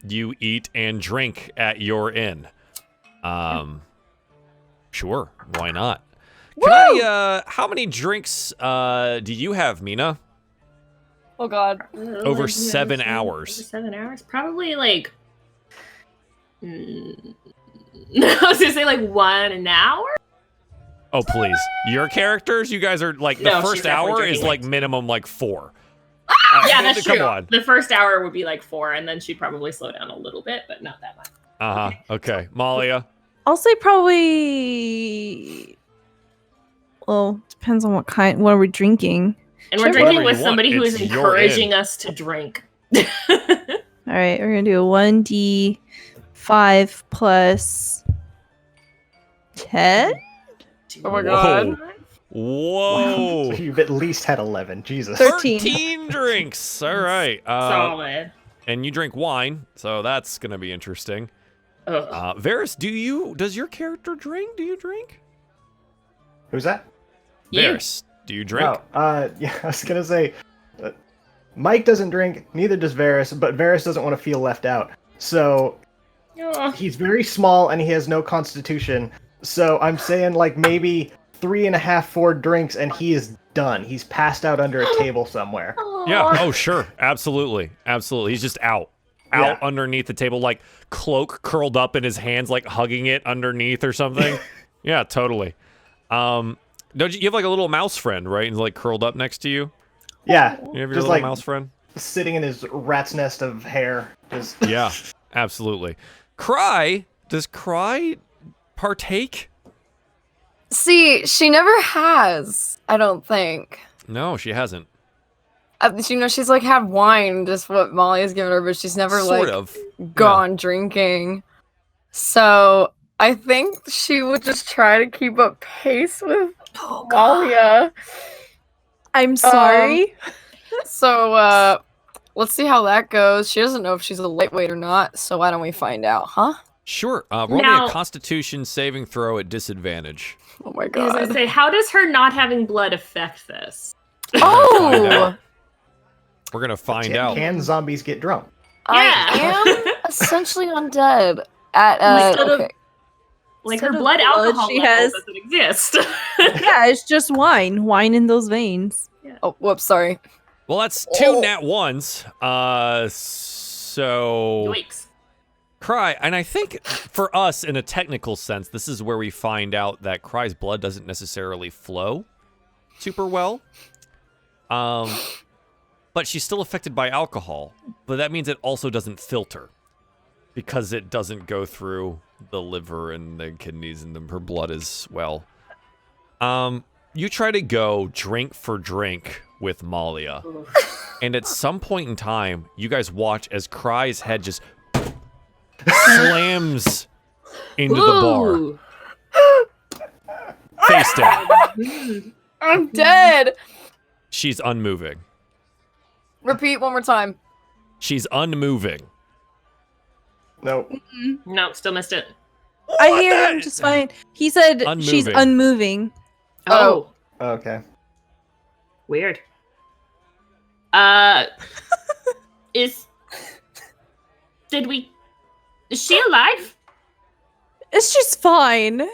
you eat and drink at your inn. Sure, why not? How many drinks do you have, Mina? Oh God. Over 7 hours. Over 7 hours? Probably like... I was gonna say like 1 an hour? Oh, please. Your characters, you guys are like, the No, she's first definitely hour is drinking like minimum like 4. Yeah, that's come true. on. The first hour would be like 4, and then she'd probably slow down a little bit, but not that much. Okay. Malia? I'll say probably. Well, depends on what are we drinking. And we're Sure. drinking Whatever with you somebody want. who is It's your encouraging inn. us to drink. All right, we're gonna do a 1d5 plus 10. Oh my Whoa. God. Whoa. So you've at least had 11. Jesus. 13. 13 drinks. All right. Solid. And you drink wine, so that's going to be interesting. Ugh. Varys, does your character drink? Do you drink? Who's that? You. Varys, do you drink? Yeah, I was gonna say, Mike doesn't drink, neither does Varys, but Varys doesn't want to feel left out. So Ugh. he's very small and he has no constitution. So I'm saying like maybe 3.5, 4 drinks and he is done. He's passed out under a table somewhere. Yeah. Oh, sure. Absolutely. He's just out underneath the table, like cloak curled up in his hands, like hugging it underneath or something. Yeah, totally. Don't you have like a little mouse friend, right? And like curled up next to you. Yeah, You have your just little like mouse friend. sitting in his rat's nest of hair. Just Yeah, absolutely. Does Cry partake? See, she never has. I don't think. No, she hasn't. She's like had wine, just what Molly has given her, but she's never Sort like of. gone drinking. So I think she would just try to keep up pace with Malia. I'm sorry. So let's see how that goes. She doesn't know if she's a lightweight or not, so why don't we find out, huh? Sure. Roll me Now- a Constitution saving throw at disadvantage. Oh my I was gonna God. say, how does her not having blood affect this? Find Oh! out. We're gonna find out. Can zombies get drunk? I am essentially undead. At Instead of- okay. Like Instead her of blood blood, alcohol she level has- doesn't exist. Yeah, it's just wine in those veins. Oh, whoops, sorry. Well, that's 2 nat ones. So Yikes. Cry, and I think for us, in a technical sense, this is where we find out that Cry's blood doesn't necessarily flow super well. But she's still affected by alcohol. But that means it also doesn't filter. Because it doesn't go through the liver and the kidneys and her blood as well. You try to go drink for drink with Malia. And at some point in time, you guys watch as Cry's head just slams into the bar. Face down. I'm dead. She's unmoving. Repeat one more time. She's unmoving. Nope. No, still missed it. I hear him just fine. He said she's unmoving. Oh. Okay. Weird. Is she alive? She's fine.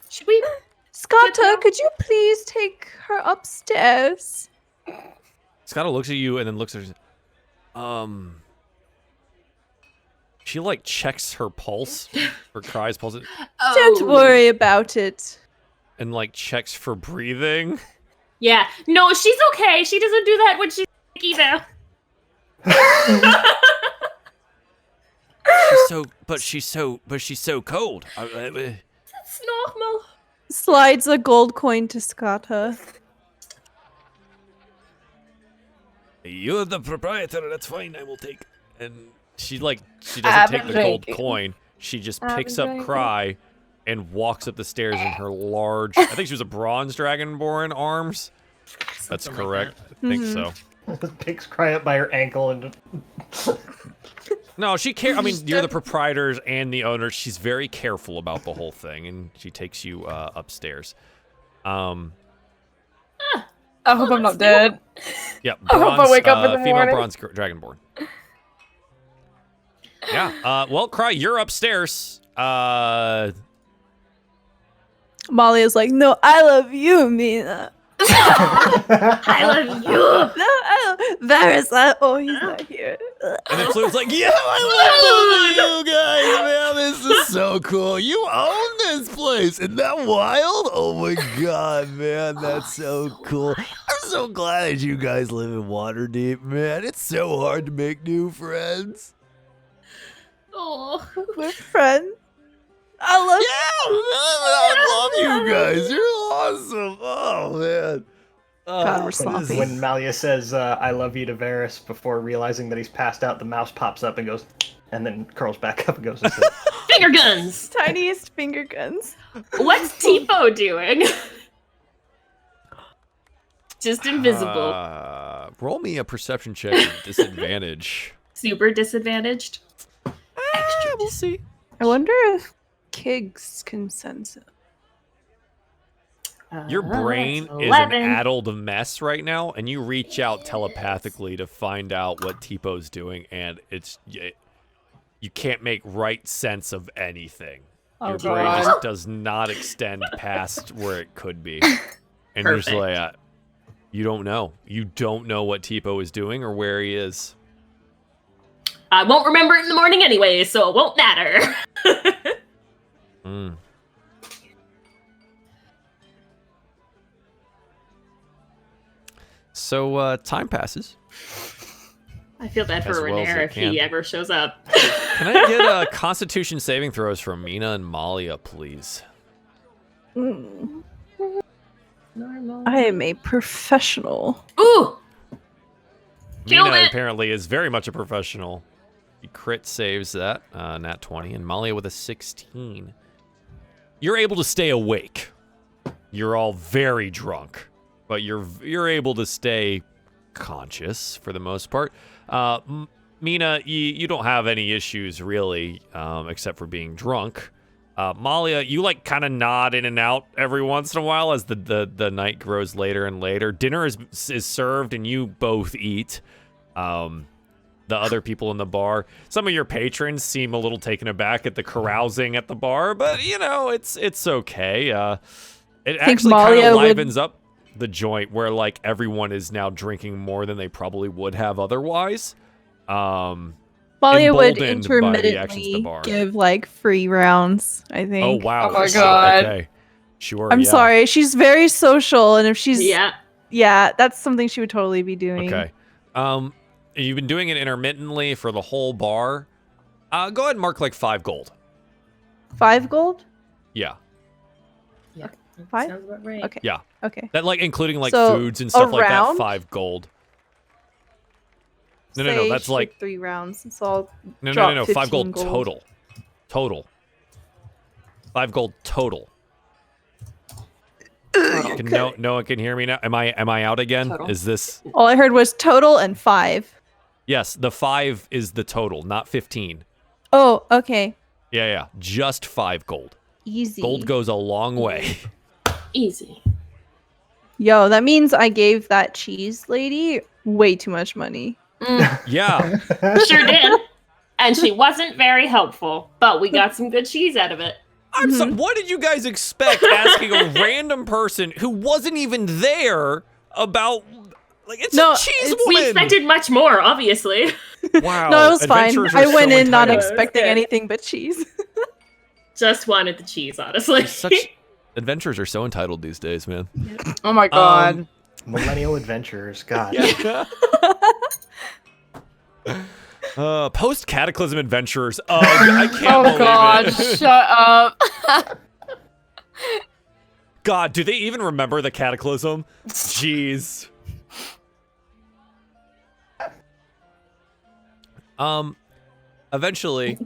Should we? Scotta, could you please take her upstairs? Scotta looks at you and then looks at her. She like checks her pulse, her Cry's pulse, Don't worry about it. and like checks for breathing. Yeah. No, she's okay. She doesn't do that when she's sick either. She's so cold. That's normal. Slides a gold coin to Scotta. You're the proprietor. That's fine. I will take. And she doesn't take the gold coin. She just picks up Cry and walks up the stairs in her large. I think she was a bronze dragonborn arms. That's correct. I think so. Picks Cry up by her ankle and. No, she care. I mean, you're the proprietors and the owners. She's very careful about the whole thing, and she takes you upstairs. I hope I'm not dead. Yep. I hope I wake up in the female morning. bronze dragonborn. Yeah. Well, Cry, you're upstairs. Molly is like, no, I love you, Mina. I love you. Varys, oh, he's not here. And then Flute's like, yeah, I love you guys, man. This is so cool. You own this place. Isn't that wild? Oh my god, man. That's so cool. I'm so glad that you guys live in Waterdeep, man. It's so hard to make new friends. Oh. We're friends. I love I love you guys. You're awesome. Oh, man. God, we're sloppy. When Malia says, I love you to Varys before realizing that he's passed out, the mouse pops up and goes, and then curls back up and goes, Finger guns. Tiniest finger guns. What's Tipo doing? Just invisible. Roll me a perception check with disadvantage. Super disadvantaged. Extra. We'll see. I wonder if Kiggs can sense it. Your brain is an addled mess right now, and you reach out telepathically to find out what Tipo's doing, and you can't make right sense of anything. Your brain just does not extend past where it could be. And you're just like, you don't know. You don't know what Tipo is doing or where he is. I won't remember it in the morning anyway, so it won't matter. So, time passes. I feel bad for As well as Rhaenyra it if can. he ever shows up. Can I get Constitution saving throws from Mina and Malia, please? Normal. I am a professional. Ooh! Killed Mina it! apparently is very much a professional. He crit saves that, nat 20, and Malia with a 16. You're able to stay awake. You're all very drunk, but you're able to stay conscious for the most part. Mina, you don't have any issues really, except for being drunk. Malia, you like kind of nod in and out every once in a while as the night grows later and later. Dinner is served and you both eat. The other people in the bar, some of your patrons seem a little taken aback at the carousing at the bar, but you know, it's okay. It actually kind of livens up the joint where like everyone is now drinking more than they probably would have otherwise. Malia would emboldened by the actions of the intermittently bar. give like free rounds, I Oh think. wow! Oh my Sure, God. Okay, sure. I'm yeah. sorry, she's very social, and if she's Yeah. that's something she would totally be doing. Okay. You've been doing it intermittently for the whole bar. Go ahead and mark like 5 gold. 5 gold? Yeah. Yeah. Five? Sounds about right. Okay. Yeah. Okay. That like including like So, foods and stuff a like that. round? 5 gold. No. Say That's she like took 3 rounds, so I'll no. drop 5 15 gold gold. total. 5 gold total. Can no one can hear me now? Am I out again? Total. Is this? All I heard was total and 5. Yes, the 5 is the total, not 15. Oh, okay. Yeah. Just 5 gold. Easy. Gold goes a long way. Easy. Yo, that means I gave that cheese lady way too much money. Yeah. Sure did. And she wasn't very helpful, but we got some good cheese out of it. I'm sorry. What did you guys expect asking a random person who wasn't even there about? Like, it's No, a cheese it's- We woman. expected much more, obviously. Wow. No, it was fine. adventurers are I went so in not entitled. expecting Okay. anything but cheese. Just wanted the cheese, honestly. Adventurers are so entitled these days, man. Oh my god. Millennial adventurers, God. Yeah. Post Cataclysm adventurers. I can't Oh believe god, it. shut up. God, do they even remember the Cataclysm? Jeez. Eventually,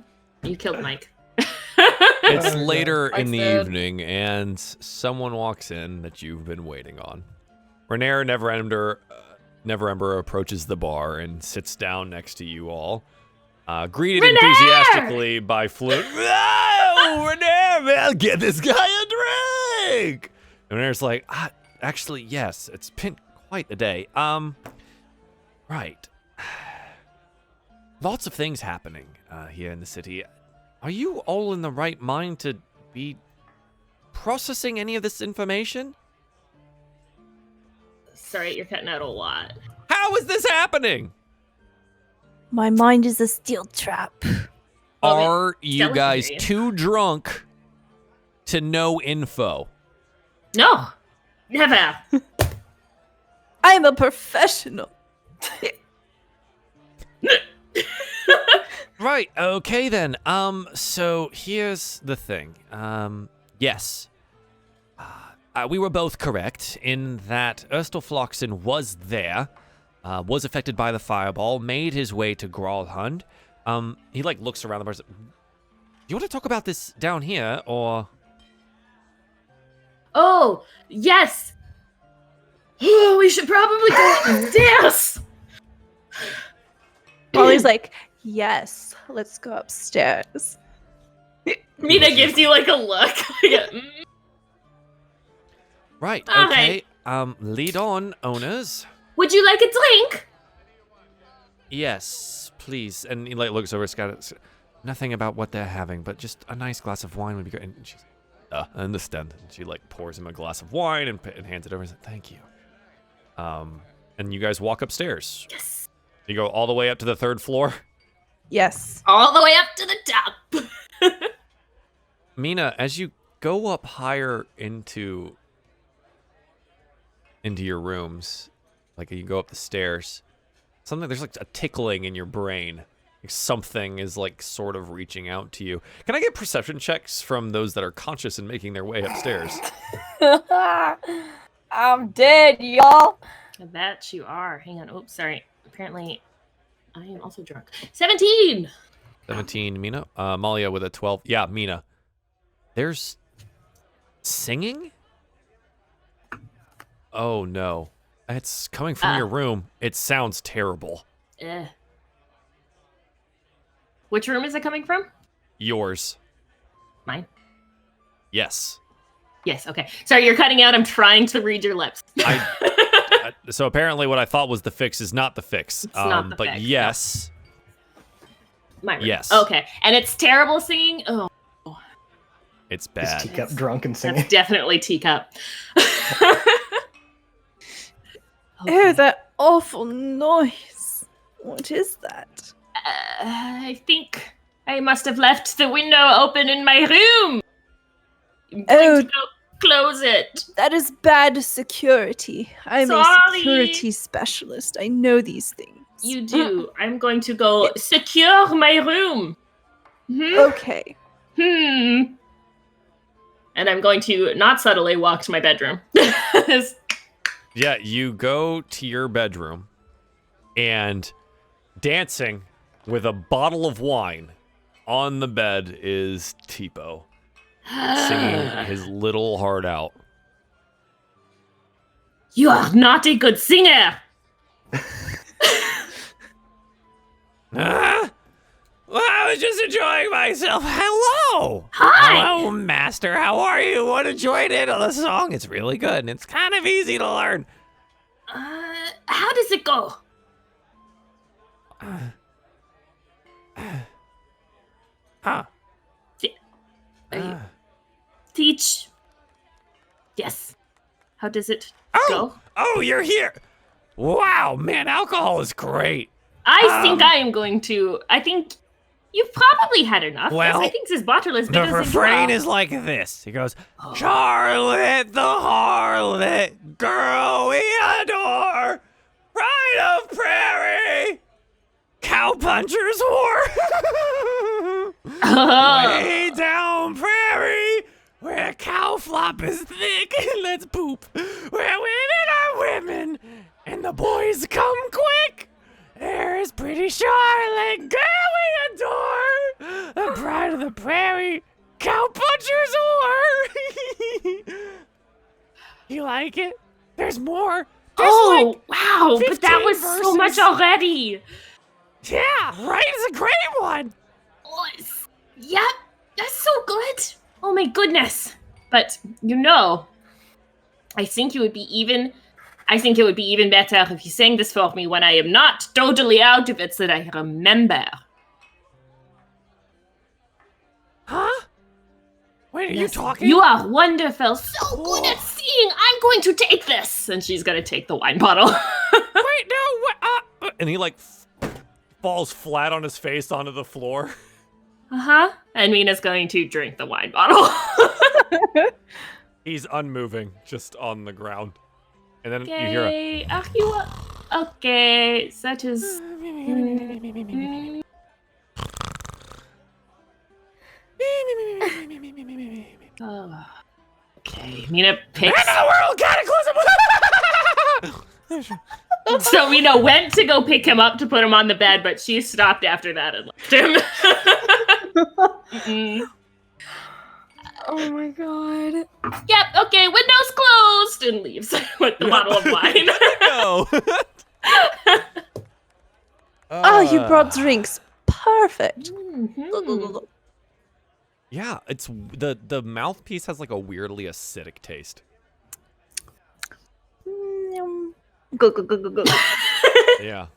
You killed Mike. it's Oh, later I in the said- evening, and someone walks in that you've been waiting on. Renair Neverember approaches the bar and sits down next to you all, greeted Renair! enthusiastically by Flute. Oh, Renair, man, get this guy a drink! And Renair's like, actually, yes, it's been quite a day. Right. Lots of things happening here in the city. Are you all in the right mind to be processing any of this information? Sorry, you're cutting out a lot. How is this happening? My mind is a steel trap. Are you Stella can guys hear you. too drunk to know info? No, never. I'm a professional. Right, okay then. So here's the thing. Yes. We were both correct in that Erstelfloxen was there, was affected by the fireball, made his way to Gralhund. He like looks around the bar. Do you want to talk about this down here, or? Oh, yes. Oh, we should probably go upstairs. Molly's like, yes, let's go upstairs. Mina gives you like a look. Right, All okay. Lead on, owners. Would you like a drink? Yes, please. And he like looks over at Scott. Nothing about what they're having, but just a nice glass of wine would be great. And she's, I understand. And she like pours him a glass of wine and hands it over and says, "Thank you." And you guys walk upstairs. Yes. You go all the way up to the 3rd floor. Yes. All the way up to the top. Mina, as you go up higher into your rooms, like you go up the stairs, there's like a tickling in your brain. Like something is like sort of reaching out to you. Can I get perception checks from those that are conscious and making their way upstairs? I'm dead, y'all. That you are. Hang on. Oops, sorry. Apparently, I am also drunk. 17. 17, Mina. Malia with a 12. Yeah, Mina. There's singing? Oh no. It's coming from your room. It sounds terrible. Which room is it coming from? Yours. Mine. Yes. Yes. Okay. Sorry, you're cutting out. I'm trying to read your lips. So apparently what I thought was the fix is not the fix. It's not the but fix, no. yes. My room. Yes. Okay. And it's terrible singing. Oh, It's Is bad. Teacup drunk and singing? that's definitely teacup. Oh, that awful noise. What is that? I think I must have left the window open in my room. I'm Oh. going to go close it. That is bad security. I'm a Sorry. security specialist. I know these things. You do. I'm going to go secure my room. Okay. And I'm going to not subtly walk to my bedroom. Yeah, you go to your bedroom, and dancing with a bottle of wine on the bed is Tipo, singing his little heart out. You are not a good singer. Well, I was just enjoying myself. Hello! Hi! Hello, master. How are you? Want to join in on the song? It's really good, and it's kind of easy to learn. How does it go? Teach. Yes. How does it go? Oh, you're here. Wow, man, alcohol is great. I think I am going to. I think you've probably had enough. Well, I think this bottle is The bigger than refrain you is like this. He goes, Charlotte the harlot, girl we adore, pride of prairie, cowpuncher's whore. Way down prairie, where cow flop is thick, let's poop, where women are women, and the boys come quick. There's pretty Charlotte, girl we adore, the pride of the prairie, cowpuncher's whore. You like it? There's more. There's wow! But that 15 was so much verses. already. Yeah, right? It's a great one. Oh, yep, that's so good. Oh my goodness! But I think it would be even better if you sang this for me when I am not totally out of it, so that I remember. Huh? Wait, are you talking? You are wonderful, so good at singing. I'm going to take this, and she's gonna take the wine bottle. Wait, no. What? And he falls flat on his face onto the floor. And Mina's going to drink the wine bottle. He's unmoving, just on the ground. And then you hear Okay, okay, that is. Oh. Okay, Mina picks. End of the world cataclysm! So Mina went to go pick him up to put him on the bed, but she stopped after that and left him. Oh my god. Yep, okay, windows closed, and leaves with the bottle of wine. No. Oh, you brought drinks. Perfect. Yeah, it's the mouthpiece has like a weirdly acidic taste. Go, go, go, go, go. Yeah.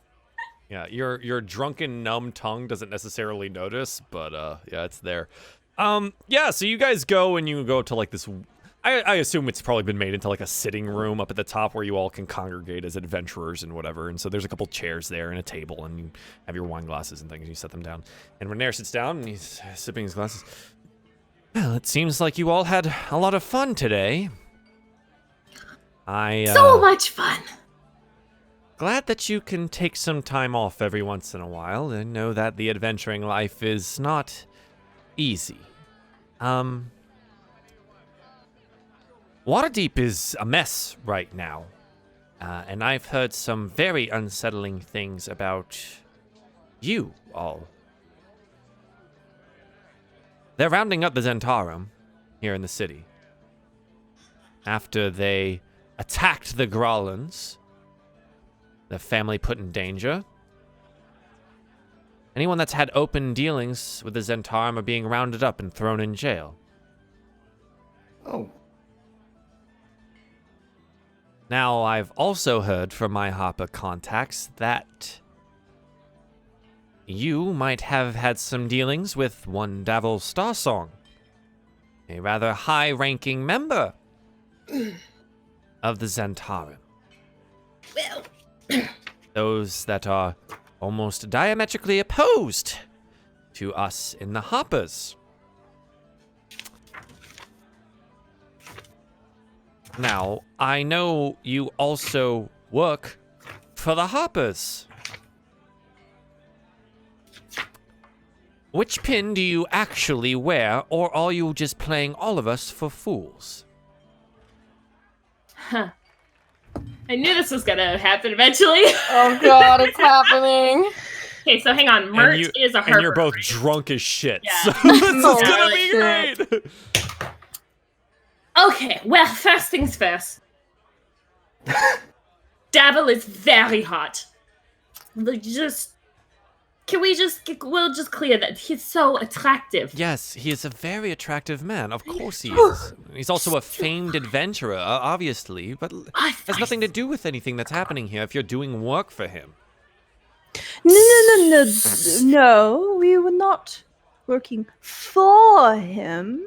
Yeah, your drunken numb tongue doesn't necessarily notice, but yeah, it's there. Yeah, so you guys go and you go to like this, I assume it's probably been made into like a sitting room up at the top where you all can congregate as adventurers and whatever. And so there's a couple chairs there and a table, and you have your wine glasses and things, and you set them down. And Renair sits down and he's sipping his glasses. Well, it seems like you all had a lot of fun today. So much fun. Glad that you can take some time off every once in a while and know that the adventuring life is not easy. Waterdeep is a mess right now, and I've heard some very unsettling things about you all. They're rounding up the Zentarum here in the city. After they attacked the Growlins, the family put in danger. Anyone that's had open dealings with the Zentarum are being rounded up and thrown in jail. Oh. Now, I've also heard from my Harper contacts that you might have had some dealings with one Davil Starsong, a rather high-ranking member of the Zentarum. Well, Those that are almost diametrically opposed to us in the Hoppers. Now, I know you also work for the Hoppers. Which pin do you actually wear, or are you just playing all of us for fools? Huh. I knew this was gonna happen eventually. Oh god, it's happening. Okay, so hang on. Mert is a Harper. And you're both drunk as shit. Yeah. So this is Oh, gonna be shit. great. Okay, well, first things first. Davil is very hot. We'll just clear that he's so attractive. Yes, he is a very attractive man. Of course he is. He's also a famed adventurer, obviously, but has nothing to do with anything that's happening here if you're doing work for him. No, we were not working for him.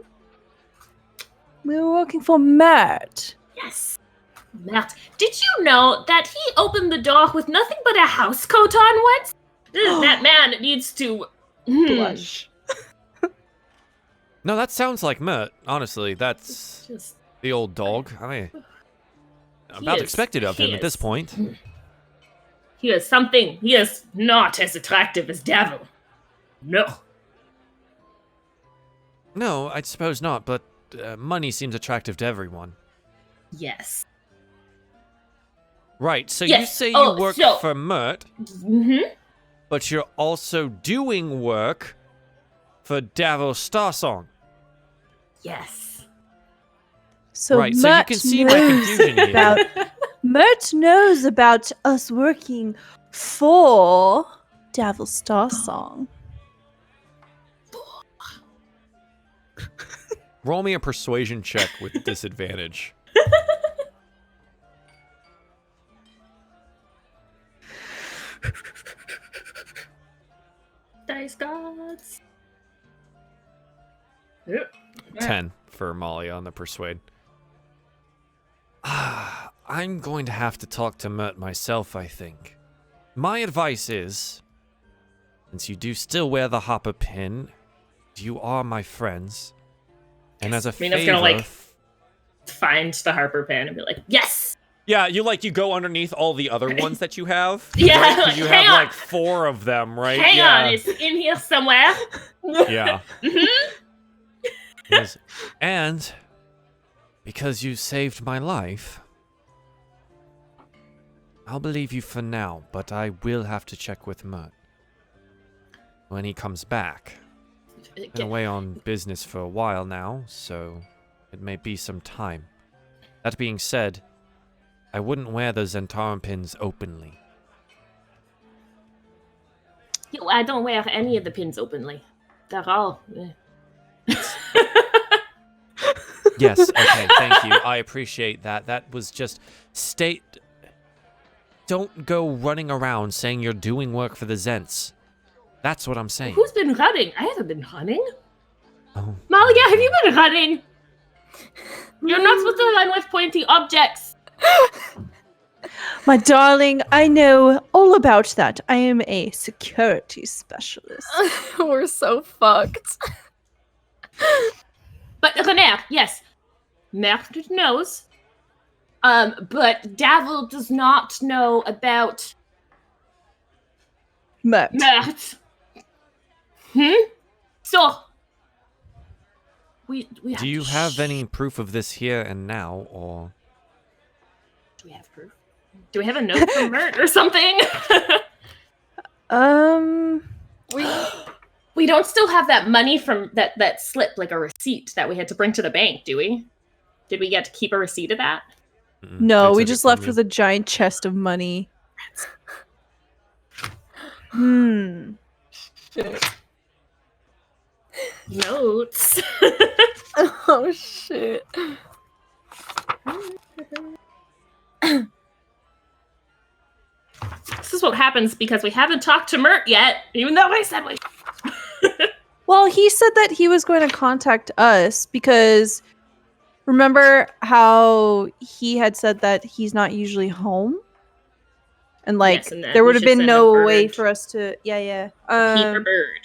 We were working for Mert. Yes. Mert, did you know that he opened the door with nothing but a house coat on once? That man needs to Blush. No, that sounds like Mert. Honestly, that's Just, the old dog. I'm He about is- expected of he him at this is. point. he is something. He is not as attractive as Davil. No. No, I suppose not, but money seems attractive to everyone. Yes. Right, so you Yes. say Oh, you work so- for Mert, Mm-hmm. but you're also doing work for Davos Starsong. Yes. So Right, so you Mert can see my knows confusion here. about Mert knows about us working for Davil Starsong. Roll me a persuasion check with disadvantage. Dice gods. 10 for Molly on the persuade. I'm going to have to talk to Mert myself, I think. My advice is, since you do still wear the Hopper pin, you are my friends, and as a Mina's favor... gonna, find the Harper pen and be like, yes! Yeah, you go underneath all the other ones that you have. Yeah, right? 'Cause like, you hang have on. like 4 of them, right? Hang yeah. on, it's in here somewhere. Yeah. Mhm. Yes. And because you saved my life, I'll believe you for now, but I will have to check with Mert when he comes back. Been away on business for a while now, so it may be some time. That being said, I wouldn't wear those Zentarum pins openly. Yo, I don't wear any of the pins openly. They're all... Yes, okay, thank you. I appreciate that. That was just don't go running around saying you're doing work for the Zents. That's what I'm saying. Who's been running? I haven't been running. Oh. Malia, have you been running? You're not supposed to run with pointy objects. My darling, I know all about that. I am a security specialist. We're so fucked. But René, yes, Mert knows. But Davil does not know about Mert. Mert. So we have Do you to have any proof of this here and now, or... Do we have proof? Do we have a note from Mert or something? We don't still have that money from that slip, like a receipt that we had to bring to the bank, do we? Did we get to keep a receipt of that? No, They we took it just from left you. with a giant chest of money. Shit. Notes. Oh shit. This is what happens because we haven't talked to Mert yet, even though I said we. Well, he said that he was going to contact us because remember how he had said that he's not usually home? And like Yes, and that there we would have should been send a no way bird. for us to yeah. Keep a bird.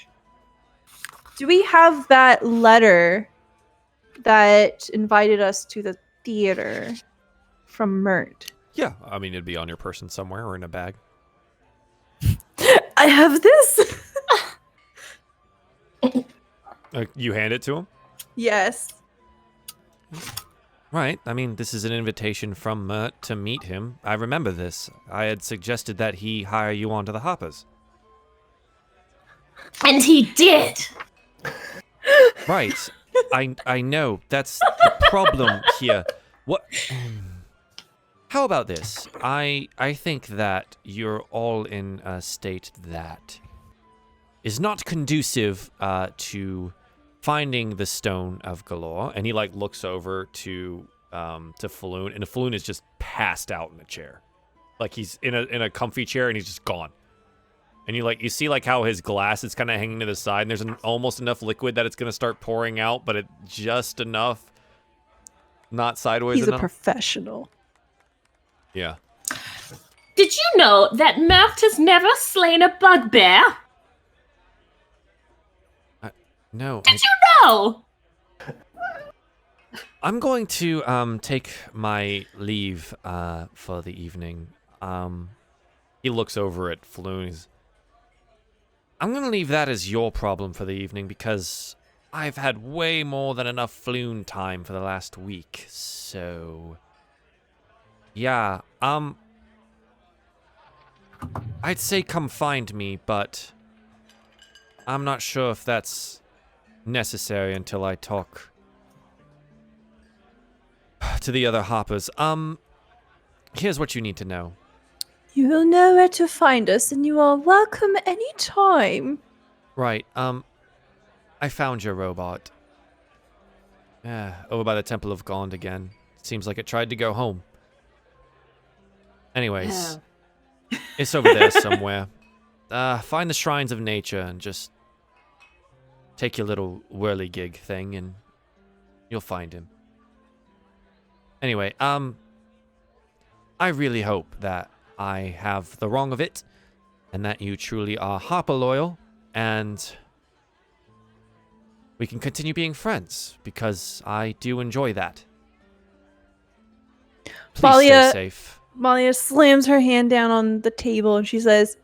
Do we have that letter that invited us to the theater from Mert? Yeah, I mean, it'd be on your person somewhere or in a bag. I have this. You hand it to him? Yes. Right. I mean, this is an invitation from Mert to meet him. I remember this. I had suggested that he hire you onto the Hoppers. And he did. Right. I know. That's the problem here. What? How about this? I think that you're all in a state that is not conducive to finding the Stone of Galore. And he like looks over to Falloon, and Falloon is just passed out in a chair, like he's in a comfy chair, and he's just gone. And you see like how his glass is kind of hanging to the side, and there's almost enough liquid that it's gonna start pouring out, but it just enough, not sideways He's enough. a professional. Yeah. Did you know that Mert has never slain a bugbear? No. Did you know? I'm going to take my leave for the evening. He looks over at Falloon. I'm going to leave that as your problem for the evening because I've had way more than enough Falloon time for the last week. So, yeah, I'd say come find me, but I'm not sure if that's necessary until I talk to the other hoppers. Here's what you need to know. You will know where to find us, and you are welcome anytime. Right, I found your robot. Over by the Temple of Gond again. Seems like it tried to go home. Anyways, it's over there somewhere. Find the Shrines of Nature and just take your little whirligig thing and you'll find him. Anyway, I really hope that I have the wrong of it and that you truly are Harper loyal and we can continue being friends because I do enjoy that. Please Malia- stay safe. Malia slams her hand down on the table and she says,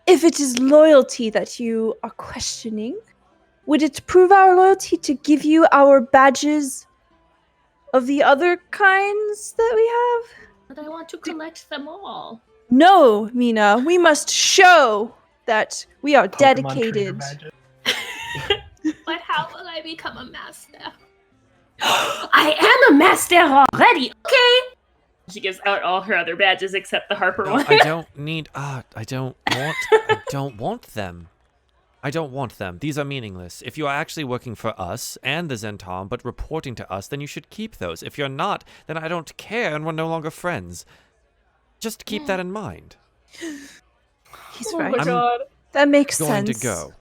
if it is loyalty that you are questioning, would it prove our loyalty to give you our badges of the other kinds that we have? But I want to collect them all. No, Mina, we must show that we are Pokemon trainer dedicated. badges. But how will I become a master? I am a master already. Okay. She gives out all her other badges except the Harper No, one. I don't need. I don't want them. I don't want them. These are meaningless. If you are actually working for us and the Zentom, but reporting to us, then you should keep those. If you're not, then I don't care and we're no longer friends. Just keep that in mind. He's Oh right. my I'm god. That makes Going sense. to go.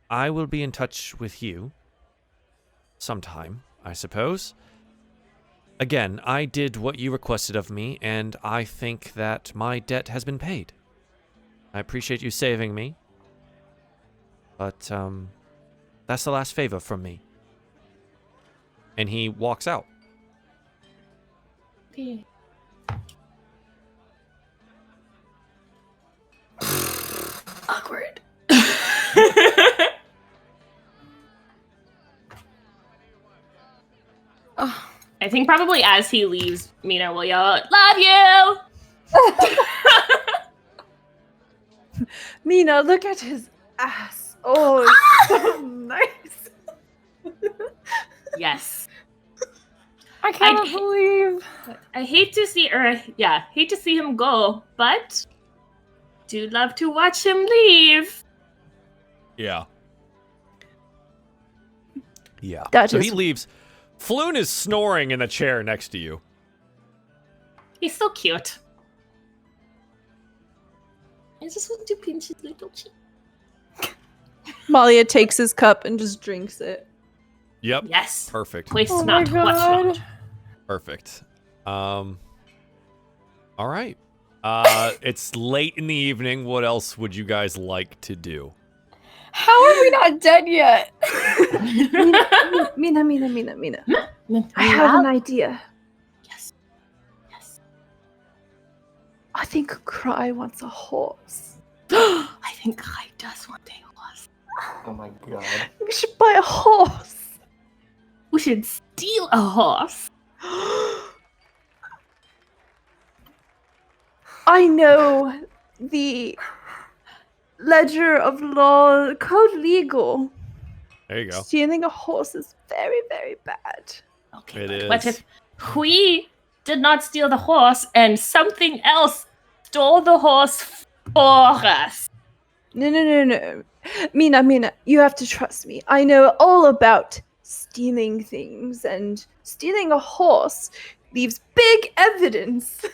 I will be in touch with you sometime, I suppose. Again, I did what you requested of me, and I think that my debt has been paid. I appreciate you saving me. But, that's the last favor from me. And he walks out. Okay. Awkward. Oh. I think probably as he leaves, Mina will yell out, "Love you!" Mina, look at his ass. Oh, it's so nice. Yes. I can't I- believe. I hate to see him go, but do love to watch him leave. Yeah. Yeah. That so is- he leaves. Falloon is snoring in the chair next to you. He's so cute. I just want to pinch his little cheek. Malia takes his cup and just drinks it. Yep. Yes. Perfect. Waste Oh my not, watch god. not. Perfect. All right. It's late in the evening. What else would you guys like to do? How are we not dead yet? Mina. I have an idea. Yes. Yes. I think Cry wants a horse. I think Kai does want a horse. Oh my god. We should buy a horse. We should steal a horse. I know the ledger of law, code legal. There you go. Stealing a horse is very, very bad. Okay, It but what is. if we did not steal the horse and something else stole the horse for us? No. Mina, you have to trust me. I know all about stealing things, and stealing a horse leaves big evidence.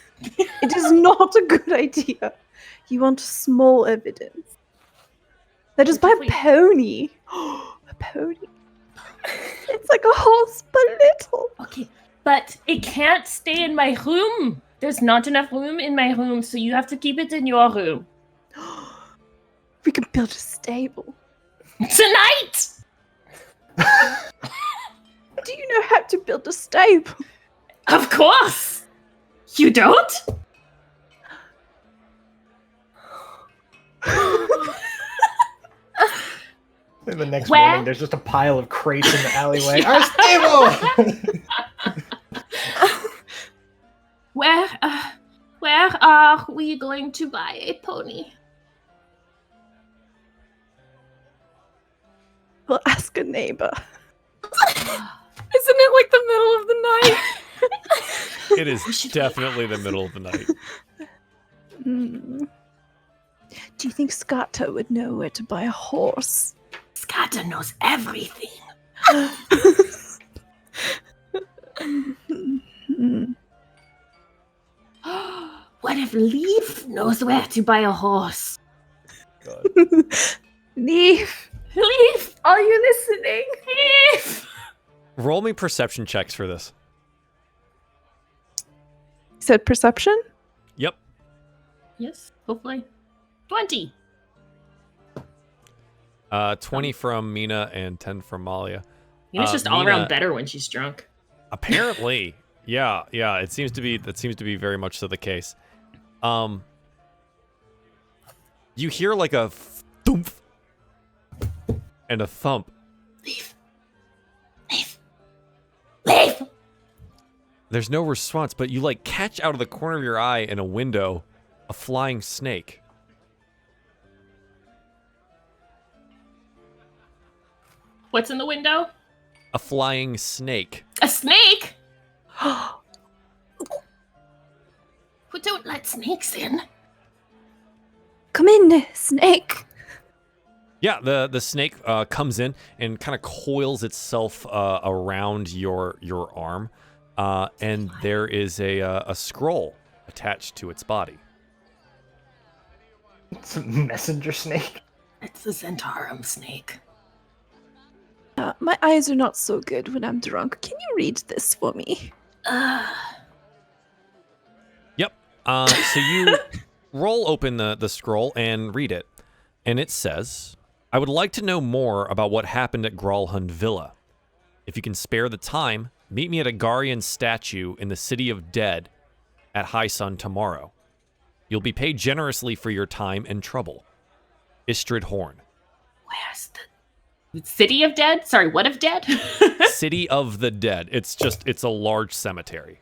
It is not a good idea. You want small evidence. Let us buy a pony. A pony. It's like a horse, but little. Okay, but it can't stay in my room. There's not enough room in my room, so you have to keep it in your room. We can build a stable. Tonight! Do you know how to build a stable? Of course! You don't? And the next Where? morning, there's just a pile of crates in the alleyway. Our stable! Where are we going to buy a pony? We'll ask a neighbor. Isn't it like the middle of the night? It is definitely the middle of the night. Hmm. Do you think Scatta would know where to buy a horse? Scatter knows everything. Hmm. What if Leaf knows where to buy a horse? God. Leaf, Leaf! are you listening? Leaf! Roll me perception checks for this. You said perception? Yep. Yes, hopefully. 20. 20 from Mina and 10 from Malia. Mina's just all Mina- around better when she's drunk. Apparently, yeah. That seems to be very much so the case. You hear like a thump and a thump. Leaf! Leaf! Leaf! There's no response, but you like catch out of the corner of your eye in a window a flying snake. What's in the window? A flying snake. A snake? We don't let snakes in. Come in, snake. Yeah, the snake comes in and kind of coils itself around your arm, and there is a scroll attached to its body. It's a messenger snake. It's a Zentarum snake. My eyes are not so good when I'm drunk. Can you read this for me? Yep. So you roll open the scroll and read it, and it says, "I would like to know more about what happened at Gralhund Villa. If you can spare the time, meet me at a Garian statue in the City of Dead at high sun tomorrow. You'll be paid generously for your time and trouble. Istrid Horn." Where's the City of Dead? Sorry, what of Dead? City of the Dead. It's a large cemetery.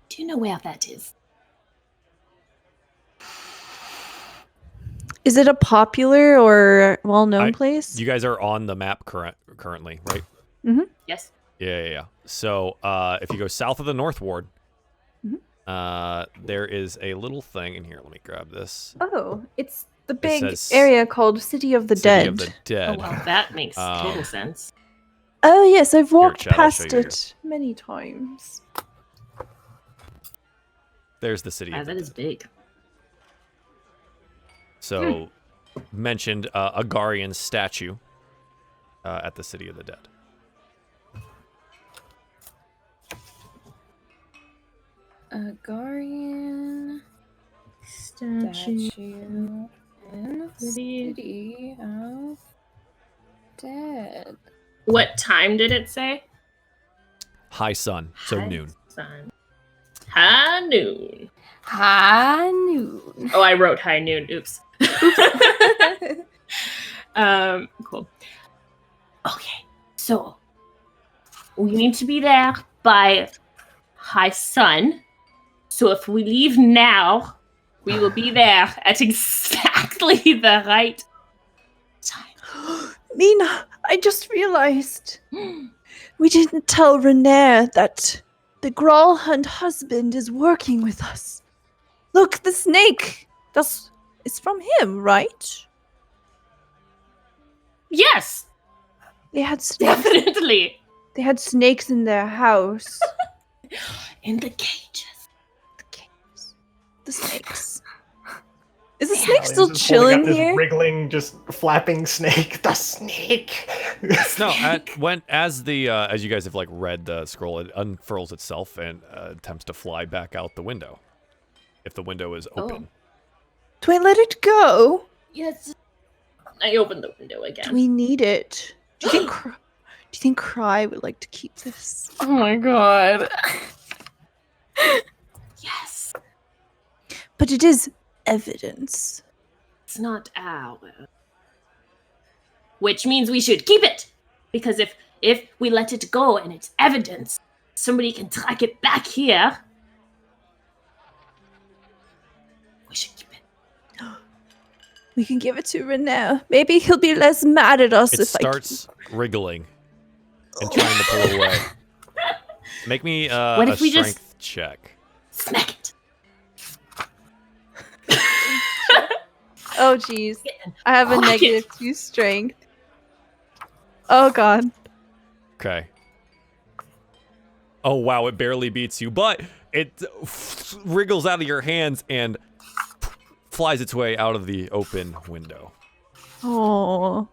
Do you know where that is? Is it a popular or well-known I- place? You guys are on the map currently, right? Yes. Yeah. So if you go south of the North Ward, there is a little thing in here. Let me grab this. Oh, it's the big says area called City of the City Dead. of the Dead. Oh, well, that makes total sense. Oh, yes, I've walked Chad, I'll past show you it many times. There's the City Wow, of the that Dead. is big. So, mentioned a Garian statue at the City of the Dead. Guardian statue in City of Dead. What time did it say? High sun, so High noon. sun. High noon. High noon. Oh, I wrote high noon. Oops. Cool. Okay, so we need to be there by high sun. So if we leave now, we will be there at exactly the right time. Mina, I just realized we didn't tell Renair that the Graalhund husband is working with us. Look, the snake. It's from him, right? Yes, They had snakes. definitely. They had snakes in their house. In the cages. The caves. The snakes. Is the Yeah. snake Ali's still just holding up chilling this here? wriggling, just flapping snake. The snake. No, as you guys have like read the scroll, it unfurls itself and attempts to fly back out the window. If the window is open. Do I let it go? Yes. I opened the window Do again. we need it? Do you think Cry would like to keep this? Oh my god. Yes. But it is evidence. It's not ours. Which means we should keep it. Because if we let it go and it's evidence, somebody can track it back here. We should keep it. We can give it to Renair. Maybe he'll be less mad at us It if starts wriggling and trying to pull away. Make me What a if we strength just- check. Smack it. Oh, jeez. I have a Oh, -2 strength. Oh, God. Okay. Oh wow, it barely beats you, but it wriggles out of your hands and flies its way out of the open window. Oh,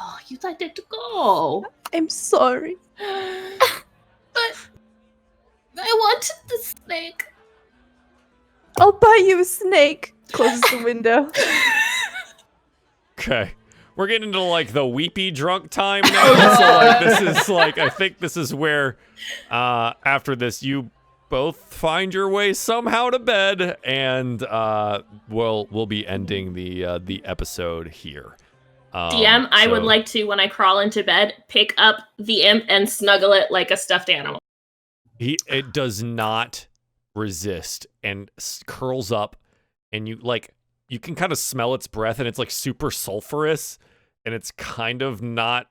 Oh, you let it go. I'm sorry. But I wanted the snake. I'll buy you a snake. Closes the window. Okay. We're getting into like the weepy drunk time now. So like this is like I think this is where after this you both find your way somehow to bed and we'll be ending the episode here. DM, I would so- like to, when I crawl into bed, pick up the imp and snuggle it like a stuffed animal. It does not resist and curls up, and you can kind of smell its breath, and it's like super sulfurous, and it's kind of not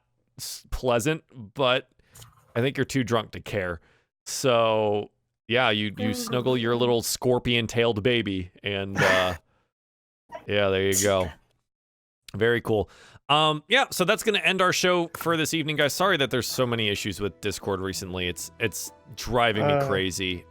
pleasant. But I think you're too drunk to care. So yeah, you snuggle your little scorpion-tailed baby, and yeah, there you go. Very cool. Yeah, so that's gonna end our show for this evening, guys. Sorry that there's so many issues with Discord recently. It's driving me crazy.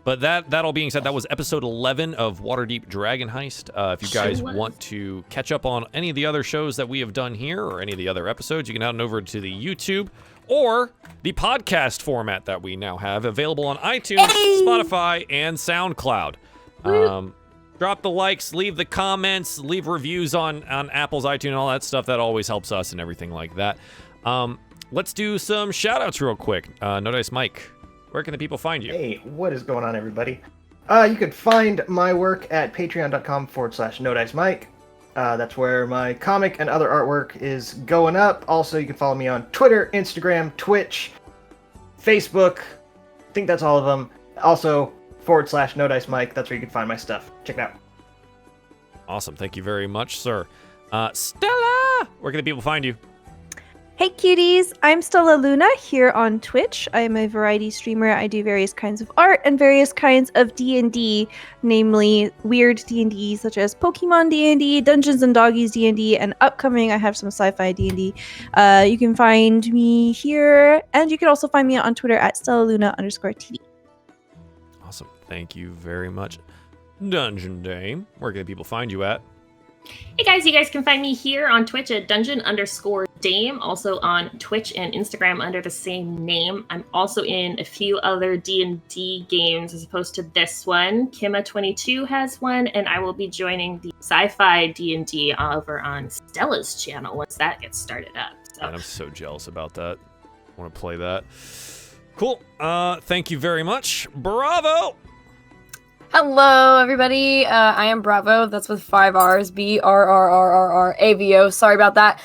But that all being said, that was episode 11 of Waterdeep Dragon Heist. If you guys Sure was. want to catch up on any of the other shows that we have done here or any of the other episodes, you can head on over to the YouTube or the podcast format that we now have available on iTunes, Spotify, and SoundCloud. Drop the likes, leave the comments, leave reviews on Apple's iTunes, all that stuff. That always helps us and everything like that. Let's do some shout-outs real quick. No Dice Mike, where can the people find you? Hey, what is going on, everybody? You can find my work at patreon.com/NoDiceMike. That's where my comic and other artwork is going up. Also, you can follow me on Twitter, Instagram, Twitch, Facebook. I think that's all of them. Also, /NoDiceMike. That's where you can find my stuff. Check it out. Awesome. Thank you very much, sir. Stella, where can the people find you? Hey cuties, I'm Stella Luna here on Twitch. I am a variety streamer. I do various kinds of art and various kinds of D&D, namely weird D&D such as Pokemon D&D, Dungeons and Doggies D&D, and upcoming I have some sci-fi D&D. You can find me here, and you can also find me on Twitter at StellaLuna_TV. Awesome. Thank you very much. Dungeon Dame, where can the people find you at? Hey guys, you guys can find me here on Twitch at Dungeon_Dame. Dame, also on Twitch and Instagram under the same name. I'm also in a few other D&D games as opposed to this one. Kima22 has one, and I will be joining the sci-fi D&D over on Stella's channel once that gets started up. So. Man, I'm so jealous about that. I want to play that. Cool. Thank you very much. Bravo! Hello, everybody. I am Bravo. That's with 5 R's. BRRRRRAVO. Sorry about that.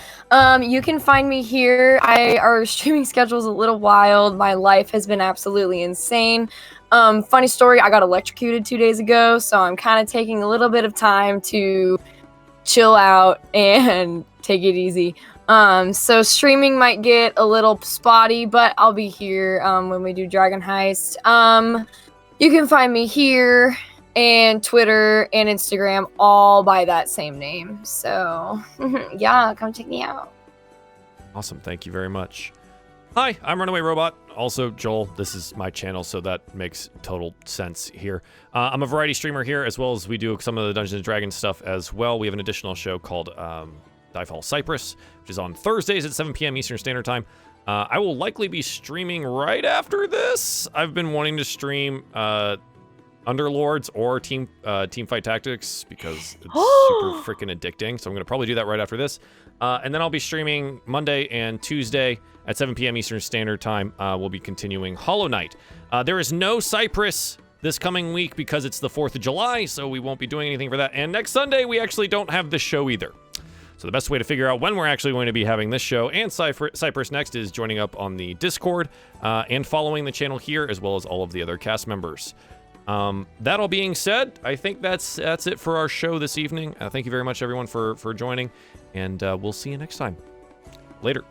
You can find me here. Our streaming schedule is a little wild. My life has been absolutely insane. Funny story, I got electrocuted 2 days ago, so I'm kind of taking a little bit of time to chill out and take it easy. So streaming might get a little spotty, but I'll be here when we do Dragon Heist. You can find me here and Twitter and Instagram all by that same name. So, yeah, come check me out. Awesome. Thank you very much. Hi, I'm RunawayRobot. Also, Joel, this is my channel, so that makes total sense here. I'm a variety streamer here, as well as we do some of the Dungeons & Dragons stuff as well. We have an additional show called DieFall Cyprus, which is on Thursdays at 7 p.m. Eastern Standard Time. I will likely be streaming right after this. I've been wanting to stream Underlords or Teamfight Tactics because it's super freaking addicting. So I'm going to probably do that right after this. And then I'll be streaming Monday and Tuesday at 7 p.m. Eastern Standard Time. We'll be continuing Hollow Knight. There is no Cyprus this coming week because it's the 4th of July, so we won't be doing anything for that. And next Sunday, we actually don't have this show either. So the best way to figure out when we're actually going to be having this show and Cyprus next is joining up on the Discord and following the channel here, as well as all of the other cast members. That all being said, I think that's it for our show this evening. Thank you very much, everyone, for joining, and we'll see you next time. Later.